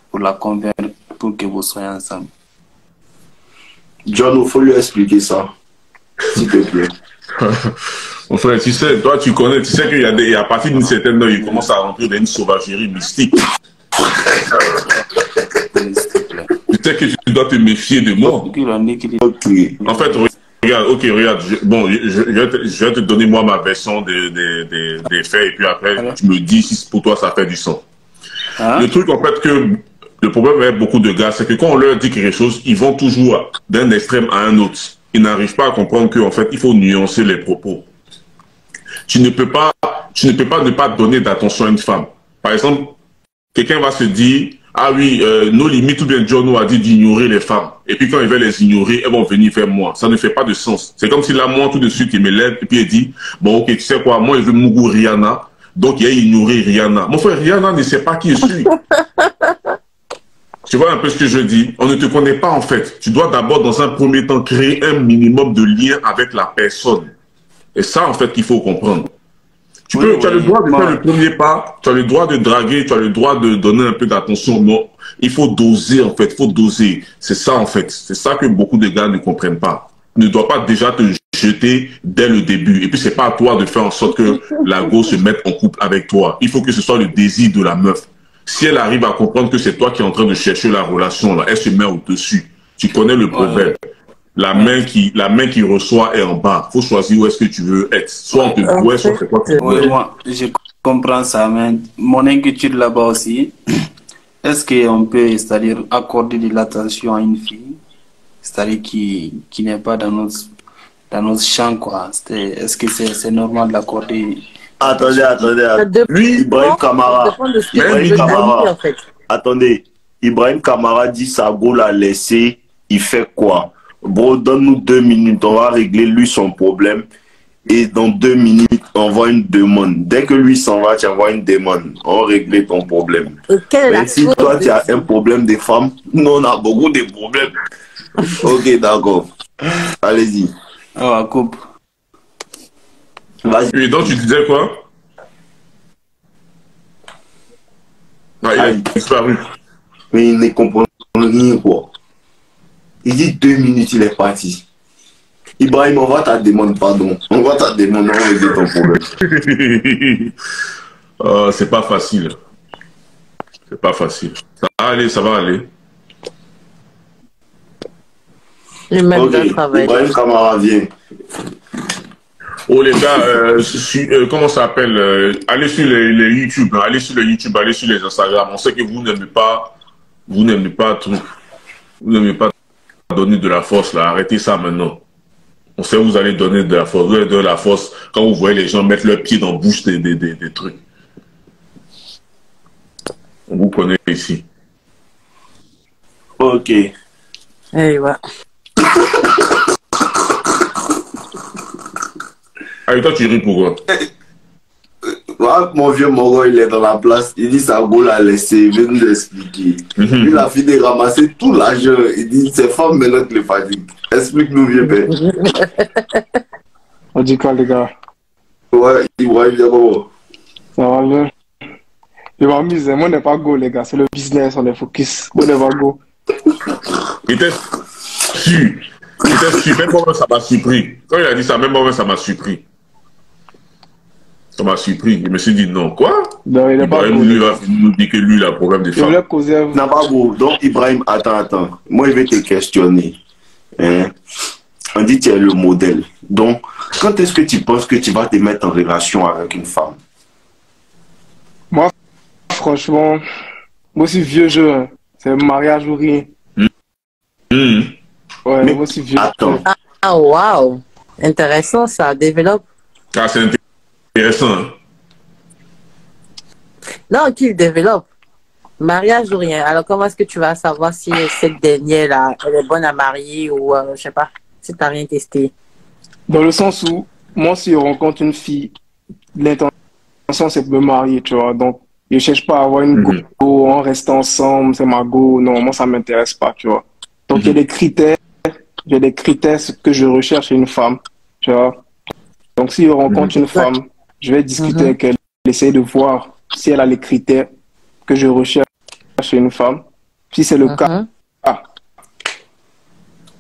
pour la convaincre, pour que vous soyez ensemble. John, il faut lui expliquer ça, s'il te plaît. Mon frère, tu sais, toi, tu sais qu'il y a à partir d'une certaine heure, il commence à rentrer dans une sauvagerie mystique. Tu sais que tu dois te méfier de moi. Okay. En fait, regarde. Je vais te donner moi ma version des faits et puis après, tu me dis si pour toi ça fait du sens. Le truc, en fait, que le problème avec beaucoup de gars, c'est que quand on leur dit quelque chose, ils vont toujours d'un extrême à un autre. Ils n'arrivent pas à comprendre qu'en fait, il faut nuancer les propos. Tu ne peux pas ne pas donner d'attention à une femme. Par exemple, quelqu'un va se dire, ah oui, nos limites, ou bien John a dit d'ignorer les femmes. Et puis quand il va les ignorer, elles vont venir vers moi. Ça ne fait pas de sens. C'est comme si là, moi, tout de suite, il me lève et puis il dit, bon, ok, tu sais quoi, moi, je veux Mougou Rihanna. Donc, il a ignoré Rihanna. Mon frère, Rihanna ne sait pas qui je suis. Tu vois un peu ce que je dis? On ne te connaît pas, en fait. Tu dois d'abord, dans un premier temps, créer un minimum de lien avec la personne. Et ça, en fait, qu'il faut comprendre. Tu as le droit de faire le premier pas, tu as le droit de draguer, tu as le droit de donner un peu d'attention. Non, il faut doser, en fait, il faut doser. C'est ça, en fait. C'est ça que beaucoup de gars ne comprennent pas. Ne dois pas déjà te jeter dès le début. Et puis, c'est pas à toi de faire en sorte que la go se mette en couple avec toi. Il faut que ce soit le désir de la meuf. Si elle arrive à comprendre que c'est toi qui es en train de chercher la relation, là, elle se met au-dessus. Tu connais le proverbe. La main qui reçoit est en bas. Faut choisir où est-ce que tu veux être. Soit on te doit, soit c'est quoi que tu veux. Oui, moi, je comprends ça, mais mon inquiétude là-bas aussi, est-ce qu'on peut, c'est-à-dire, accorder de l'attention à une fille, c'est-à-dire qui n'est pas dans notre champ, quoi. Est-ce que c'est normal de l'accorder? Attendez. Lui, Ibrahim Kamara. Attendez. Ibrahim Kamara dit sa go l'a laissé. Il fait quoi? Bro, donne-nous 2 minutes. On va régler lui son problème. Et dans 2 minutes, on envoie une demande. Dès que lui s'en va, tu envoies une demande. On va régler ton problème. Mais si toi, tu as un problème des femmes, nous, on a beaucoup de problèmes. Ok, d'accord. Allez-y. Oh, coupe. Et donc, tu disais quoi? Ah, il a disparu. Mais il ne comprend rien, quoi. Il dit 2 minutes, il est parti. Ibrahim, on va ta demande, pardon. On va ta demande, on va régler ton problème. C'est pas facile. C'est pas facile. Ça va aller, ça va aller. Ok, Ibrahim Kamara, viens. Oh les gars, comment ça s'appelle? Allez sur les YouTube, hein, allez sur le YouTube, allez sur les Instagram. On sait que vous n'aimez pas donner de la force là. Arrêtez ça maintenant. On sait que vous allez donner de la force. Vous allez donner de la force quand vous voyez les gens mettre leurs pieds dans la bouche des trucs. On vous connaît ici. Ok. Hey, ouais. Ah, et toi, tu ris pourquoi? Mon vieux Moro, il est dans la place. Il dit sa go l'a laissé. Il veut nous expliquer. Il a fini de ramasser tout l'argent. Il dit c'est femme maintenant qui le fatigue. Explique-nous, vieux père. On dit quoi, les gars? Ouais, il voit bien bon. Ça va bien. Je m'amuse. Moi, on n'est pas go, les gars. C'est le business, on est focus. On n'est pas go. Il était sûr. Même moi, ça m'a surpris. Quand il a dit ça, même moi, ça m'a surpris. Ça m'a surpris. Je me suis dit non, quoi? Non, il n'est pas Ibrahim, lui, va nous dire que lui, il a un problème de femme. Non, pas beau. Donc, Ibrahim, attends. Moi, je vais te questionner. Hein? On dit que tu es le modèle. Donc, quand est-ce que tu penses que tu vas te mettre en relation avec une femme? Moi, franchement, moi aussi, vieux jeu. Hein. C'est mariage ou rien. Ouais, mais moi aussi, vieux. Attends. Ah, waouh. Intéressant, ça. Développe. Ah, c'est intéressant. Hein? Non, qu'il développe. Mariage ou rien. Alors, comment est-ce que tu vas savoir si cette dernière-là, elle est bonne à marier ou, je sais pas, si tu n'as rien testé? Dans le sens où, moi, si je rencontre une fille, l'intention, c'est de me marier, tu vois. Donc, je ne cherche pas à avoir une go, on reste ensemble, c'est ma go. Non, moi, ça ne m'intéresse pas, tu vois. Donc, il y a des critères. J'ai des critères que je recherche chez une femme, tu vois. Donc, si je rencontre une femme, je vais discuter avec elle, essayer de voir si elle a les critères que je recherche chez une femme. Si c'est le cas,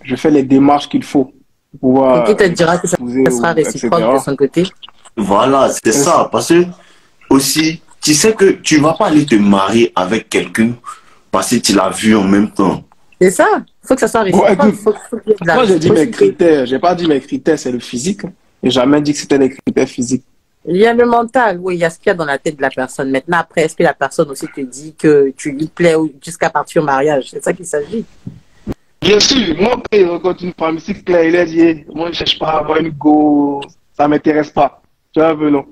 je fais les démarches qu'il faut pour pouvoir... Qui te dira que ça sera réciproque de son côté? Voilà, c'est ça. Parce que, aussi, tu sais que tu ne vas pas aller te marier avec quelqu'un parce que tu l'as vu en même temps. C'est ça. Il faut que ça soit réciproque. Moi, j'ai dit mes critères. Je n'ai pas dit mes critères, c'est le physique. J'ai jamais dit que c'était les critères physiques. Il y a le mental, oui, il y a ce qu'il y a dans la tête de la personne. Maintenant, après, est-ce que la personne aussi te dit que tu lui plais jusqu'à partir au mariage? C'est ça qu'il s'agit. Bien sûr, moi, quand il rencontre une femme, c'est clair, il a dit, moi, je ne cherche pas à avoir une go, ça ne m'intéresse pas. Tu vois, non.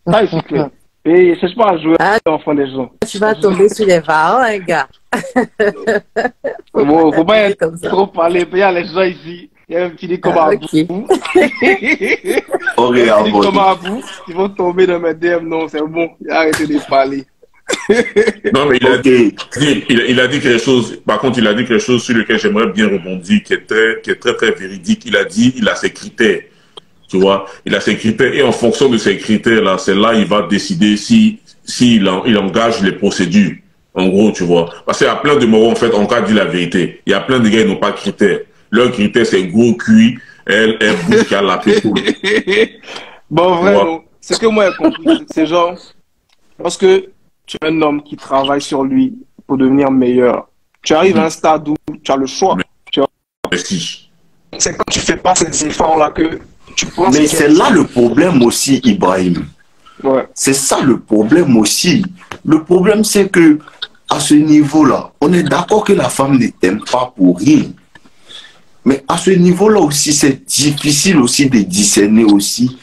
Ça, il est clair. Et je ne cherche pas à jouer à l'enfant des gens. Tu vas tomber sur les varans, hein, gars. Bon, faut pas être trop parler. Il y a les gens ici. Il y a un petit dit comme à vous. Comme à vous. Ils vont tomber dans mes DM. Non, c'est bon. Arrêtez de parler. Non, mais il a dit quelque chose. Par contre, il a dit quelque chose sur lequel j'aimerais bien rebondir, qui est très véridique. Il a dit, il a ses critères. Tu vois, il a ses critères et en fonction de ces critères-là, c'est là il va décider il engage les procédures. En gros, tu vois. Parce qu'il y a plein de morons, en fait, on dit la vérité. Il y a plein de gars qui n'ont pas de critères. Leur critère, c'est gros cuit, elle bouge qui a la pétoule. Bon, vraiment, ce que moi j'ai compris, c'est genre, lorsque tu es un homme qui travaille sur lui pour devenir meilleur, tu arrives à un stade où tu as le choix. Merci. C'est quand tu fais pas ces efforts-là que tu penses. Mais c'est là le problème aussi, Ibrahim. Ouais. C'est ça le problème aussi. Le problème, c'est que à ce niveau-là, on est d'accord que la femme ne t'aime pas pour rien. Mais à ce niveau-là aussi, c'est difficile aussi de discerner aussi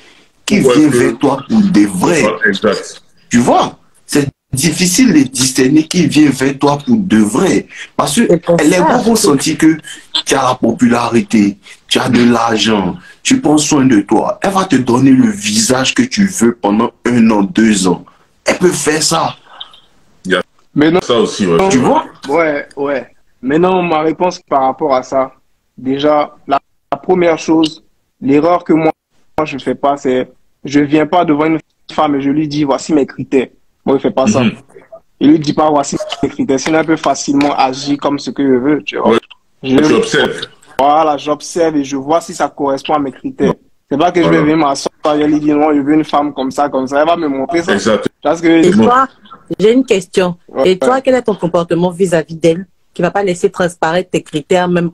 qui vient vers toi pour de vrai. Exact. Tu vois, c'est difficile de discerner qui vient vers toi pour de vrai. Parce que les gens vont sentir que tu as la popularité, tu as de l'argent, tu prends soin de toi. Elle va te donner le visage que tu veux pendant 1 an, 2 ans. Elle peut faire ça. Mais non, ça aussi, ouais. Tu vois? Ouais. Mais non, ma réponse par rapport à ça, déjà, la première chose, l'erreur que moi je ne fais pas, c'est je ne viens pas devant une femme et je lui dis voici mes critères. Moi, je ne fais pas ça. Il ne lui dit pas voici mes critères. Sinon, elle peut facilement agir comme ce que je veux. Tu vois. Ouais. J'observe. Voilà, j'observe et je vois si ça correspond à mes critères. C'est pas que je vais venir m'asseoir et lui dire non, je veux une femme comme ça. Elle va me montrer ça. Exact. Et toi, j'ai une question. Et toi, quel est ton comportement vis-à-vis d'elle qui va pas laisser transparaître tes critères, même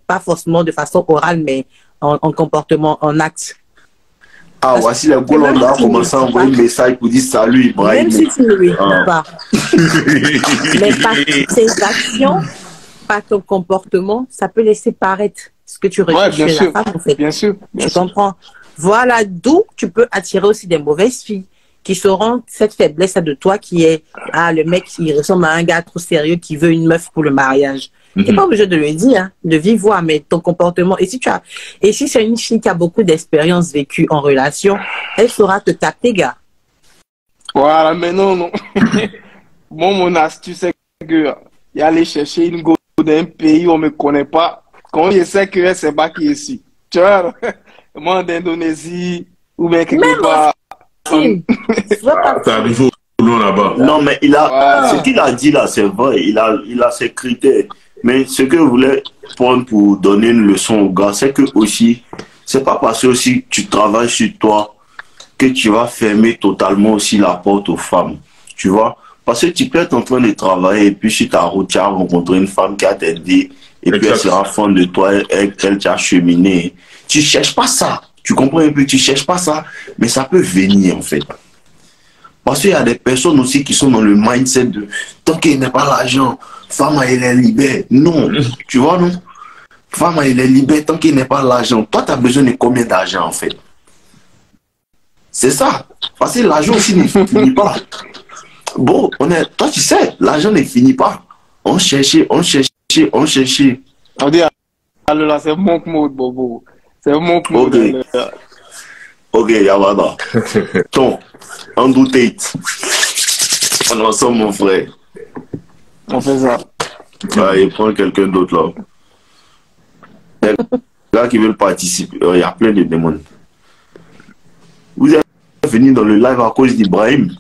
pas forcément de façon orale, mais en comportement, en acte? Ah, voici les Golonds là, commencé à envoyer un message pour dire salut Ibrahim. Même si tu ne lui dis pas. Mais par tes actions, par ton comportement, ça peut laisser paraître ce que tu recherches chez la femme, en fait. Bien sûr. Tu comprends? Voilà d'où tu peux attirer aussi des mauvaises filles qui sauront cette faiblesse de toi qui est le mec qui ressemble à un gars trop sérieux qui veut une meuf pour le mariage. Tu n'es pas obligé de le dire, de vive voix, mais ton comportement. Et si c'est une fille qui a beaucoup d'expérience vécue en relation, elle saura te taper, gars. Voilà, mais non. Mon astuce, c'est que y aller chercher une go d'un pays où on ne me connaît pas. Quand je sais que elle, c'est pas qui est ici. Tu vois, moi d'Indonésie ou bien quelque part. Ça arrive au long là-bas. Non, mais ce qu'il a dit là, c'est vrai. Il a ses critères. Mais ce que je voulais prendre pour donner une leçon aux gars, c'est que aussi, c'est pas parce que aussi tu travailles sur toi que tu vas fermer totalement aussi la porte aux femmes. Tu vois? Parce que tu peux être en train de travailler et puis sur ta route, tu as rencontré une femme qui a t'aidé et puis elle sera fan de toi, elle t'a cheminé. Tu cherches pas ça. Tu comprends un peu? Tu cherches pas ça, mais ça peut venir en fait. Parce qu'il y a des personnes aussi qui sont dans le mindset de tant qu'il n'y a pas l'argent, femme elle est libérée. Non, tu vois non? Femme elle est libérée tant qu'il n'y a pas l'argent. Toi tu as besoin de combien d'argent en fait? C'est ça. Parce que l'argent aussi ne finit pas. Bon, toi tu sais, l'argent ne finit pas. On cherchait. On dit, là c'est mon mot, Bobo. C'est mon mot. Ok, Yavada. Ton, on doutate. On est ensemble, mon frère. On fait ça. Il prend quelqu'un d'autre là. Les gars qui veulent participer, il y a plein de demandes. Vous êtes venu dans le live à cause d'Ibrahim.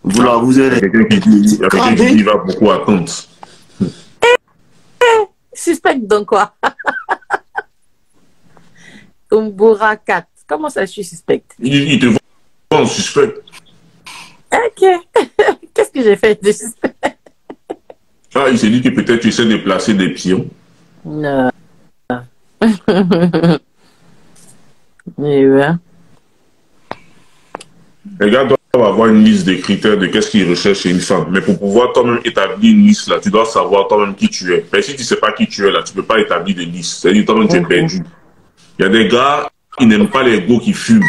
Vous êtes quelqu'un qui va beaucoup attendre. Suspect donc quoi? Umbura 4. Comment ça, je suis suspect? Il te voit en suspect. Ok. Qu'est-ce que j'ai fait de suspect? Ah, il s'est dit que peut-être tu essaies de placer des pions. Non. Et ouais. Les gars doivent avoir une liste de critères de qu'est-ce qu'ils recherchent chez une femme. Mais pour pouvoir toi-même établir une liste, là, tu dois savoir toi-même qui tu es. Mais si tu ne sais pas qui tu es, là, tu ne peux pas établir de liste. C'est-à-dire toi-même, tu es perdu. Il y a des gars, ils n'aiment pas les gars qui fument.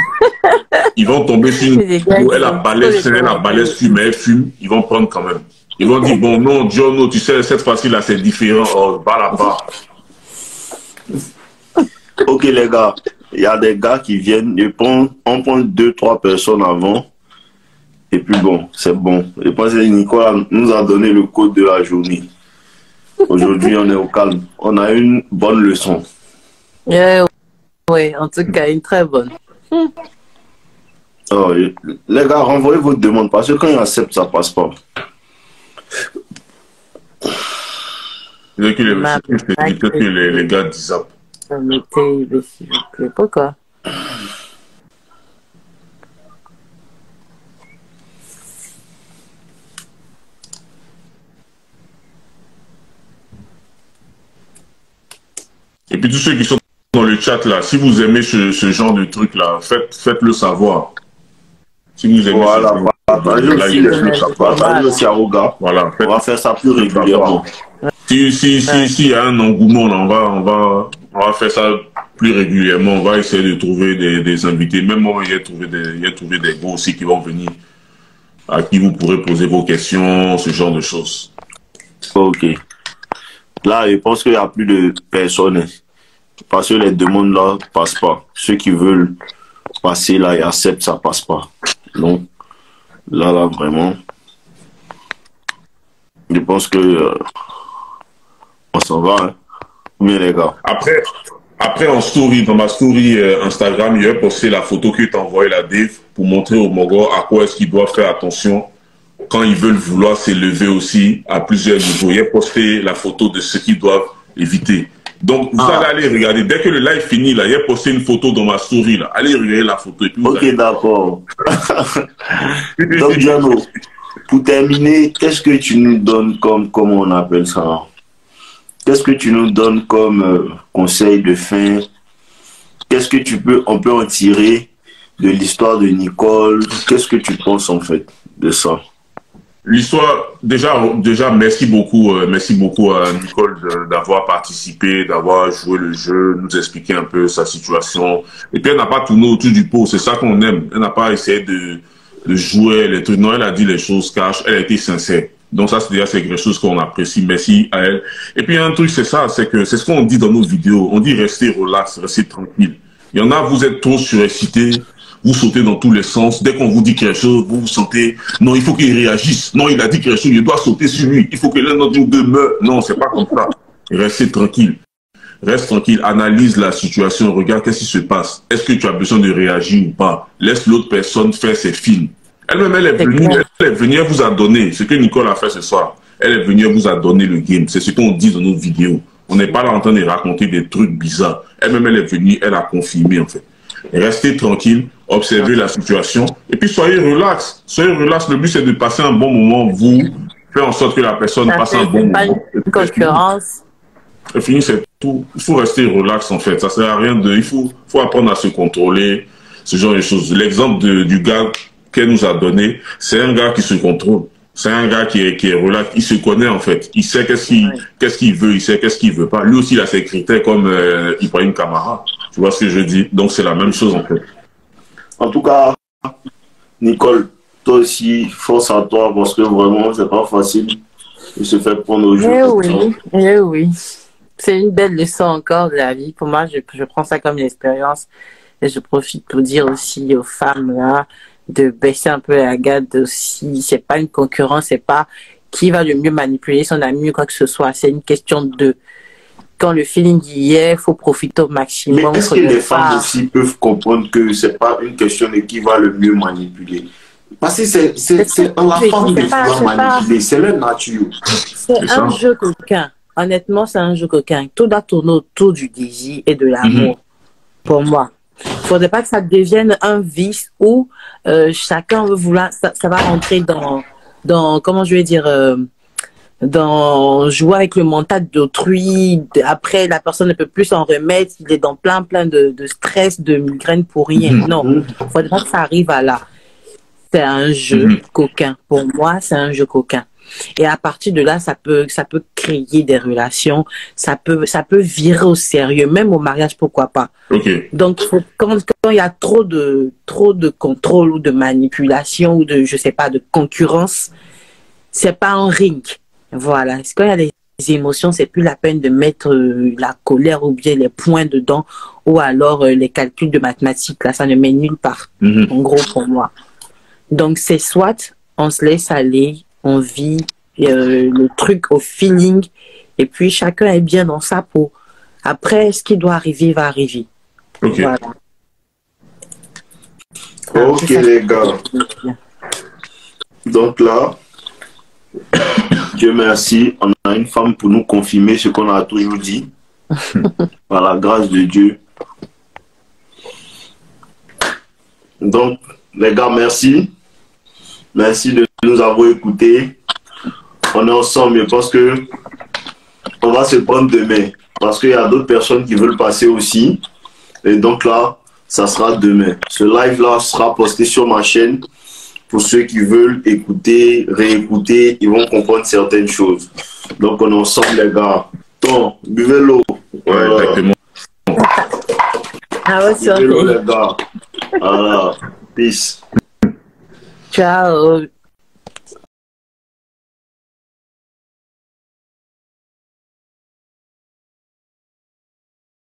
Ils vont tomber sur une où elle a balèze fume, mais elle fume. Ils vont prendre quand même. Ils vont dire, bon, non, Dieu, tu sais, cette fois-ci, là, c'est différent. Oh, bas là-bas. Ok, les gars. Il y a des gars qui viennent, on prend 2-3 personnes avant, et puis bon, c'est bon. Je pense que Nicolas nous a donné le code de la journée. Aujourd'hui, on est au calme. On a une bonne leçon. Ouais, en tout cas, une très bonne. Oh, les gars, renvoyez votre demande parce que quand ils acceptent, ça passe pas. C'est que les gars disent ça. Pourquoi? Et puis tous ceux qui sont dans le chat là, si vous aimez ce genre de truc là, faites-le savoir. Si vous aimez partagez aussi à Oga. Voilà, on va faire ça plus régulièrement. Si y a un engouement là, on va faire ça plus régulièrement. On va essayer de trouver des invités. Même moi, il y a trouvé des gars aussi qui vont venir, à qui vous pourrez poser vos questions, ce genre de choses. Ok. Là, je pense qu'il n'y a plus de personnes. Parce que les demandes là passent pas. Ceux qui veulent passer là et acceptent, ça passe pas. Donc, là, vraiment, je pense que on s'en va. Hein. Mais les gars. Après, en story, dans ma story Instagram, il a posté la photo que tu as envoyée la Dave pour montrer aux Mogos à quoi est-ce qu'ils doivent faire attention quand ils veulent vouloir s'élever aussi à plusieurs niveaux. Il a posté la photo de ce qu'ils doivent éviter. Donc, vous allez aller regarder. Dès que le live finit, là, il a posté une photo dans ma story. Là. Allez regarder la photo. Et puis ok, d'accord. Donc, Diano, pour terminer, qu'est-ce que tu nous donnes comme on appelle ça? Qu'est-ce que tu nous donnes comme conseil de fin? Qu'est-ce que on peut en tirer de l'histoire de Nicole? Qu'est-ce que tu penses en fait de ça? L'histoire, déjà, merci beaucoup à Nicole d'avoir participé, d'avoir joué le jeu, nous expliquer un peu sa situation. Et puis elle n'a pas tourné autour du pot, c'est ça qu'on aime. Elle n'a pas essayé de jouer les trucs. Non, elle a dit les choses cash, elle a été sincère. Donc ça, c'est quelque chose qu'on apprécie. Merci à elle. Et puis un truc, c'est ça, c'est ce qu'on dit dans nos vidéos. On dit restez relax, restez tranquille. Il y en a, vous êtes trop surexcités. Vous sautez dans tous les sens. Dès qu'on vous dit quelque chose, vous vous sentez, non, il faut qu'il réagisse. Non, il a dit quelque chose, il doit sauter sur lui. Il faut que l'un d'entre nous deux meure. Non, c'est pas comme ça. Restez tranquille. Reste tranquille, analyse la situation, regarde qu'est-ce qui se passe. Est-ce que tu as besoin de réagir ou pas? Laisse l'autre personne faire ses films. Elle-même, elle est venue, elle vous a donné ce que Nicole a fait ce soir. Elle est venue, elle vous a donné le game. C'est ce qu'on dit dans nos vidéos. On n'est pas là en train de raconter des trucs bizarres. Elle-même, elle est venue, elle a confirmé en fait. Restez tranquille, observez la situation et puis soyez relax. Soyez relax. Le but, c'est de passer un bon moment. Vous faites en sorte que la personne passe un bon moment. Une concurrence. Et fini, c'est tout. Il faut rester relax en fait. Ça sert à rien de. Il faut apprendre à se contrôler, ce genre de choses. L'exemple du gars qu'elle nous a donné, c'est un gars qui se contrôle. C'est un gars qui est relax. Il se connaît en fait. Il sait qu'est-ce qu'il veut, il sait qu'est-ce qu'il veut pas. Lui aussi, il a ses critères comme Ibrahim Kamara. Tu vois ce que je dis? Donc c'est la même chose en fait. En tout cas, Nicole, toi aussi, force à toi parce que vraiment, c'est pas facile de se faire prendre au jeu. Oui. C'est une belle leçon encore de la vie. Pour moi, je prends ça comme une expérience et je profite pour dire aussi aux femmes là de baisser un peu la garde aussi. C'est pas une concurrence, c'est pas qui va le mieux manipuler son ami ou quoi que ce soit. C'est une question de quand le feeling y est, il faut profiter au maximum. Mais est-ce que les femmes aussi peuvent comprendre que c'est pas une question de qui va le mieux manipuler? Parce que c'est la femme qui va manipuler, c'est leur nature. C'est un jeu coquin. Honnêtement, c'est un jeu coquin. Tout doit tourner autour du désir et de l'amour, pour moi. Il ne faudrait pas que ça devienne un vice où chacun veut vouloir... Ça va rentrer dans comment je vais dire... dans jouer avec le mental d'autrui. Après, la personne ne peut plus s'en remettre. Il est dans plein de stress, de migraine pour rien. Non, il faudrait pas que ça arrive à là. C'est un jeu coquin. Pour moi, c'est un jeu coquin. Et à partir de là, ça peut créer des relations. Ça peut virer au sérieux, même au mariage, pourquoi pas. Donc, quand il y a trop de contrôle ou de manipulation ou de, je sais pas, de concurrence, c'est pas un ring. Voilà. Quand il y a des émotions, c'est plus la peine de mettre la colère ou bien les points dedans ou alors les calculs de mathématiques. Là, ça ne mène nulle part. En gros, pour moi. Donc, c'est soit on se laisse aller, on vit le truc au feeling et puis chacun est bien dans sa peau. Après, ce qui doit arriver va arriver. Ok. Voilà. Ok, les gars. Donc là, Dieu merci, on a une femme pour nous confirmer ce qu'on a toujours dit. Par la grâce de Dieu. Donc, les gars, merci. Merci de nous avoir écoutés. On est ensemble. Je pense que on va se prendre demain. Parce qu'il y a d'autres personnes qui veulent passer aussi. Et donc là, ça sera demain. Ce live-là sera posté sur ma chaîne. Pour ceux qui veulent écouter, réécouter, ils vont comprendre certaines choses. Donc on est ensemble, les gars. Ton, buvez l'eau. Ouais, exactement. Ah ouais, Buvez l'eau, les gars. Voilà. Peace. Ciao.